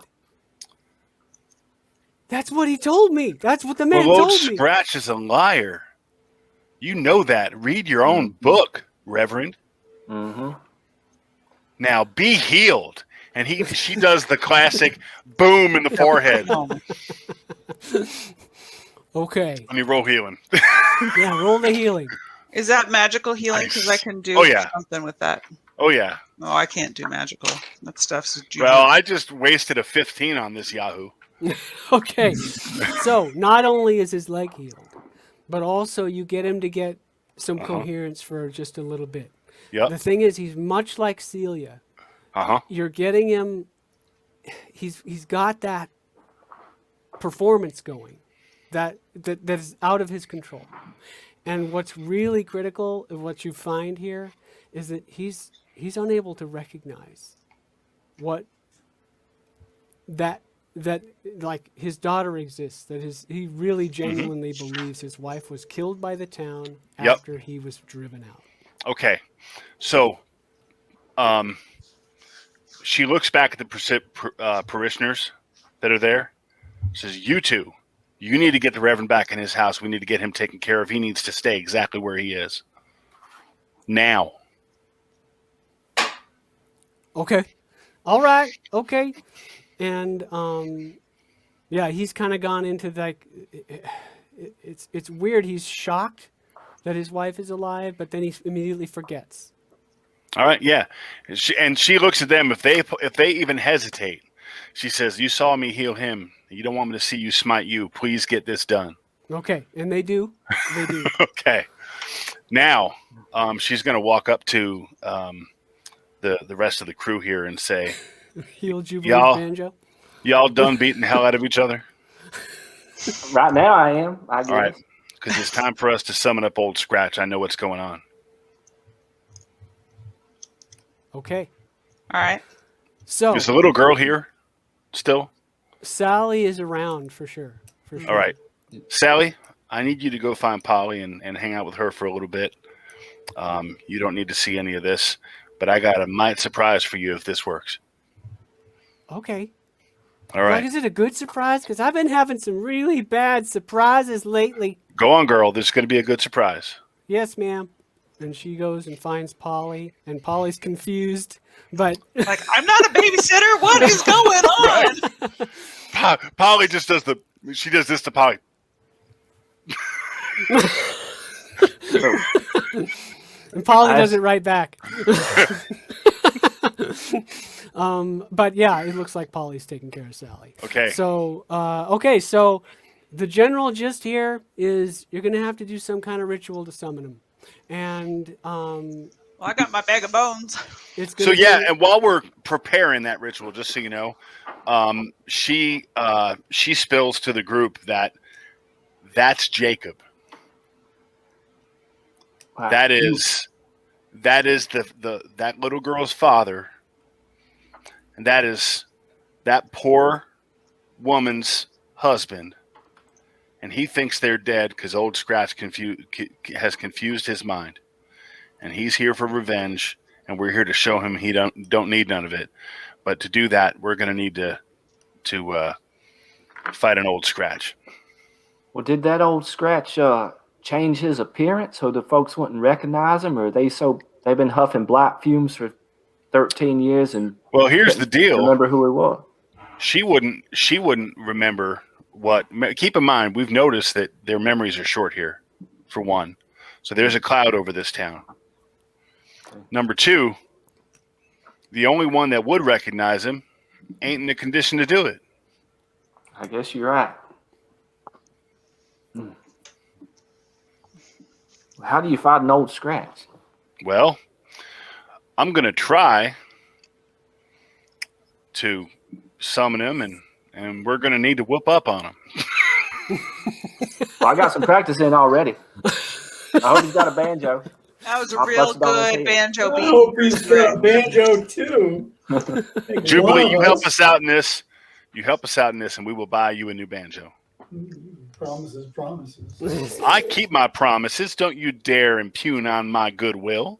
That's what he told me. That's what the man Well, Old told me. Scratch is a liar. You know that. Read your own book, Reverend. Mm-hmm. Now, be healed. And she does the classic boom in the forehead. Okay. Let me roll healing. Yeah, roll the healing. Is that magical healing? Because I can do something with that. Oh, yeah. No, I can't do magical. That stuff's juju. Well, I just wasted a 15 on this Yahoo. Okay. So not only is his leg healed, but also you get him to get some coherence for just a little bit. Yep. The thing is, he's much like Celia. You're getting him. He's got that performance going, that's out of his control. And what's really critical of what you find here is that he's unable to recognize what that like his daughter exists, that he really genuinely believes his wife was killed by the town after he was driven out. Okay. So she looks back at the parishioners that are there, says, you two, you need to get the Reverend back in his house. We need to get him taken care of. He needs to stay exactly where he is. Now. Okay. All right. Okay. And yeah, he's kind of gone into like it's weird. He's shocked that his wife is alive, but then he immediately forgets. All right, yeah. And she looks at them. If they even hesitate, she says, you saw me heal him. You don't want me to see you smite you. Please get this done. Okay, and they do. They do. Okay. Now, she's going to walk up to the rest of the crew here and say, Heal Jubilee Banjo. Y'all done beating the hell out of each other? Right now I am, I guess. All right, because it's time for us to summon up Old Scratch. I know what's going on. Okay. All right. So is the little girl here still? Sally is around for sure. For sure. All right. Sally, I need you to go find Polly and hang out with her for a little bit. You don't need to see any of this, but I got a mite surprise for you if this works. Okay. All right. Like, is it a good surprise? Because I've been having some really bad surprises lately. Go on, girl. This is going to be a good surprise. Yes, ma'am. And she goes and finds Polly, and Polly's confused, but Like, I'm not a babysitter. What is going on? Polly just does she does this to Polly. and Polly does it right back. But yeah, it looks like Polly's taking care of Sally. Okay. So, so the general gist here is you're going to have to do some kind of ritual to summon him. And Well, I got my bag of bones. it's So going yeah, and while we're preparing that ritual, just so you know, she spills to the group that's Jacob. Wow. That is that little girl's father, and that is that poor woman's husband, and he thinks they're dead because Old Scratch has confused his mind, and he's here for revenge, and we're here to show him he don't need none of it. But to do that, we're going to need to fight an Old Scratch. Well, did that Old Scratch change his appearance so the folks wouldn't recognize him, or they've been huffing black fumes for 13 years and Well, here's the deal. remember who he was? She wouldn't remember what. Keep in mind, we've noticed that their memories are short here, for one. So there's a cloud over this town. Number two, the only one that would recognize him ain't in the condition to do it. I guess you're right. How do you fight an Old Scratch? Well, I'm going to try to summon him, and we're going to need to whoop up on him. Well, I got some practice in already. I hope he's got a banjo. That was a I'll real bust it on his good head. banjo I beat. hope he's got banjo too. Jubilee, you help us out in this. You help us out in this, and we will buy you a new banjo. Promises. I keep my promises. Don't you dare impugn on my goodwill.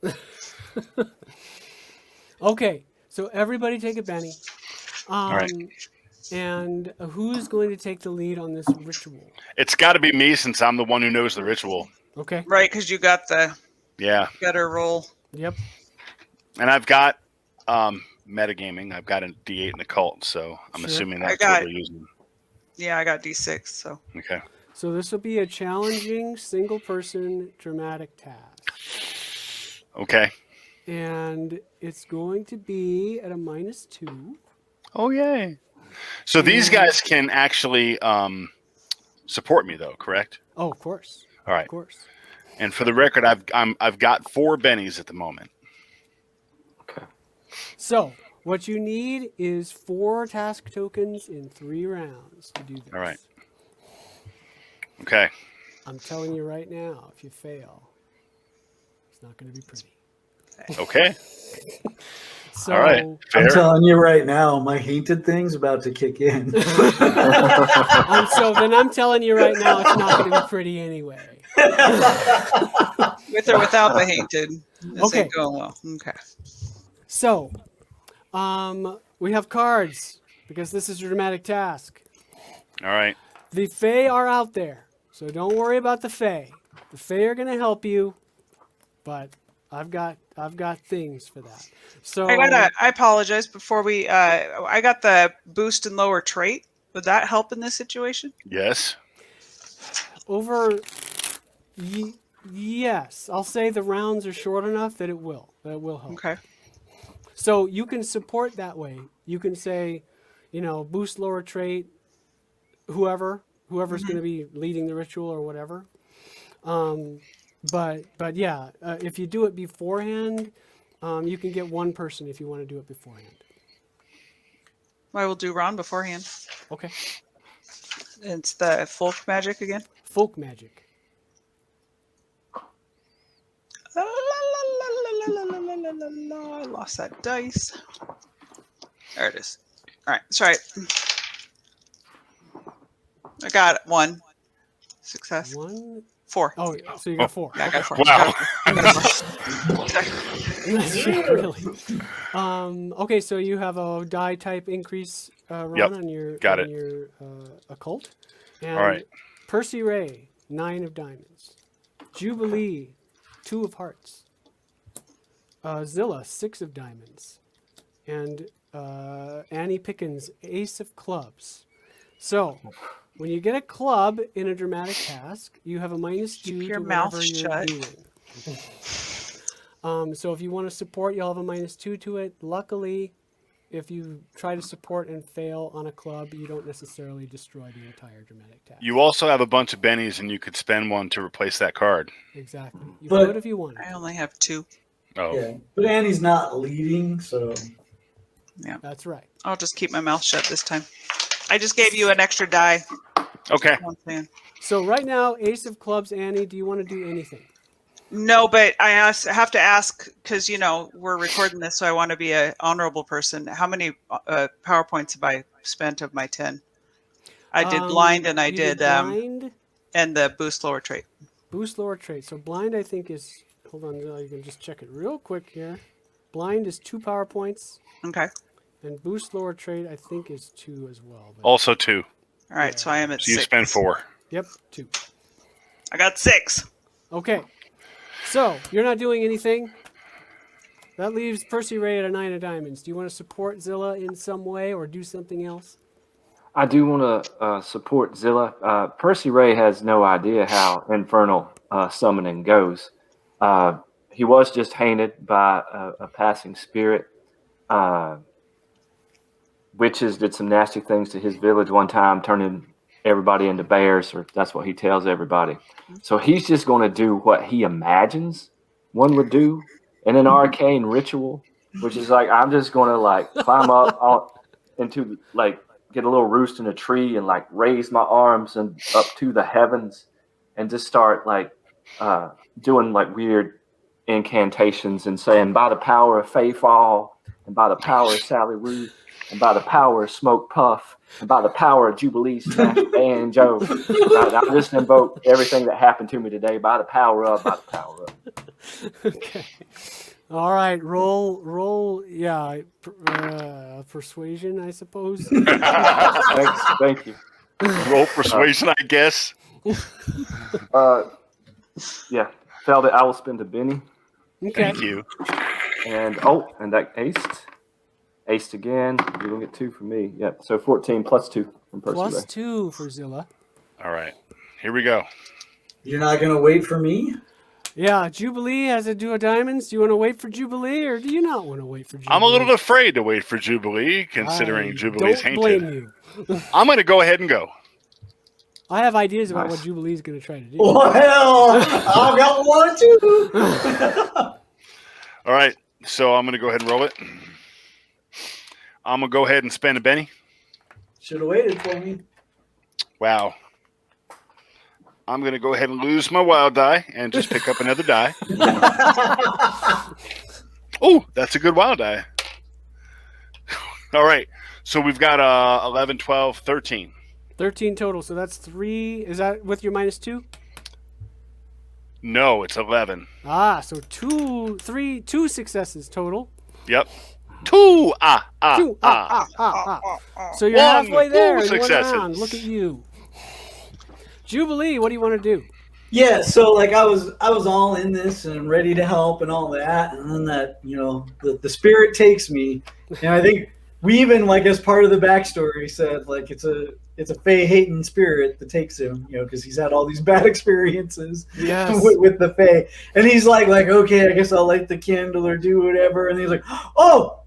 Okay, so everybody take a Benny. All right. And who's going to take the lead on this ritual? It's got to be me since I'm the one who knows the ritual. Okay. Right, because you got the Yeah. better roll. Yep. And I've got metagaming. I've got a D8 in the cult, so I'm Sure. assuming I that's got- what we're using. Yeah, I got D6, so. Okay. So this will be a challenging single-person dramatic task. Okay. And it's going to be at a -2. Oh, yay. So these guys can actually support me, though, correct? Oh, of course. All right. Of course. And for the record, I've got 4 bennies at the moment. So what you need is 4 task tokens in 3 rounds to do this. All right. Okay. I'm telling you right now, if you fail, it's not going to be pretty. Okay. So, All right. I'm Fair. telling you right now, my hainted thing's about to kick in. so then I'm telling you right now, it's not going to be pretty anyway. With or without the hated. This Okay. ain't going well. Okay. So, we have cards because this is a dramatic task. All right. The Fae are out there, so don't worry about the Fae. The Fae are going to help you, but I've got things for that. So I apologize before we. I got the boost and lower trait. Would that help in this situation? Yes. Yes, I'll say the rounds are short enough that it will help. Okay. So you can support that way. You can say, boost lower trait, whoever's going to be leading the ritual or whatever. But yeah, if you do it beforehand, you can get 1 person if you want to do it beforehand. I will do Ron beforehand. Okay. It's the folk magic again. Folk magic. I lost that dice. There it is. All right, sorry. I got 1. success. 1. 4. Oh, so you got 4. Yeah, I got 4. Wow. Really. Okay, so you have a die type increase, Ron, Yep, on your got on it. your occult. And All right. Percy Ray, 9 of diamonds. Jubilee, 2 of hearts. Zilla, 6 of diamonds. And Annie Pickens, ace of clubs. So, when you get a club in a dramatic task, you have a -2 Keep to your whatever mouth you're shut. doing. So if you want to support, you'll have a -2 to it. Luckily, if you try to support and fail on a club, you don't necessarily destroy the entire dramatic task. You also have a bunch of bennies, and you could spend one to replace that card. Exactly. You But- could if you wanted. I only have 2. Oh, Yeah, but Annie's not leading, so That's right. I'll just keep my mouth shut this time. I just gave you an extra die. okay. One thing. So right now, ace of clubs, Annie, do you want to do anything? No, but I have to ask because we're recording this, so I want to be an honorable person. How many PowerPoints have I spent of my 10? I did blind, and I you did blind, and the boost lower trait. boost lower trait. So blind, I think is. Hold on, you can just check it real quick here. Blind is 2 PowerPoints, Okay. and boost lower trait, I think, is 2 as well. But, Also 2. All right, so I am at So you 6. spend 4. Yep, 2. I got 6. Okay. So, you're not doing anything. That leaves Percy Ray at a 9 of diamonds. Do you want to support Zilla in some way or do something else? I do want to support Zilla. Percy Ray has no idea how infernal summoning goes. He was just haunted by a passing spirit. Witches did some nasty things to his village one time, turning everybody into bears, or that's what he tells everybody. So he's just going to do what he imagines one would do in an arcane ritual, which is like, I'm just going to like climb up into like get a little roost in a tree and like raise my arms and up to the heavens and just start like doing like weird incantations and saying, by the power of Fayfall and by the power of Sally Ruth and by the power of Smoke Puff and by the power of Jubilee Smash Banjo. I just invoke everything that happened to me today by the power of, Okay. All right, roll, yeah, persuasion, I suppose. Thanks, thank you. Roll persuasion, I guess. Yeah, failed it. I will spend a Benny. Okay. Thank you. And that aced again. You're gonna get 2 from me. Yep. So 14 plus 2 from Percy Plus Ray. 2 for Zilla. All right. Here we go. you're not gonna wait for me. Yeah, Jubilee has a duo of diamonds. Do you want to wait for Jubilee or do you not want to wait for Jubilee? I'm a little afraid to wait for Jubilee, considering Jubilee's don't blame haunted. you. I'm going to go ahead and go. I have ideas about Nice. what Jubilee's going to try to do. Well, I've got one too. All right. So I'm going to go ahead and roll it. I'm going to go ahead and spend a Benny. Should have waited for me. Wow. I'm going to go ahead and lose my wild die and just pick up another die. Oh, that's a good wild die. All right. So we've got 11, 12, 13. 13 total. So that's 3. Is that with your -2? No, it's 11. Ah, so 2 successes total. Yep. 2. Two. So you're halfway there in successes. 1 round. Look at you. Jubilee, what do you want to do? Yeah, so like I was all in this and ready to help and all that, and then that the spirit takes me, and I think we even like as part of the backstory said like it's a Fae hating spirit that takes him, because he's had all these bad experiences Yes. with the Fae, and he's like okay, I guess I'll light the candle or do whatever, and he's like oh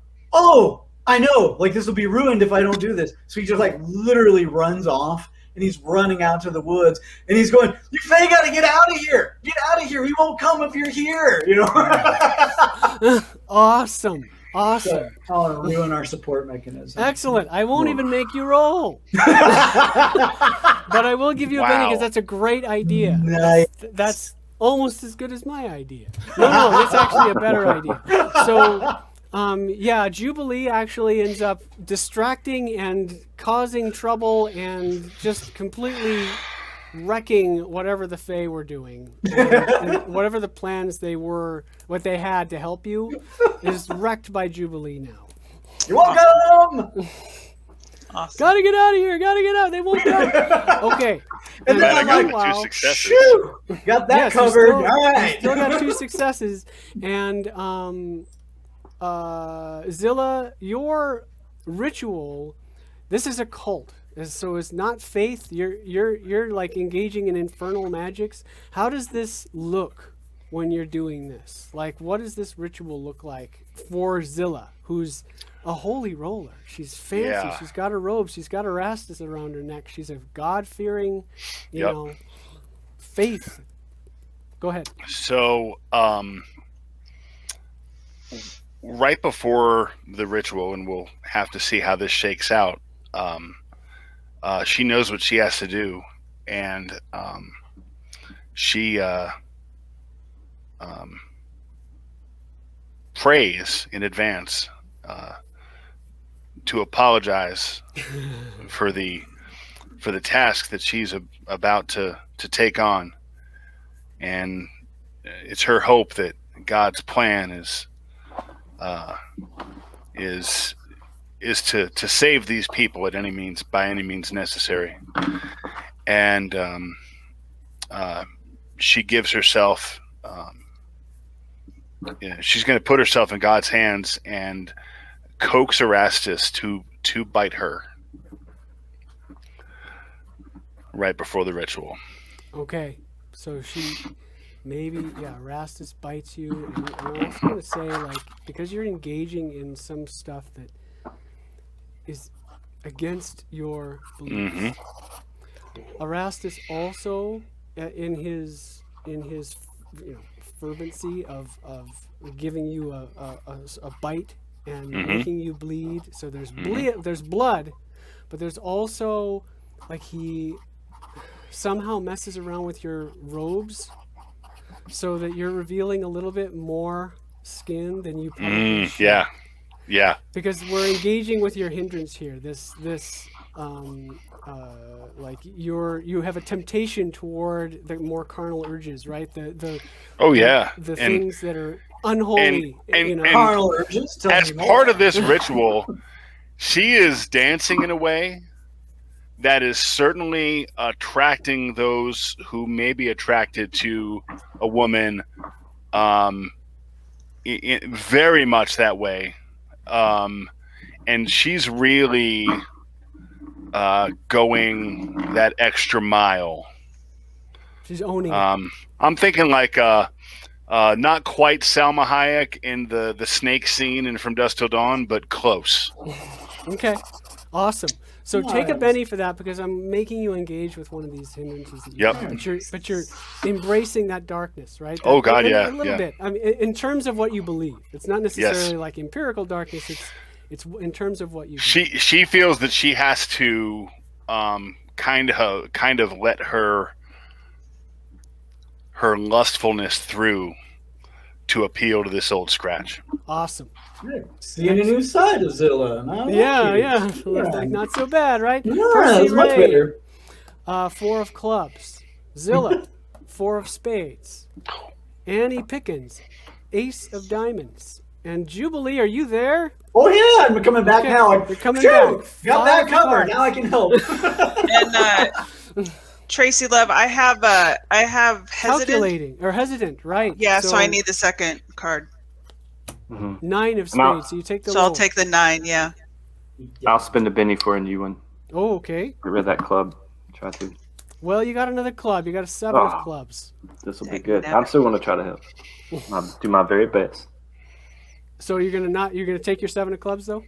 I know, like this will be ruined if I don't do this, so he just like literally runs off. And he's running out to the woods, and he's going, "You Fae got to get out of here! Get out of here! He won't come if you're here!" Awesome. So, I want to ruin our support mechanism. Excellent. I won't even make you roll. But I will give you a Benny Wow. because that's a great idea. Nice. That's almost as good as my idea. No, it's actually a better idea. So, Jubilee actually ends up distracting and causing trouble and just completely wrecking whatever the Fae were doing. And whatever the plans what they had to help you is wrecked by Jubilee now. You're welcome. Awesome. Gotta get out of here. Gotta get out. They won't come. Okay. And then Glad I I'm got like, the two meanwhile, successes. shoot, got that yes, you covered. still- All you right. still got 2 successes. And Zilla, your ritual, this is a cult. So it's not faith. You're like engaging in infernal magics. How does this look when you're doing this? Like, what does this ritual look like for Zilla, who's a holy roller? She's fancy. Yeah. She's got her robe. She's got Erastus around her neck. She's a God-fearing, you Yep. know, faith. Go ahead. So, right before the ritual, and we'll have to see how this shakes out, she knows what she has to do, and she prays in advance to apologize for the task that she's about to take on, and it's her hope that God's plan is to save these people at any means, by any means necessary. And she gives herself, she's going to put herself in God's hands and coax Erastus to bite her right before the ritual. Okay. So she Erastus bites you. And I'm also going to say, like, because you're engaging in some stuff that is against your beliefs. Mm-hmm. Erastus also, in his fervency of giving you a bite and making you bleed. So there's there's blood, but there's also, like, he somehow messes around with your robes so that you're revealing a little bit more skin than you probably should. Yeah. Because we're engaging with your hindrance here. Like you have a temptation toward the more carnal urges, right? The things that are unholy. And Carnal urges. Tell as me more. part of this ritual, she is dancing in a way that is certainly attracting those who may be attracted to a woman, very much that way. And she's really going that extra mile. She's owning it. I'm thinking like not quite Salma Hayek in the snake scene in From Dusk Till Dawn, but close. Okay, awesome. So take a Nice. Benny for that, because I'm making you engage with one of these hindrances. That you Yep. have. But you're embracing that darkness, right? Oh, God, a yeah, little yeah. bit. I mean, in terms of what you believe, it's not necessarily like empirical darkness. It's in terms of what you believe. She feels that she has to kind of let her lustfulness through to appeal to this old scratch. Awesome. Hey, seeing a new side of Zilla. And I like Yeah, it. yeah. Looks like not so bad, right? Yeah, Percy it's much Ray, better. 4 of clubs. Zilla, 4 of spades. Annie Pickens, ace of diamonds. And Jubilee, are you there? Oh yeah, I'm coming back Okay, now. you're coming Phew, back. Got that 5 covered. cards. Now I can help. And Tracy Love, I have hesitant. Calculating or hesitant, right? Yeah, so I need the second card. 9 of I'm out. spades. So you take the. So I'll low. take the 9. Yeah. I'll spend a Benny for a new one. Oh, okay. Get rid of that club. Try to. Well, you got another club. You got a 7 of Oh. clubs. This will be Heck, good. never. I'm still going to try to help. I'll do my very best. So you're gonna take your 7 of clubs though.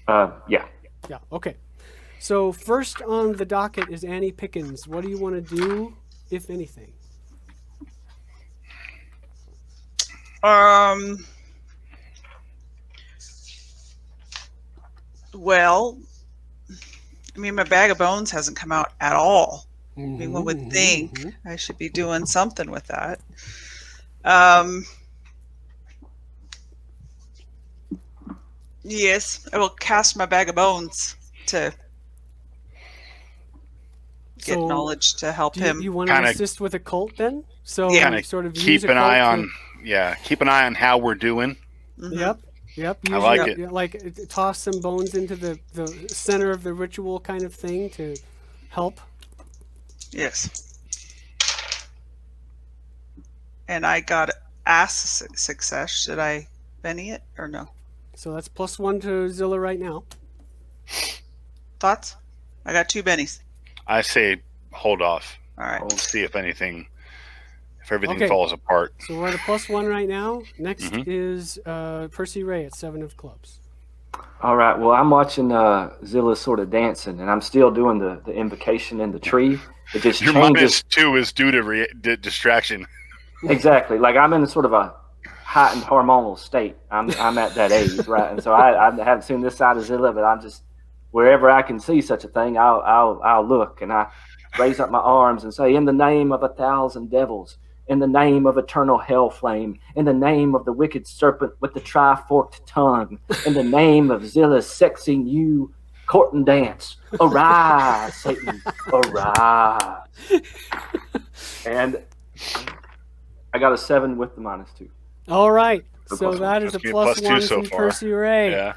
Yeah. Yeah. Okay. So first on the docket is Annie Pickens. What do you want to do, if anything? Well, I mean, my bag of bones hasn't come out at all. I mean, one would think I should be doing something with that. Yes, I will cast my bag of bones to get So, knowledge to help Do him. you want to Kinda- assist with a cult then? So Yeah. Kind of sort of keep use a an eye cult on, keep an eye on how we're doing. Mhm. Yep. Yep. I like Usually, it. yeah, like toss some bones into the center of the ritual kind of thing to help. Yes. And I got ass success. Should I Benny it or no? So that's +1 to Zilla right now. Thoughts? I got 2 bennies. I say hold off. All right. We'll see if everything Okay. falls apart. So we're at a +1 right now. Next Mhm. is Percy Ray at 7 of clubs. All right. Well, I'm watching Zilla sort of dancing, and I'm still doing the invocation in the tree. It just Your changes. -2 is due to distraction. Exactly. Like I'm in sort of a heightened hormonal state. I'm at that age, right? And so I haven't seen this side of Zilla, but I'm just wherever I can see such a thing, I'll look, and I raise up my arms and say, "In the name of 1,000 devils, in the name of eternal hell flame, in the name of the wicked serpent with the tri-forked tongue, in the name of Zilla's sexy new courting dance, arise, Satan, arise." And I got a 7 with the -2. All right. So So +1. that is a That's me, +2 +1 so from far. Percy Ray. Yeah.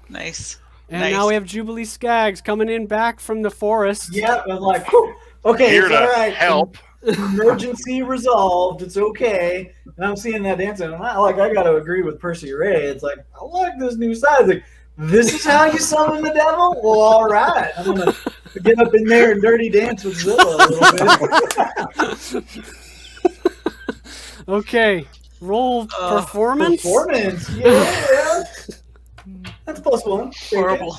Nice. And Nice. now we have Jubilee Skaggs coming in back from the forest. Yep, I'm like, whew, okay, Here it's to all right. help. Emergency resolved. It's okay. And I'm seeing that dancing, and I got to agree with Percy Ray. It's like, I like this new side. It's like, this is how you summon the devil? Well, all right. I'm gonna get up in there and dirty dance with Zilla a little bit. Okay. Roll performance. Performance, yeah. That's +1. Horrible.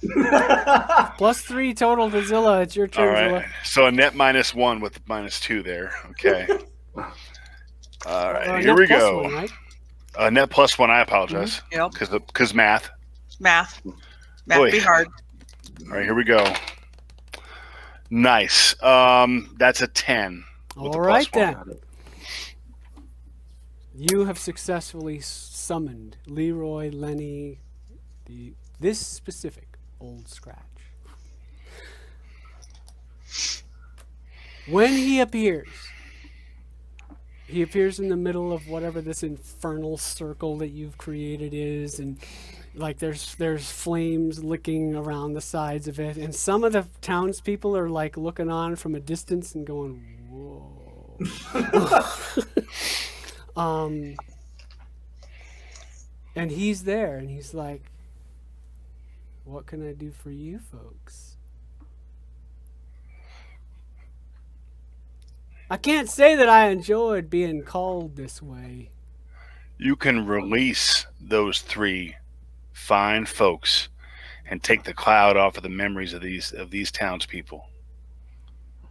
+3 total to Zilla. It's your All turn, right. Zilla. So a net -1 with -2 there. Okay. All right. Here net we plus go. one, right? Net +1. I apologize. Yep. Because math. Math. Math Boy. be hard. All right. Here we go. Nice. That's a 10. with the All right +1. then. You have successfully summoned Leroy Lenny, this specific old scratch. When he appears in the middle of whatever this infernal circle that you've created is, and like there's flames licking around the sides of it, and some of the townspeople are like looking on from a distance and going, "Whoa." And he's there, and he's like, "What can I do for you folks?" I can't say that I enjoyed being called this way. You can release those 3 fine folks and take the cloud off of the memories of these townspeople.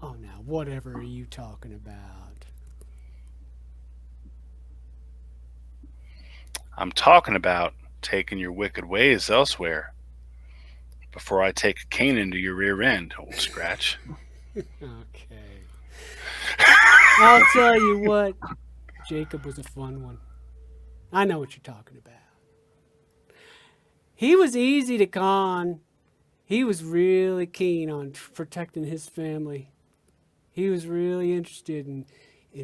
Oh, now, whatever are you talking about? I'm talking about taking your wicked ways elsewhere before I take a cane into your rear end, old scratch. Okay. I'll tell you what, Jacob was a fun one. I know what you're talking about. He was easy to con. He was really keen on protecting his family. He was really interested in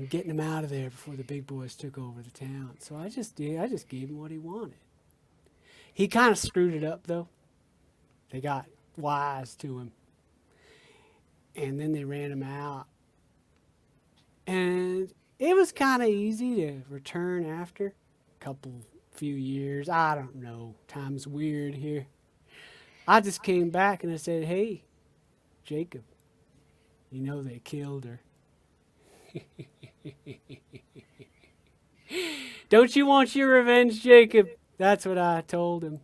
getting him out of there before the big boys took over the town. So I just gave him what he wanted. He kind of screwed it up, though. They got wise to him. And then they ran him out. And it was kind of easy to return after a few years. I don't know. Time's weird here. I just came back and I said, "Hey, Jacob, you know they killed her. Don't you want your revenge, Jacob?" That's what I told him.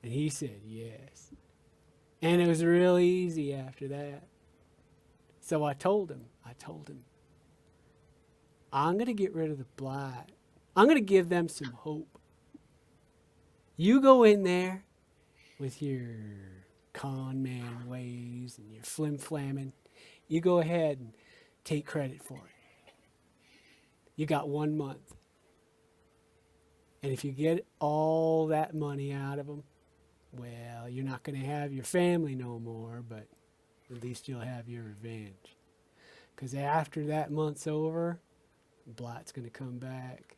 And he said yes. And it was really easy after that. So I told him, I'm going to get rid of the blight. I'm going to give them some hope. You go in there with your con man ways and your flim-flamming. You go ahead and take credit for it. You got 1 month. And if you get all that money out of them, well, you're not going to have your family no more, but At least you'll have your revenge. Because after that month's over, Blight's going to come back,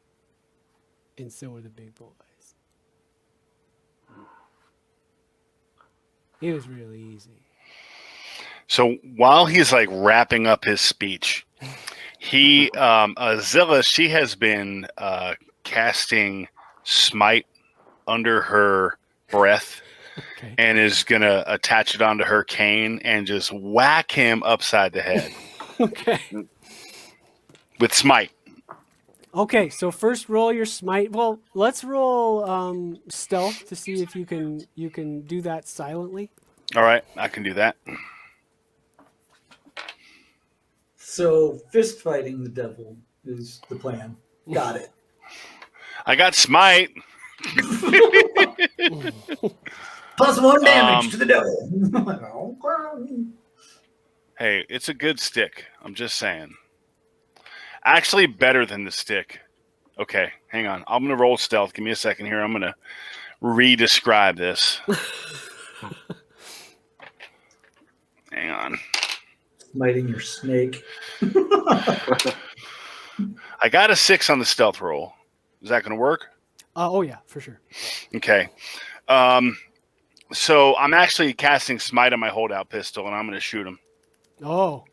and so are the big boys. It was really easy. So while he's like wrapping up his speech, Zilla, she has been casting smite under her breath. Okay. And is going to attach it onto her cane and just whack him upside the head. Okay. With smite. Okay, so first roll your smite. Well, let's roll stealth to see if you can do that silently. All right, I can do that. So fist fighting the devil is the plan. Got it. I got smite. +1 damage to the devil. Hey, it's a good stick. I'm just saying. Actually, better than the stick. Okay, hang on. I'm going to roll stealth. Give me a second here. I'm going to re-describe this. Hang on. Smiting your snake. I got a 6 on the stealth roll. Is that going to work? Oh, yeah, for sure. Okay. So I'm actually casting smite on my holdout pistol, and I'm going to shoot him. Oh.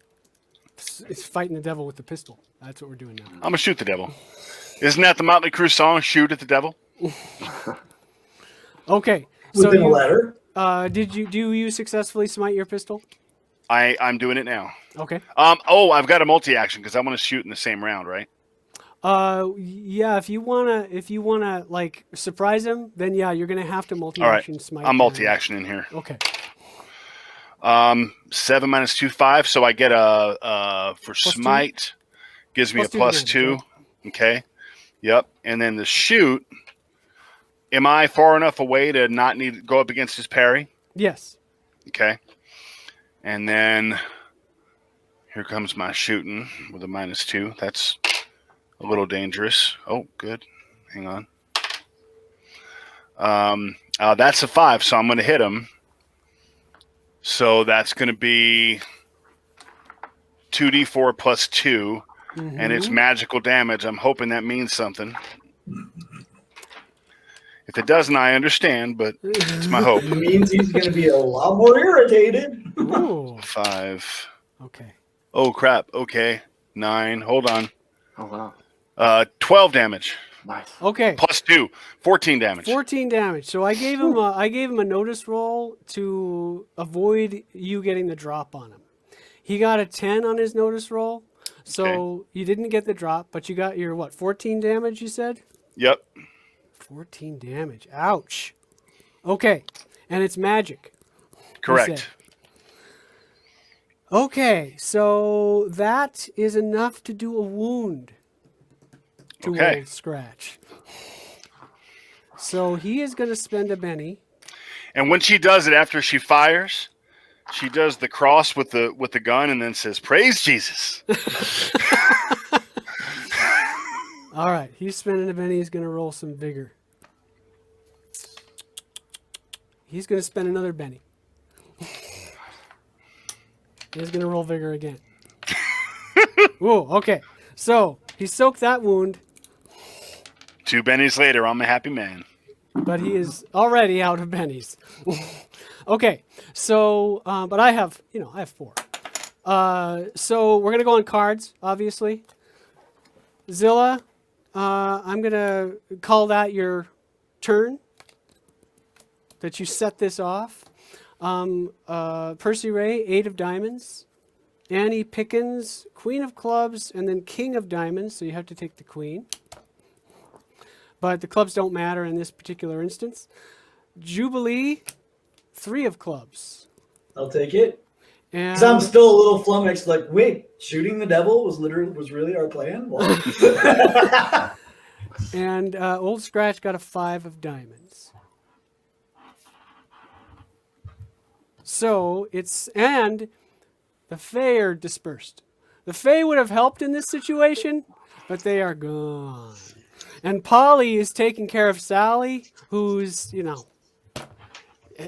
It's fighting the devil with the pistol. That's what we're doing now. I'm going to shoot the devil. Isn't that the Motley Crue song, Shoot at the Devil? Okay. So Within a letter. Do you successfully smite your pistol? I'm doing it now. Okay. I've got a multi-action because I want to shoot in the same round, right? Yeah, if you wanna like surprise him, then yeah, you're gonna have to multi-action smite. I'm multi-action in here. Okay. 7 minus 2, 5. So I get a for Plus smite, gives me a Plus 2 +2. damage, Okay. Yep. And then the shoot. Am I far enough away to not need to go up against his parry? Yes. Okay. And then here comes my shooting with a -2. That's a little dangerous. Oh, good. Hang on. That's a 5, so I'm going to hit him. So that's going to be 2d4 plus 2, and it's magical damage. I'm hoping that means something. If it doesn't, I understand, but it's my hope. It means he's going to be a lot more irritated. Ooh. 5. Okay. Oh, crap. Okay. 9. Hold on. Oh, wow. 12 damage. Nice. Okay. Plus 2. 14 damage. 14 damage. So I gave him a notice roll to avoid you getting the drop on him. He got a 10 on his notice roll, so you didn't get the drop, but you got your 14 damage, you said? Yep. 14 damage. Ouch. Okay. And it's magic. Correct. Okay, so that is enough to do a wound to Old Scratch. So he is going to spend a Benny. And when she does it after she fires, she does the cross with the gun and then says, "Praise Jesus." All right, he's spending a Benny. He's going to roll some vigor. He's going to spend another Benny. He's going to roll vigor again. Whoa, okay. So he soaked that wound. 2 bennies later, I'm a happy man. But he is already out of bennies. Okay, so, but I have 4. So we're going to go on cards, obviously. Zilla, I'm going to call that your turn, that you set this off. Percy Ray, 8 of diamonds. Annie Pickens, Queen of clubs, and then King of diamonds, so you have to take the queen. But the clubs don't matter in this particular instance. Jubilee, 3 of clubs. I'll take it. And Because I'm still a little flummoxed, like, wait, shooting the devil was really our plan? What? and Old Scratch got a 5 of diamonds. So and the Fae are dispersed. The Fae would have helped in this situation, but they are gone. And Polly is taking care of Sally, who's,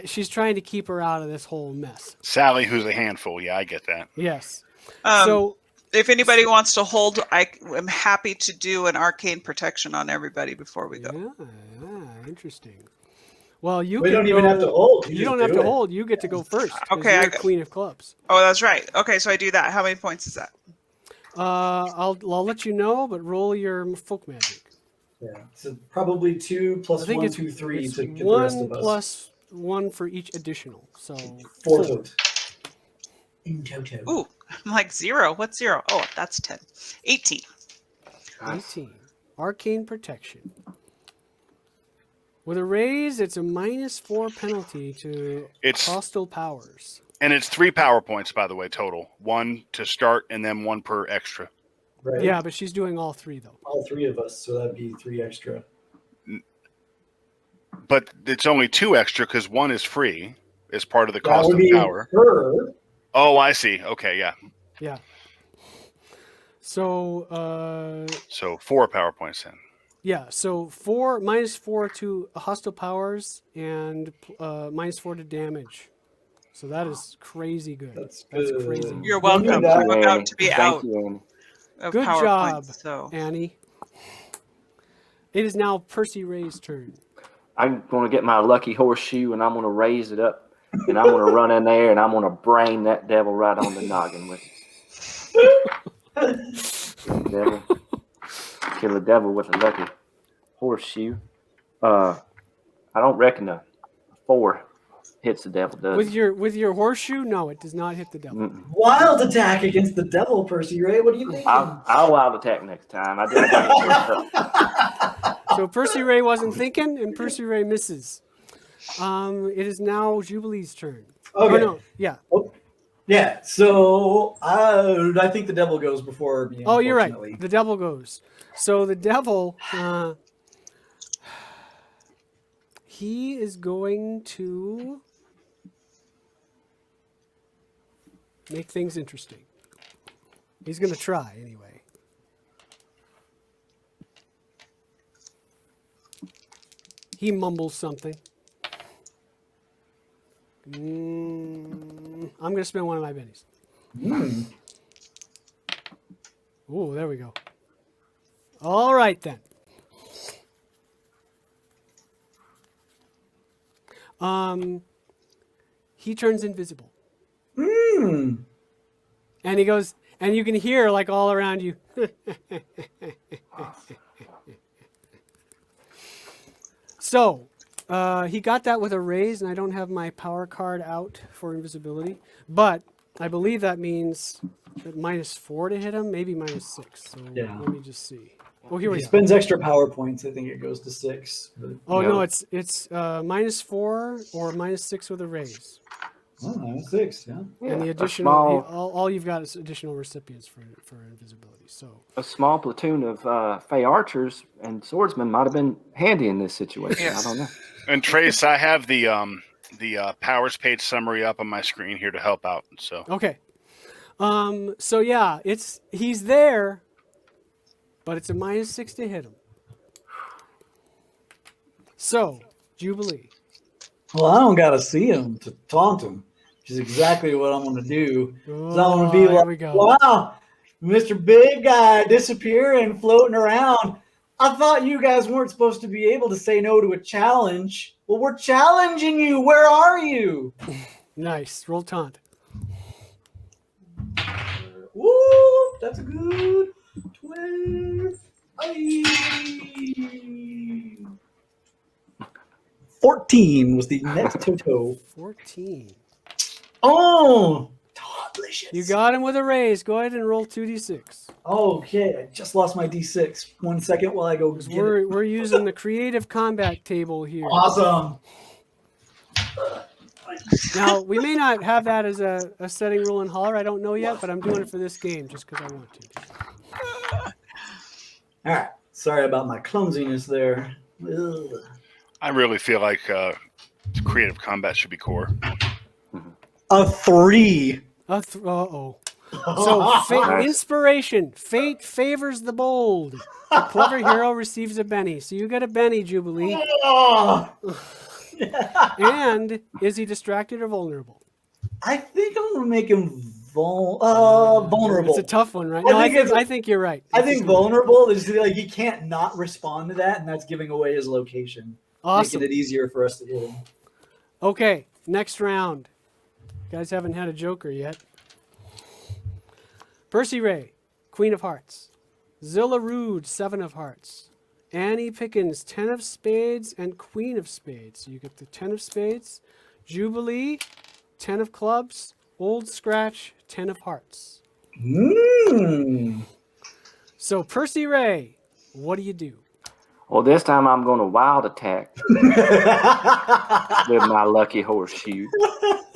She's trying to keep her out of this whole mess. Sally, who's a handful. Yeah, I get that. Yes. So if anybody wants to hold, I am happy to do an arcane protection on everybody before we go. Yeah, interesting. Well, We don't even have to hold. You don't have to hold. You get to go first. 'cause Okay, you're Queen of Clubs. Oh, that's right. Okay, so I do that. How many points is that? I'll let you know, but roll your folk magic. Yeah. So probably 2 plus I think 1, it's 2, 3 it's to get the rest 1 of us. plus 1 for each additional. So 4 total. In toto. Ooh, I'm like 0. What's 0? Oh, that's 10. 18. 18. Arcane protection. With a raise, it's a -4 penalty to hostile powers. And it's 3 power points, by the way, total. 1 to start, and then 1 per extra. Right. Yeah, but she's doing all 3 though. All 3 of us, so that'd be 3 extra. But it's only 2 extra because 1 is free as part of the That cost would of be power. her. Oh, I see. Okay, yeah. Yeah. So So 4 power points then. yeah, so -4 to hostile powers and -4 to damage. So that is crazy good. That's That's good. crazy. You're Don't do welcome. that. I'm about to be Thank out you, Annie. of Good power job, points. So Annie. It is now Percy Ray's turn. I'm going to get my lucky horseshoe and I'm going to raise it up and I'm going to run in there and I'm going to brain that devil right on the noggin with it. Devil. Kill a devil with a lucky horseshoe. I don't reckon a 4 hits the devil, does With it? with your horseshoe, no, it does not hit the devil. Mm-mm. Wild attack against the devil, Percy Ray. What do you think? I'll wild attack next time. I got it. So Percy Ray wasn't thinking, and Percy Ray misses. It is now Jubilee's turn. Okay. Oh, no, yeah. Yeah, so I think the devil goes before me. Oh, you're right. unfortunately. The devil goes. So the devil, he is going to make things interesting. He's going to try anyway. He mumbles something. I'm going to spend one of my bennies. Ooh, there we go. All right, then. He turns invisible. And he goes, and you can hear like all around you. So, he got that with a raise, and I don't have my power card out for invisibility, but I believe that means -4 to him, maybe -6. So Yeah. let me just see. Oh, here He we go. spends extra power points. I think it goes to 6. But, Oh Yeah. no, it's -4 or -6 with a raise, oh, 6, yeah. and the a additional small, all you've got is additional recipients for invisibility. So a small platoon of Fey archers and swordsmen might have been handy in this situation. Yes. I don't know. And Trace, I have the powers page summary up on my screen here to help out. So okay, so yeah, he's there, but it's a -6 to hit him. So Jubilee. Well, I don't got to see him to taunt him, which is exactly what I'm going to do. So I'm going to be here like, we go. wow, Mr. Big Guy disappearing, floating around. I thought you guys weren't supposed to be able to say no to a challenge. Well, we're challenging you. Where are you? Nice. Roll taunt. Woo, that's a good 12. 14 was the next Toto. 14. Oh, delicious. You got him with a raise. Go ahead and roll 2d6. Okay, I just lost my D6. 1 second while I go get it. We're using the creative combat table here. Awesome. Now, we may not have that as a setting rule in Holler. I don't know yet, but I'm doing it for this game just because I want to. All right. Sorry about my clumsiness there. Ugh. I really feel like creative combat should be core. A 3. Uh-oh. So, inspiration. Fate favors the bold. The clever hero receives a Benny. So you get a Benny, Jubilee. Oh, And is he distracted or vulnerable? I think I'm gonna make him vulnerable. It's a tough one, right? I No, think I think you're right. I think vulnerable is like he can't not respond to that, and that's giving away his location, Awesome. making it easier for us to hit him. Okay, next round. You guys haven't had a joker yet. Percy Ray, Queen of Hearts. Zilla Rude, 7 of Hearts. Annie Pickens, 10 of Spades and Queen of Spades. So you get the 10 of Spades. Jubilee, 10 of Clubs. Old Scratch, 10 of Hearts. So Percy Ray, what do you do? Well, this time I'm going to wild attack with my lucky horseshoe,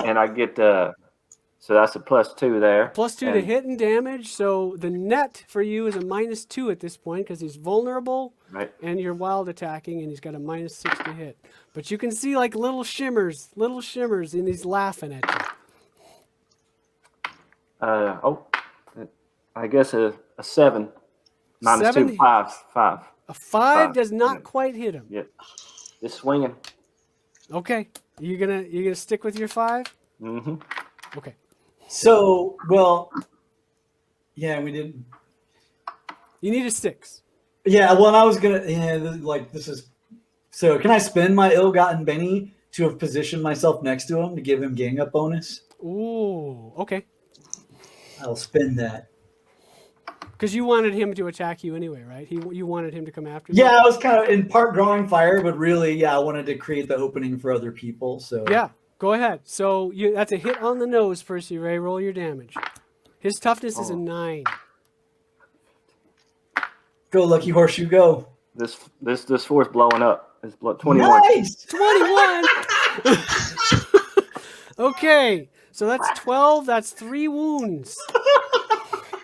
and I get so that's a +2 there. +2 to hit and damage. So the net for you is a -2 at this point because he's vulnerable, Right. and you're wild attacking, and he's got a -6 to hit. But you can see like little shimmers, and he's laughing at you. I guess a 7 minus 7? 2, 5. A 5 does not quite hit him. Yep. Just swinging. Okay, you're gonna stick with your 5. Mm-hmm. Okay. So, well, yeah, we didn't. You need a 6. Yeah, well, and I was gonna. This is. So, can I spend my ill-gotten Benny to have positioned myself next to him to give him gang up bonus? Ooh. Okay. I'll spend that. Because you wanted him to attack you anyway, right? You wanted him to come after you. Yeah, I was kind of in part drawing fire, but really, yeah, I wanted to create the opening for other people. So Yeah. Go ahead. So that's a hit on the nose, Percy Ray. Roll your damage. His toughness is a 9. Go, Lucky Horseshoe, go. This force blowing up. It's 21. Nice. 21. Okay. So that's 12. That's 3 wounds.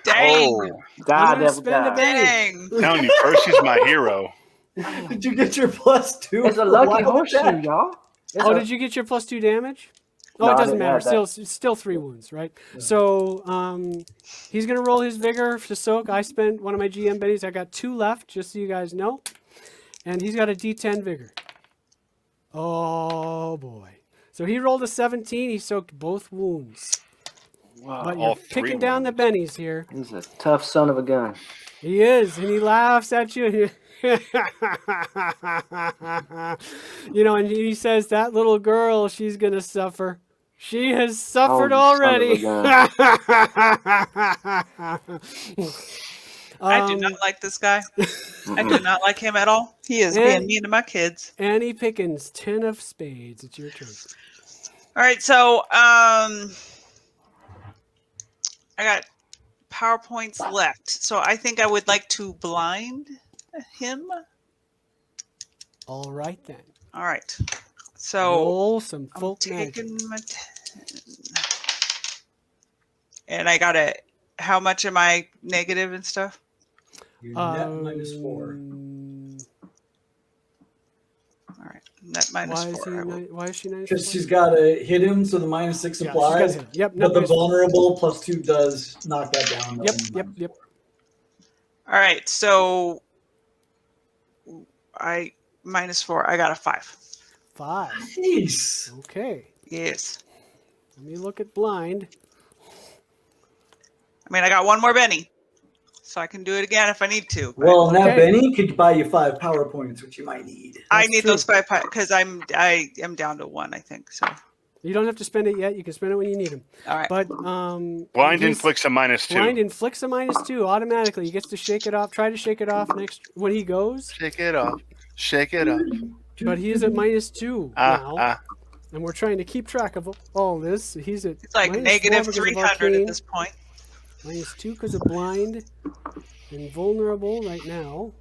Dang. Oh, I'm Die, gonna devil, spend a die. Benny. Dang. telling you, Percy's my hero. Did you get your +2? It's a for lucky wild horseshoe, attack? y'all. Oh, did you get your +2 damage? Oh, No, it I doesn't didn't matter. have that. Still 3 wounds, right? So he's gonna roll his vigor to soak. I spent one of my GM bennies. I got 2 left, just so you guys know. And he's got a D10 vigor. Oh boy! So he rolled a 17. He soaked both wounds. But you're All 3 picking down the wounds. bennies here. He's a tough son of a gun. He is, and he laughs at you. And he says, that little girl, she's going to suffer. She has suffered you son of a already. gun. I do not like this guy. I do not like him at all. He is being mean to my kids. Annie Pickens, 10 of Spades. It's your turn. All right, so I got PowerPoints left. So I think I would like to blind him. All right, then. All right. So Roll some I'm folk magic. taking my 10. And I got it. How much am I negative and stuff? You're net -4. All right. Net -4. Why is she -4? Because she's got to hit him, so the -6 Yeah, she's applies. gotta hit him. Yep. But the -4. vulnerable +2 does knock that down. Yep. All right. So I -4. I got a 5. 5. Nice. Okay. Yes. Let me look at blind. I mean, I got one more Benny. So I can do it again if I need to. but Well, now Okay. Benny could buy you 5 PowerPoints, which you might need. I That's need true. those 5 because I am down to 1, I think. So You don't have to spend it yet. You can spend it when you need them. all right. But Blind he's- inflicts a -2. Blind inflicts a -2 automatically. He gets to shake it off. Try to shake it off next when he goes. Shake it off. Shake it off. But he is at -2 now, and we're trying to keep track of all this. He's at It's like -4 negative because of 300 arcane, at this point. -2 because of blind, and vulnerable right now.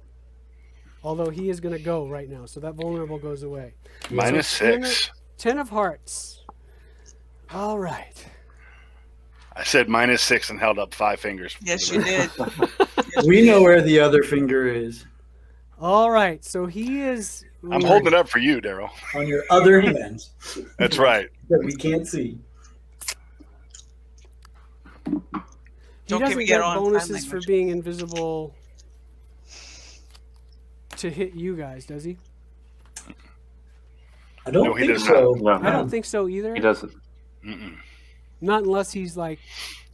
Although he is going to go right now, so that vulnerable goes away. -6. 10 of Hearts. All right. I said -6 and held up 5 fingers. Yes, you did. We know where the other finger is. All right. So he is. I'm holding it up for you, Darrell. On your other hands That's right. that we can't see. He Don't doesn't give me get on sign bonuses for language. being invisible to hit you guys, does he? I don't No, he think does so. not. No. I don't think so either. He doesn't. Mm-mm. Not unless he's like,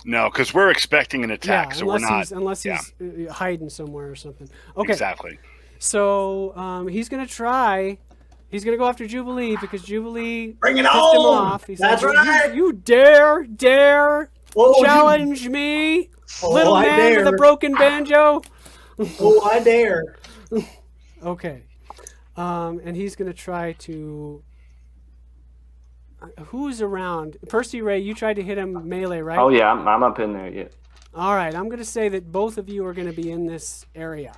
No, because we're expecting an attack, yeah, so we're not. unless yeah. he's hiding somewhere or something. Okay, Exactly. so he's gonna try. He's gonna go after Jubilee because Jubilee Bring it pissed him on! off. He That's said, right! You dare Oh, challenge me, Oh, little I man with a dare. broken banjo? Oh, I dare. Okay, and he's gonna try to. Who's around? Percy Ray, you tried to hit him melee, right? Oh yeah, I'm up in there. Yeah. All right, I'm going to say that both of you are going to be in this area.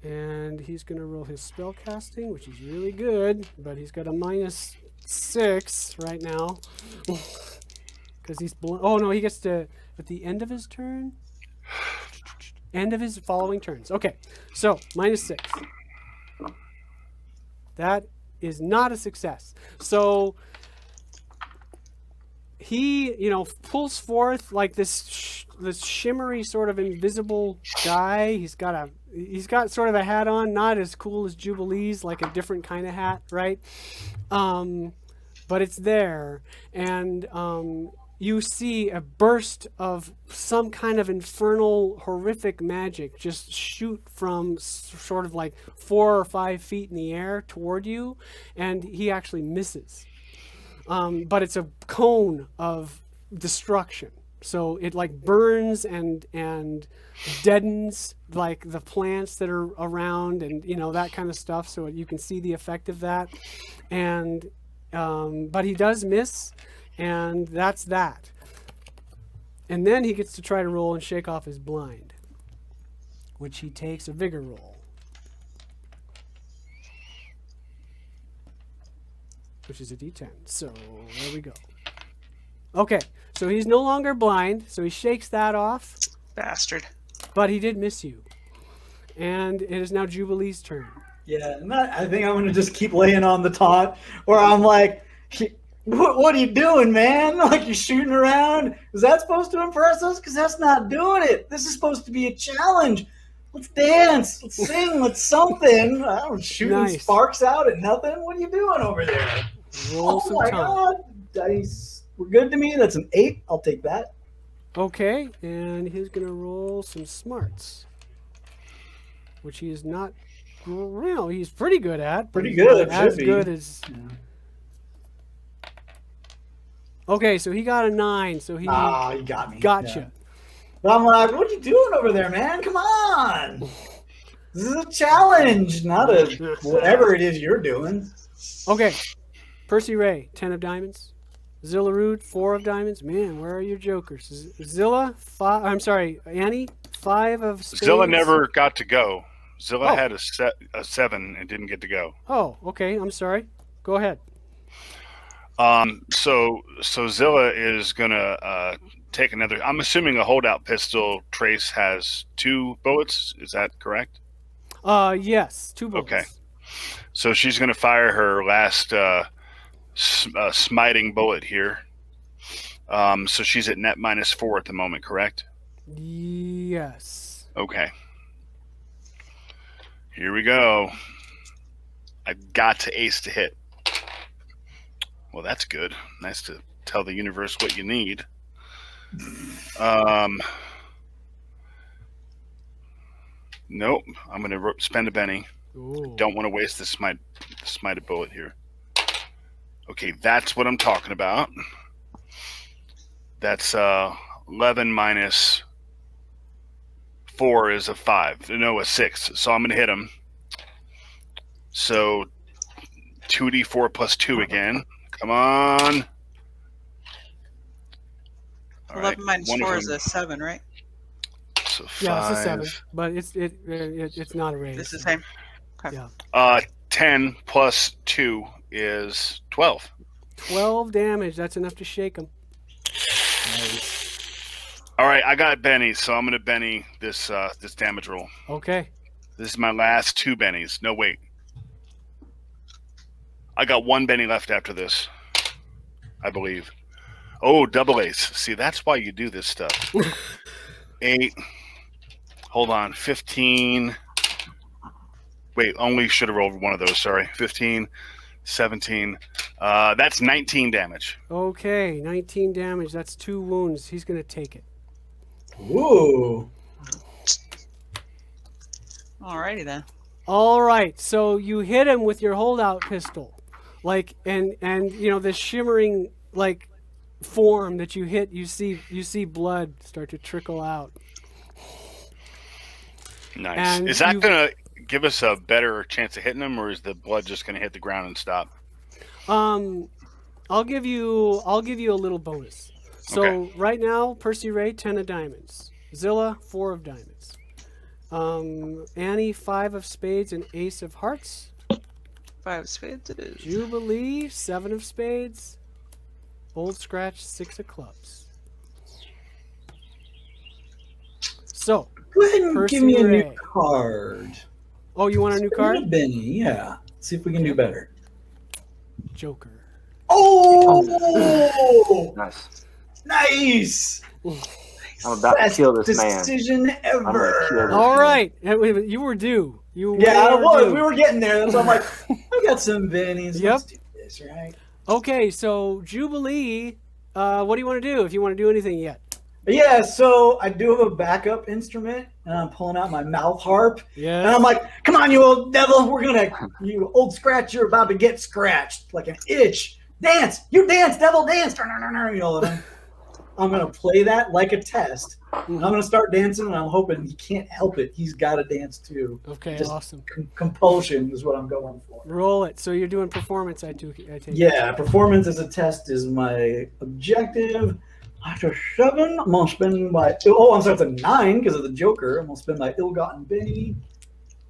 And he's going to roll his spell casting, which is really good, but he's got a -6 right now. Because he's... oh, no, he gets to... at the end of his turn? End of his following turns. Okay, so -6. That is not a success. So... he, pulls forth like this shimmery sort of invisible guy. He's got sort of a hat on, not as cool as Jubilee's, like a different kind of hat, right? But it's there, and you see a burst of some kind of infernal, horrific magic just shoot from sort of like 4 or 5 feet in the air toward you, and he actually misses. But it's a cone of destruction. So it like burns and deadens like the plants that are around and that kind of stuff. So you can see the effect of that. And but he does miss, and that's that. And then he gets to try to roll and shake off his blind, which he takes a vigor roll, which is a D10. So there we go. Okay, so he's no longer blind, so he shakes that off, Bastard. but he did miss you. And it is now Jubilee's turn. Yeah, and I think I'm going to just keep laying on the taunt, where I'm like, what are you doing, man? Like, you're shooting around? Is that supposed to impress us? Because that's not doing it. This is supposed to be a challenge. Let's dance. Let's sing. Let's something. I don't shooting Nice. sparks out at nothing. What are you doing over there? Roll Oh some my taunt. God. Dice were good to me. That's an 8. I'll take that. Okay, and he's going to roll some smarts, which he is not, he's pretty good at. but Pretty he's good, not As should be. good as... Okay, so he got a 9, so he You got me. gotcha. Yeah. But I'm like, what are you doing over there, man? Come on. This is a challenge, not a whatever it is you're doing. Okay, Percy Ray, 10 of diamonds. Zilla Rude, 4 of diamonds. Man, where are your jokers? Zilla, 5. I'm sorry, Annie, 5 of spades. Zilla never got to go. Zilla Oh. had a 7 and didn't get to go. Oh, okay. I'm sorry. Go ahead. So Zilla is gonna take another. I'm assuming a holdout pistol. Trace has 2 bullets. Is that correct? Yes, 2 bullets. Okay. So she's gonna fire her last smiting bullet here. So she's at net -4 at the moment, correct? Yes. Okay. Here we go. I got to ace to hit. Well, that's good. Nice to tell the universe what you need. Nope. I'm going to spend a Benny. Ooh. Don't want to waste the smited bullet here. Okay, that's what I'm talking about. That's 11 minus 4 is a 5. No, a 6. So I'm going to hit him. So 2d4 plus 2 again. Come on. All 11 minus one of 4 is them. a 7, right? So 5. Yeah, it's a 7, but it's not a raise. It's the same. Okay. Yeah. 10 plus 2 is 12. 12 damage. That's enough to shake him. All right, I got Benny, so I'm going to Benny this damage roll. Okay. This is my last 2 Bennies. No, wait. I got 1 Benny left after this, I believe. Oh, double ace. See, that's why you do this stuff. 8. Hold on. 15. Wait, only should have rolled one of those. Sorry. 15, 17. That's 19 damage. Okay, 19 damage. That's 2 wounds. He's going to take it. Ooh. Alrighty then. All right, so you hit him with your holdout pistol, like, and you know this shimmering like form that you hit. You see blood start to trickle out. Nice. And Is that going to give us a better chance of hitting him, or is the blood just going to hit the ground and stop? I'll give you a little bonus. So Okay. right now, Percy Ray 10 of diamonds, Zilla 4 of diamonds, Annie 5 of spades and ace of hearts. 5 of spades it is. Jubilee 7 of spades, Old Scratch 6 of clubs. So Go ahead and Percy give me a Ray. new card. Oh, you want a new card? Benny, yeah. See if we can do better. Joker. Oh! Nice. Nice! I'm about to Best kill this man. decision I'm gonna kill ever. this All man. right, you were due. Yeah, I was. due. We were getting there. So I'm like, I got some bennies. Yep. Let's do this, right? Okay, so Jubilee, what do you want to do? If you want to do anything yet? Yeah, so I do have a backup instrument, and I'm pulling out my mouth harp. Yeah. And I'm like, come on, you old devil. You old scratch, you're about to get scratched like an itch. Dance. You dance, devil, dance. You know, and I'm going to play that like a test. And I'm going to start dancing, and I'm hoping he can't help it. He's got to dance too. Okay, Just awesome. Compulsion is what I'm going for. Roll it. So you're doing performance, I take it. Yeah, performance as a test is my objective. After 7, I'm going to spend my... Oh, I'm sorry, it's a 9 because of the Joker. I'm going to spend my ill-gotten Benny.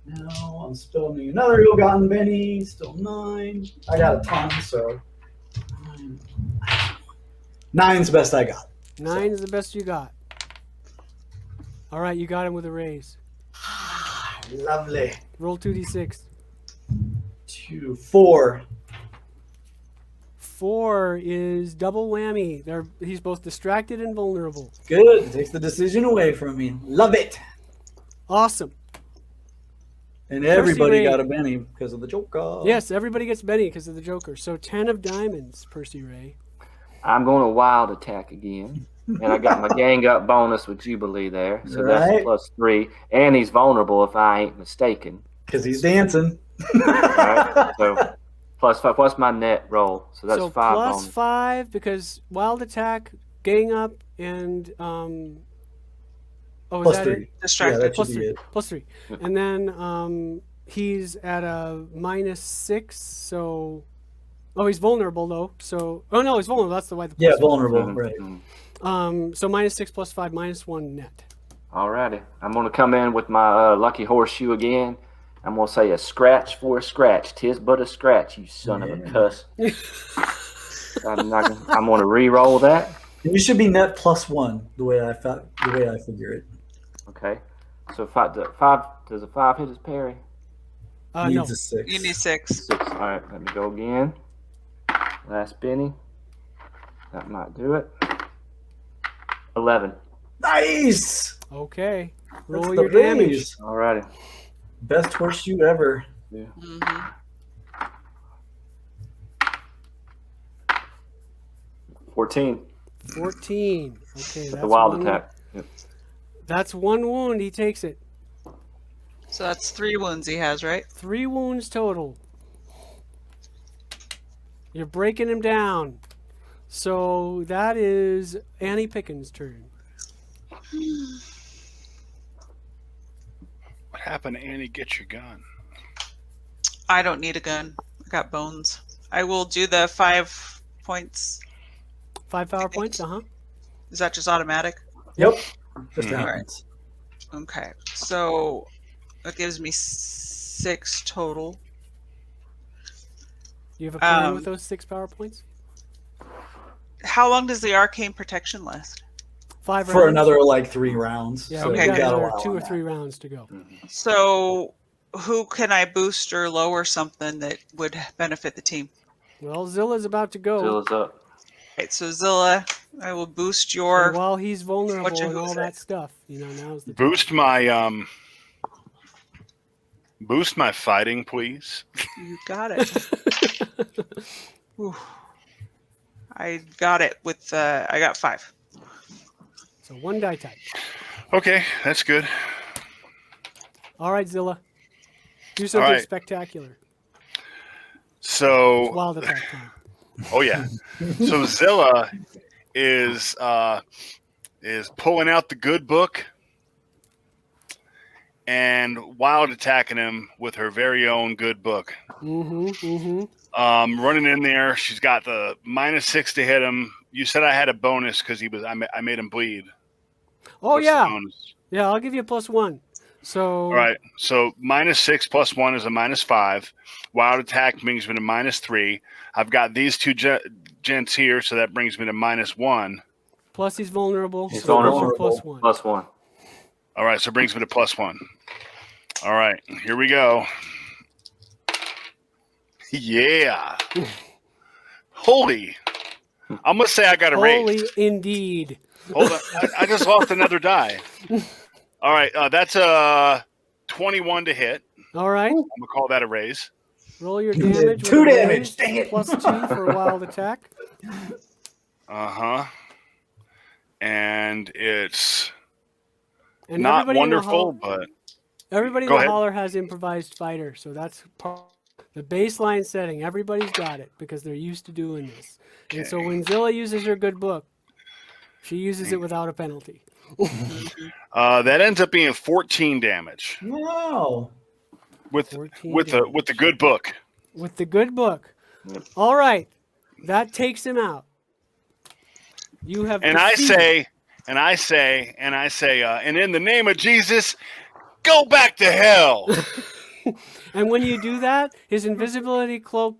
Now I'm spending another ill-gotten Benny. Still 9. I got a ton, so... 9's the best I got. 9 is the best you got. All right, you got him with a raise. Lovely. Roll 2d6. 2, 4. 4 is double whammy. He's both distracted and vulnerable. Good. Takes the decision away from me. Love it. Awesome. And everybody Ray. got a Benny because of the Joker. Yes, everybody gets Benny because of the Joker. So 10 of diamonds, Percy Ray. I'm going to wild attack again. And I got my gang up bonus with Jubilee there. So that's Right. a +3. And he's vulnerable if I ain't mistaken. Because he's dancing. Right? So +5. What's my net roll? So that's So 5 plus bonus. 5 because wild attack, gang up, and is Plus that 3. it? Yeah, Distracted. that should Plus be 3. it. Plus 3. And then he's at a -6, so... Oh, he's vulnerable, though. So... Oh, no, he's vulnerable. That's the why the Yeah, plus vulnerable, Mhm. right. So -6 plus 5, -1 net. Alrighty. I'm going to come in with my lucky horseshoe again. I'm going to say a scratch for a scratch. 'Tis but a scratch, you son of a cuss. I'm going to re-roll that. And you should be net +1 the way I figure it. Okay. So does a 5 hit his parry? No. Needs a 6. You need 6. 6. All right, let me go again. Last Benny. That might do it. 11. Nice. Okay. That's Roll the your damage. raise. Alrighty. Best horseshoe ever. Yeah. Mm-hmm. 14. 14. Okay, that's The wild one- attack. Yep. That's 1 wound. He takes it. So that's 3 wounds he has, right? 3 wounds total. You're breaking him down. So that is Annie Pickens' turn. What happened, Annie? Get your gun. I don't need a gun. I got bones. I will do the 5 points. 5 power points? Uh-huh. Is that just automatic? Yep. Just Mhm. happens. Okay. So that gives me 6 total. You have a plan Um, with those 6 power points? How long does the arcane protection last? 5 For rounds. another like 3 rounds. Yeah, So we Okay, you got got a another while 2 on or that. 3 rounds to go. So who can I boost or lower something that would benefit the team? Well, Zilla's about to go. Zilla's up. Right, so Zilla, I will boost And your... while he's vulnerable What's your and all who's that it? stuff, now's the time. Boost my Boost my fighting, please. You got it. Whew. I got it with, I got 5. So 1 die type. Okay, that's good. All right, Zilla. Do something right. spectacular. So, Wild attack time. oh yeah. So Zilla is pulling out the good book and wild attacking him with her very own good book. Running in there, she's got the -6 to hit him. You said I had a bonus because I made him bleed. Oh, What's the yeah. bonus? Yeah, I'll give you a +1. So, All right. So -6 + 1 is a -5. Wild attack brings me to -3. I've got these two gents here, so that brings me to -1. plus he's vulnerable. He's so vulnerable. +1. +1. All right, so it brings me to +1. All right, here we go. Yeah. Holy. I'm going to say I got a Holy raise. indeed. Hold on. I just lost another die. All right, that's a 21 to hit. All right. I'm going to call that a raise. Roll your You did damage. 2 with a damage. raise, Dang it. +2 for a wild attack. Uh-huh. And it's And not everybody in the wonderful, hall- but Everybody in Go the ahead. holler has improvised fighter, so that's the baseline setting. Everybody's got it because they're used to doing this. And so Okay. when Zilla uses her good book, she uses it without a penalty. that ends up being 14 damage Wow. with 14 with the good book. With the good book. All right. That takes him out. You have And I defeated- say, and in the name of Jesus, go back to hell. And when you do that, his invisibility cloak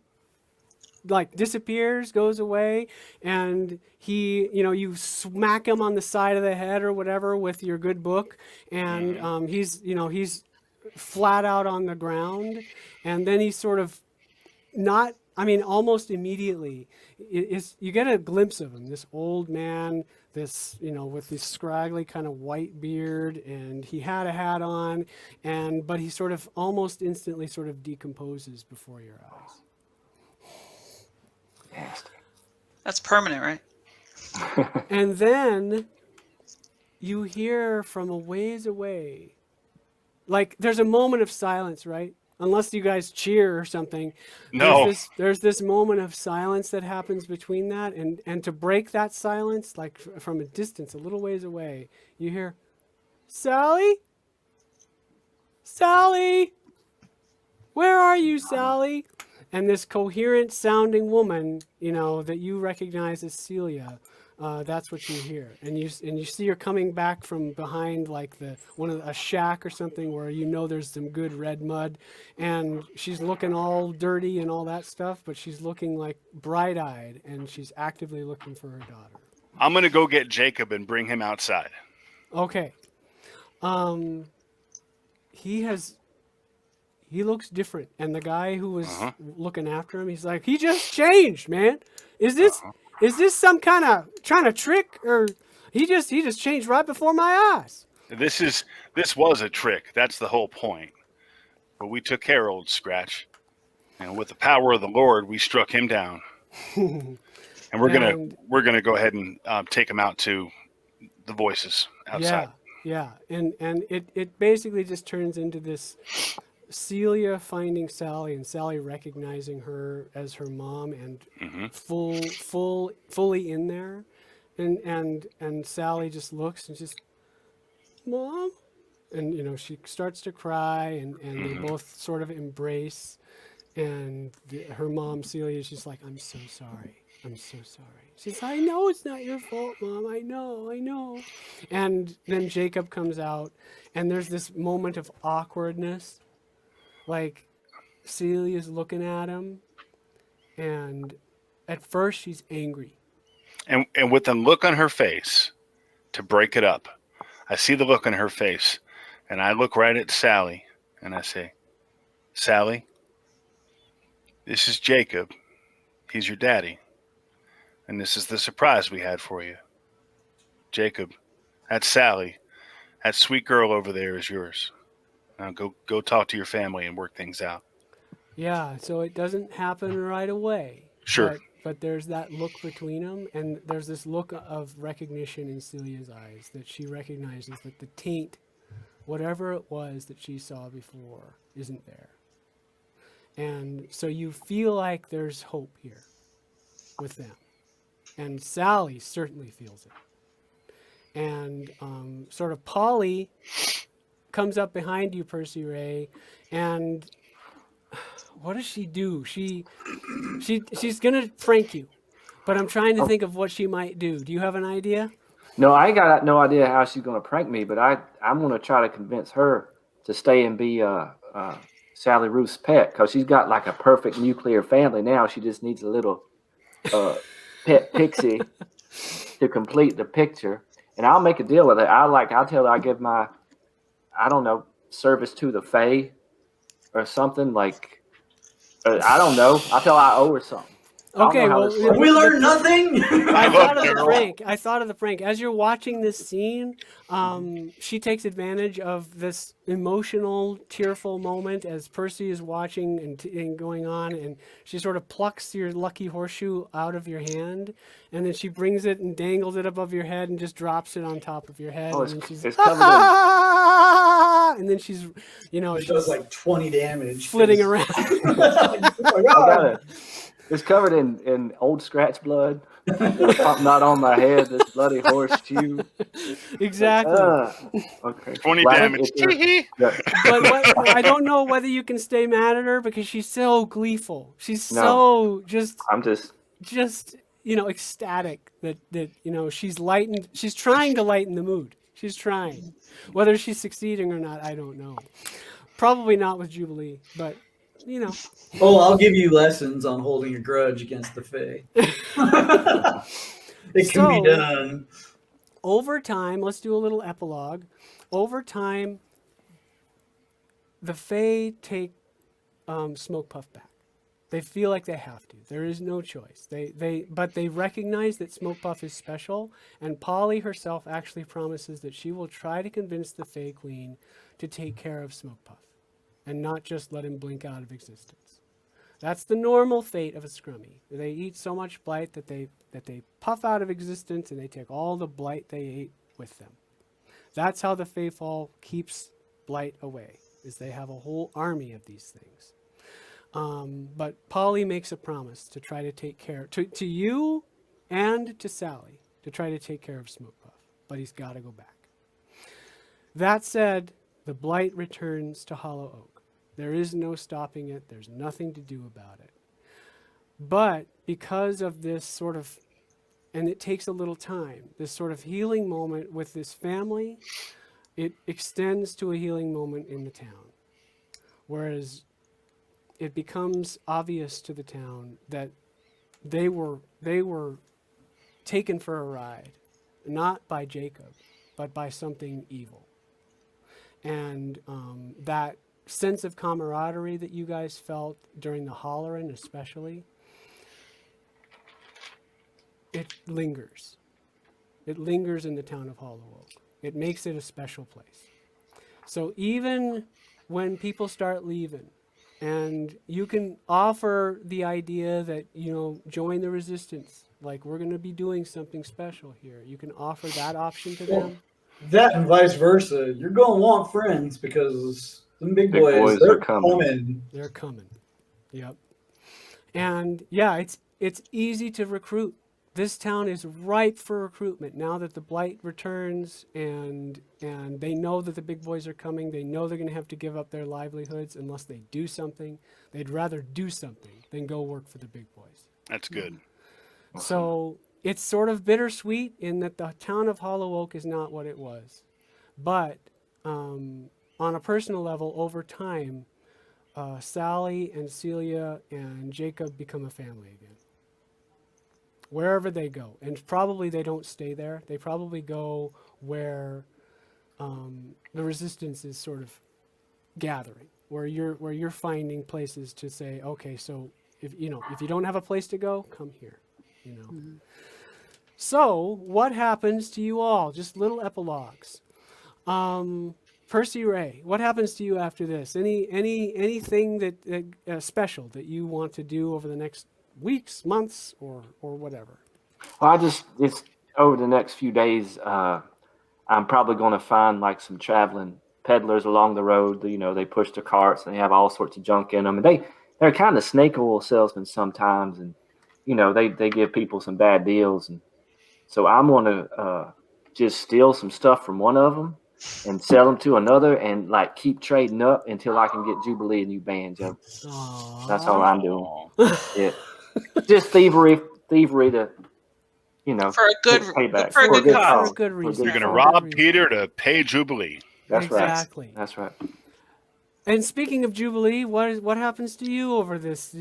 disappears, goes away, and he, you smack him on the side of the head or whatever with your good book, and he's flat out on the ground, and then he's sort of almost immediately, you get a glimpse of him, this old man, with this scraggly kind of white beard, and he had a hat on, but he sort of almost instantly sort of decomposes before your eyes. That's permanent, right? And then you hear from a ways away, like there's a moment of silence, right? Unless you guys cheer or something. No. There's this moment of silence that happens between that, and to break that silence, like from a distance, a little ways away, you hear, "Sally? Sally? Where are you, Sally?" And this coherent sounding woman, that you recognize as Celia, that's what you hear. And you see her coming back from behind like a shack or something where there's some good red mud, and she's looking all dirty and all that stuff, but she's looking like bright-eyed, and she's actively looking for her daughter. I'm going to go get Jacob and bring him outside. Okay. He looks different, and the guy who was looking after him, he's like, he just changed, man. Is this some kind of trying to trick, or he just changed right before my eyes? This was a trick. That's the whole point. But we took care of Old Scratch, and with the power of the Lord, we struck him down. And we're gonna go ahead and take him out to the voices outside. Yeah. And it basically just turns into this Celia finding Sally, and Sally recognizing her as her mom, and fully in there, and Sally just looks and just, "Mom," and she starts to cry, and they both sort of embrace, and her mom Celia, she's like, "I'm so sorry. I'm so sorry." She's like, "I know it's not your fault, Mom. I know. And then Jacob comes out, and there's this moment of awkwardness. Like, Celia's looking at him, and at first she's angry. And with the look on her face, to break it up, I see the look on her face, and I look right at Sally, and I say, "Sally, this is Jacob. He's your daddy. And this is the surprise we had for you. Jacob, that's Sally. That sweet girl over there is yours." Go talk to your family and work things out. Yeah, so it doesn't happen right away. Sure. But there's that look between them, and there's this look of recognition in Celia's eyes that she recognizes that the taint, whatever it was that she saw before, isn't there. And so you feel like there's hope here with them. And Sally certainly feels it. And sort of Polly comes up behind you, Percy Ray, and what does she do? She's gonna prank you, but I'm trying to think of what she might do. Do you have an idea? No, I ain't got no idea how she's gonna prank me, but I'm gonna try to convince her to stay and be Sally Ruth's pet, because she's got like a perfect nuclear family now. She just needs a little pet pixie to complete the picture. And I'll make a deal with her. I'll tell her I give my, I don't know, service to the Fae or something, like, I don't know. I'll tell her I owe her something. Okay, well, we learned nothing. I thought of the prank. As you're watching this scene, she takes advantage of this emotional, tearful moment as Percy is watching and going on, and she sort of plucks your lucky horseshoe out of your hand, and then she brings it and dangles it above your head and just drops it on top of your head. Oh, and then she's it's covered in... and then she's, It does like 20 damage. flitting around. Oh my I God. got it. It's covered in old scratch blood. Not on my head. This bloody horseshoe. Exactly. Okay. 20 Well, damage. yeah. But I don't know whether you can stay mad at her because she's so gleeful. She's so just ecstatic that she's trying to lighten the mood. She's trying. Whether she's succeeding or not, I don't know. Probably not with Jubilee, but Oh, I'll give you lessons on holding a grudge against the Fae. It can be done. Over time, let's do a little epilogue. Over time, the Fae take Smoke Puff back. They feel like they have to. There is no choice. But they recognize that Smoke Puff is special, and Polly herself actually promises that she will try to convince the Fae Queen to take care of Smoke Puff and not just let him blink out of existence. That's the normal fate of a scrummy. They eat so much blight that they puff out of existence, and they take all the blight they ate with them. That's how the Faefall keeps blight away, is they have a whole army of these things. But Polly makes a promise to try to take care to you and to Sally, to try to take care of Smoke Puff, but he's got to go back. That said, the blight returns to Hollow Oak. There is no stopping it. There's nothing to do about it. But because of this sort of, and it takes a little time, this sort of healing moment with this family, it extends to a healing moment in the town. Whereas it becomes obvious to the town that they were taken for a ride, not by Jacob, but by something evil. And that sense of camaraderie that you guys felt during the Hollering especially, it lingers. It lingers in the town of Hollow Oak. It makes it a special place. So even when people start leaving, and you can offer the idea that, join the resistance, like we're going to be doing something special here. You can offer that option to them. That and vice versa. You're going to want friends because them big boys they're coming. They're coming. Yep. And yeah, it's easy to recruit. This town is ripe for recruitment now that the blight returns, and they know that the big boys are coming. They know they're going to have to give up their livelihoods unless they do something. They'd rather do something than go work for the big boys. That's good. So it's sort of bittersweet in that the town of Hollow Oak is not what it was. But on a personal level, over time, Sally and Celia and Jacob become a family again. Wherever they go. And probably they don't stay there. They probably go where the resistance is sort of gathering, where you're finding places to say, okay, so if you don't have a place to go, come here. Mm-hmm. So what happens to you all? Just little epilogues. Percy Ray, what happens to you after this? Anything that special that you want to do over the next weeks, months, or whatever? Well, it's over the next few days. I'm probably going to find like some traveling peddlers along the road. You know, they push the carts and they have all sorts of junk in them. And they're kind of snake oil salesmen sometimes. And, you know, they give people some bad deals. And so I'm going to just steal some stuff from one of them and sell them to another and like keep trading up until I can get Jubilee a new banjo. Aww. That's all I'm doing. Yeah. Just thievery to, you know, For a good payback. for a good cause. For a good reason. You're going to For a good rob reason. Peter to pay Jubilee. That's Exactly. right. That's right. And speaking of Jubilee, what happens to you over this?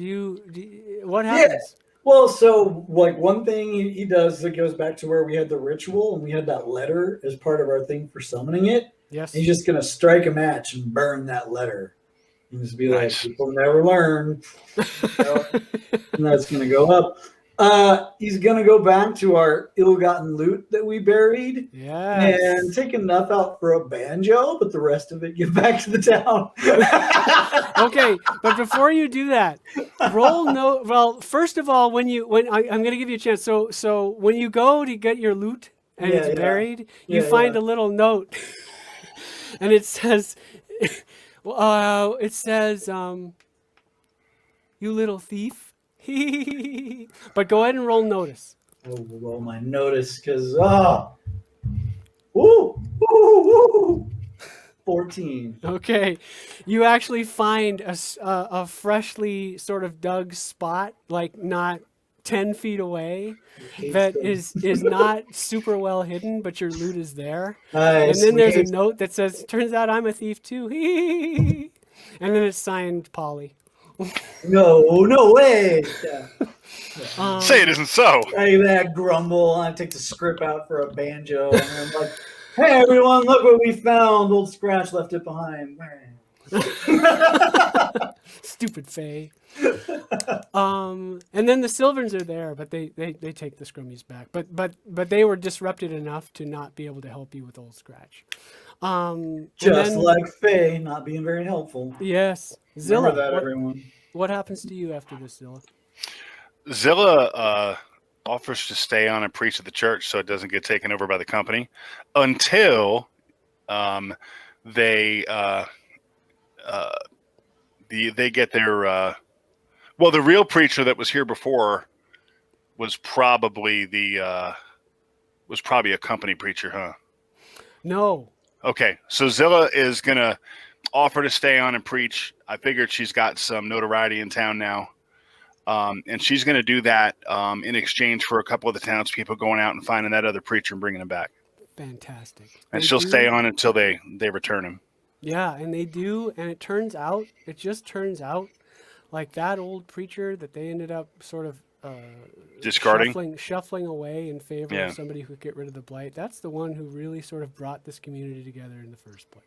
What happens? Well, so like one thing he does that goes back to where we had the ritual and we had that letter as part of our thing for summoning it. Yes. He's just gonna strike a match and burn that letter. And just be Nice. like, people never learn. And that's gonna go up. He's gonna go back to our ill-gotten loot that we buried Yes. and take enough out for a banjo, but the rest of it give back to the town. Okay, but before you do that, well, first of all, I'm going to give you a chance. So when you go to get your loot and Yeah, it's yeah. buried, you Yeah, find yeah. a little note, and it says, "You little thief." But go ahead and roll notice. Oh, roll my notice because woo, 14. Okay, you actually find a freshly sort of dug spot, like not 10 feet away, that is not super well hidden, but your loot is there. Nice. And then there's a note that says, "Turns out I'm a thief too." And then it's signed Polly. No way. Yeah. Say it isn't so. I that grumble. I take the script out for a banjo, and I'm like, "Hey everyone, look what we found! Old Scratch left it behind." Stupid Faye. And then the Sylvans are there, but they take the Scrummies back. But they were disrupted enough to not be able to help you with Old Scratch. Just like Faye, not being very helpful. Yes. Zilla, Remember that, everyone. what happens to you after this, Zilla? Zilla offers to stay on and preach at the church so it doesn't get taken over by the company until they get their the real preacher that was here before was probably a company preacher, huh? No. Okay, so Zilla is gonna offer to stay on and preach. I figured she's got some notoriety in town now. And she's going to do that in exchange for a couple of the townspeople going out and finding that other preacher and bringing him back. Fantastic. And she'll stay on until they return him. Yeah, and they do. And it just turns out, like that old preacher that they ended up sort of Discarding? shuffling away in favor Yeah. of somebody who could get rid of the blight. That's the one who really sort of brought this community together in the first place.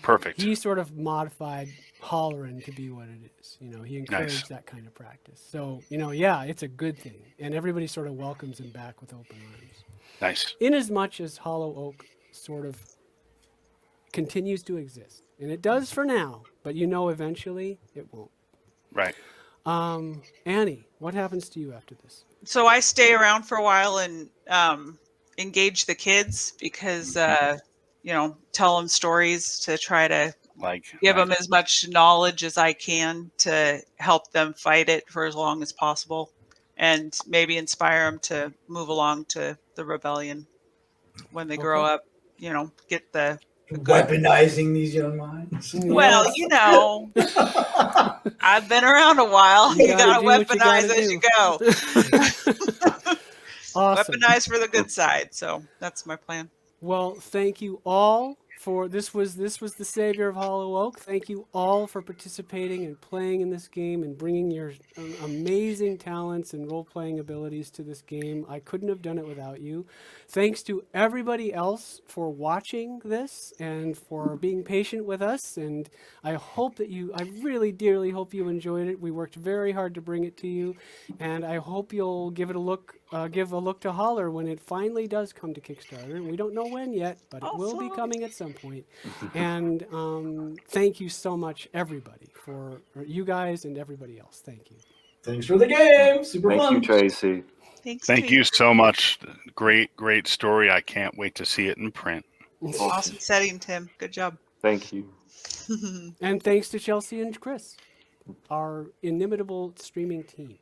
Perfect. He sort of modified Hollerin to be what it is. You know, he encouraged Nice. that kind of practice. So, yeah, it's a good thing. And everybody sort of welcomes him back with open arms. Nice. Inasmuch as Hollow Oak sort of continues to exist. And it does for now, but eventually it won't. Right. Annie, what happens to you after this? So I stay around for a while and engage the kids because, tell them stories to try to give them as much knowledge as I can to help them fight it for as long as possible and maybe inspire them to move along to the rebellion when they grow up, get the good. Weaponizing these young minds. Well, I've been around a while. You gotta do what you weaponize gotta as do. you go. Awesome. Weaponize for the good side. So that's my plan. Well, thank you all for this was the savior of Hollow Oak. Thank you all for participating and playing in this game and bringing your amazing talents and role-playing abilities to this game. I couldn't have done it without you. Thanks to everybody else for watching this and for being patient with us. And I really dearly hope you enjoyed it. We worked very hard to bring it to you, and I hope you'll give it a look give a look to Holler when it finally does come to Kickstarter. And we don't know when yet, but it Oh, will be fun. coming at some point. And thank you so much, everybody, for you guys and everybody else. Thank you. Thanks for the game. Super Thank fun. you, Tracy. Thanks. Thank Tweet. you so much. Great story. I can't wait to see it in print. Awesome setting, Tim. Good job. Thank you. And thanks to Chelsea and Chris, our inimitable streaming team.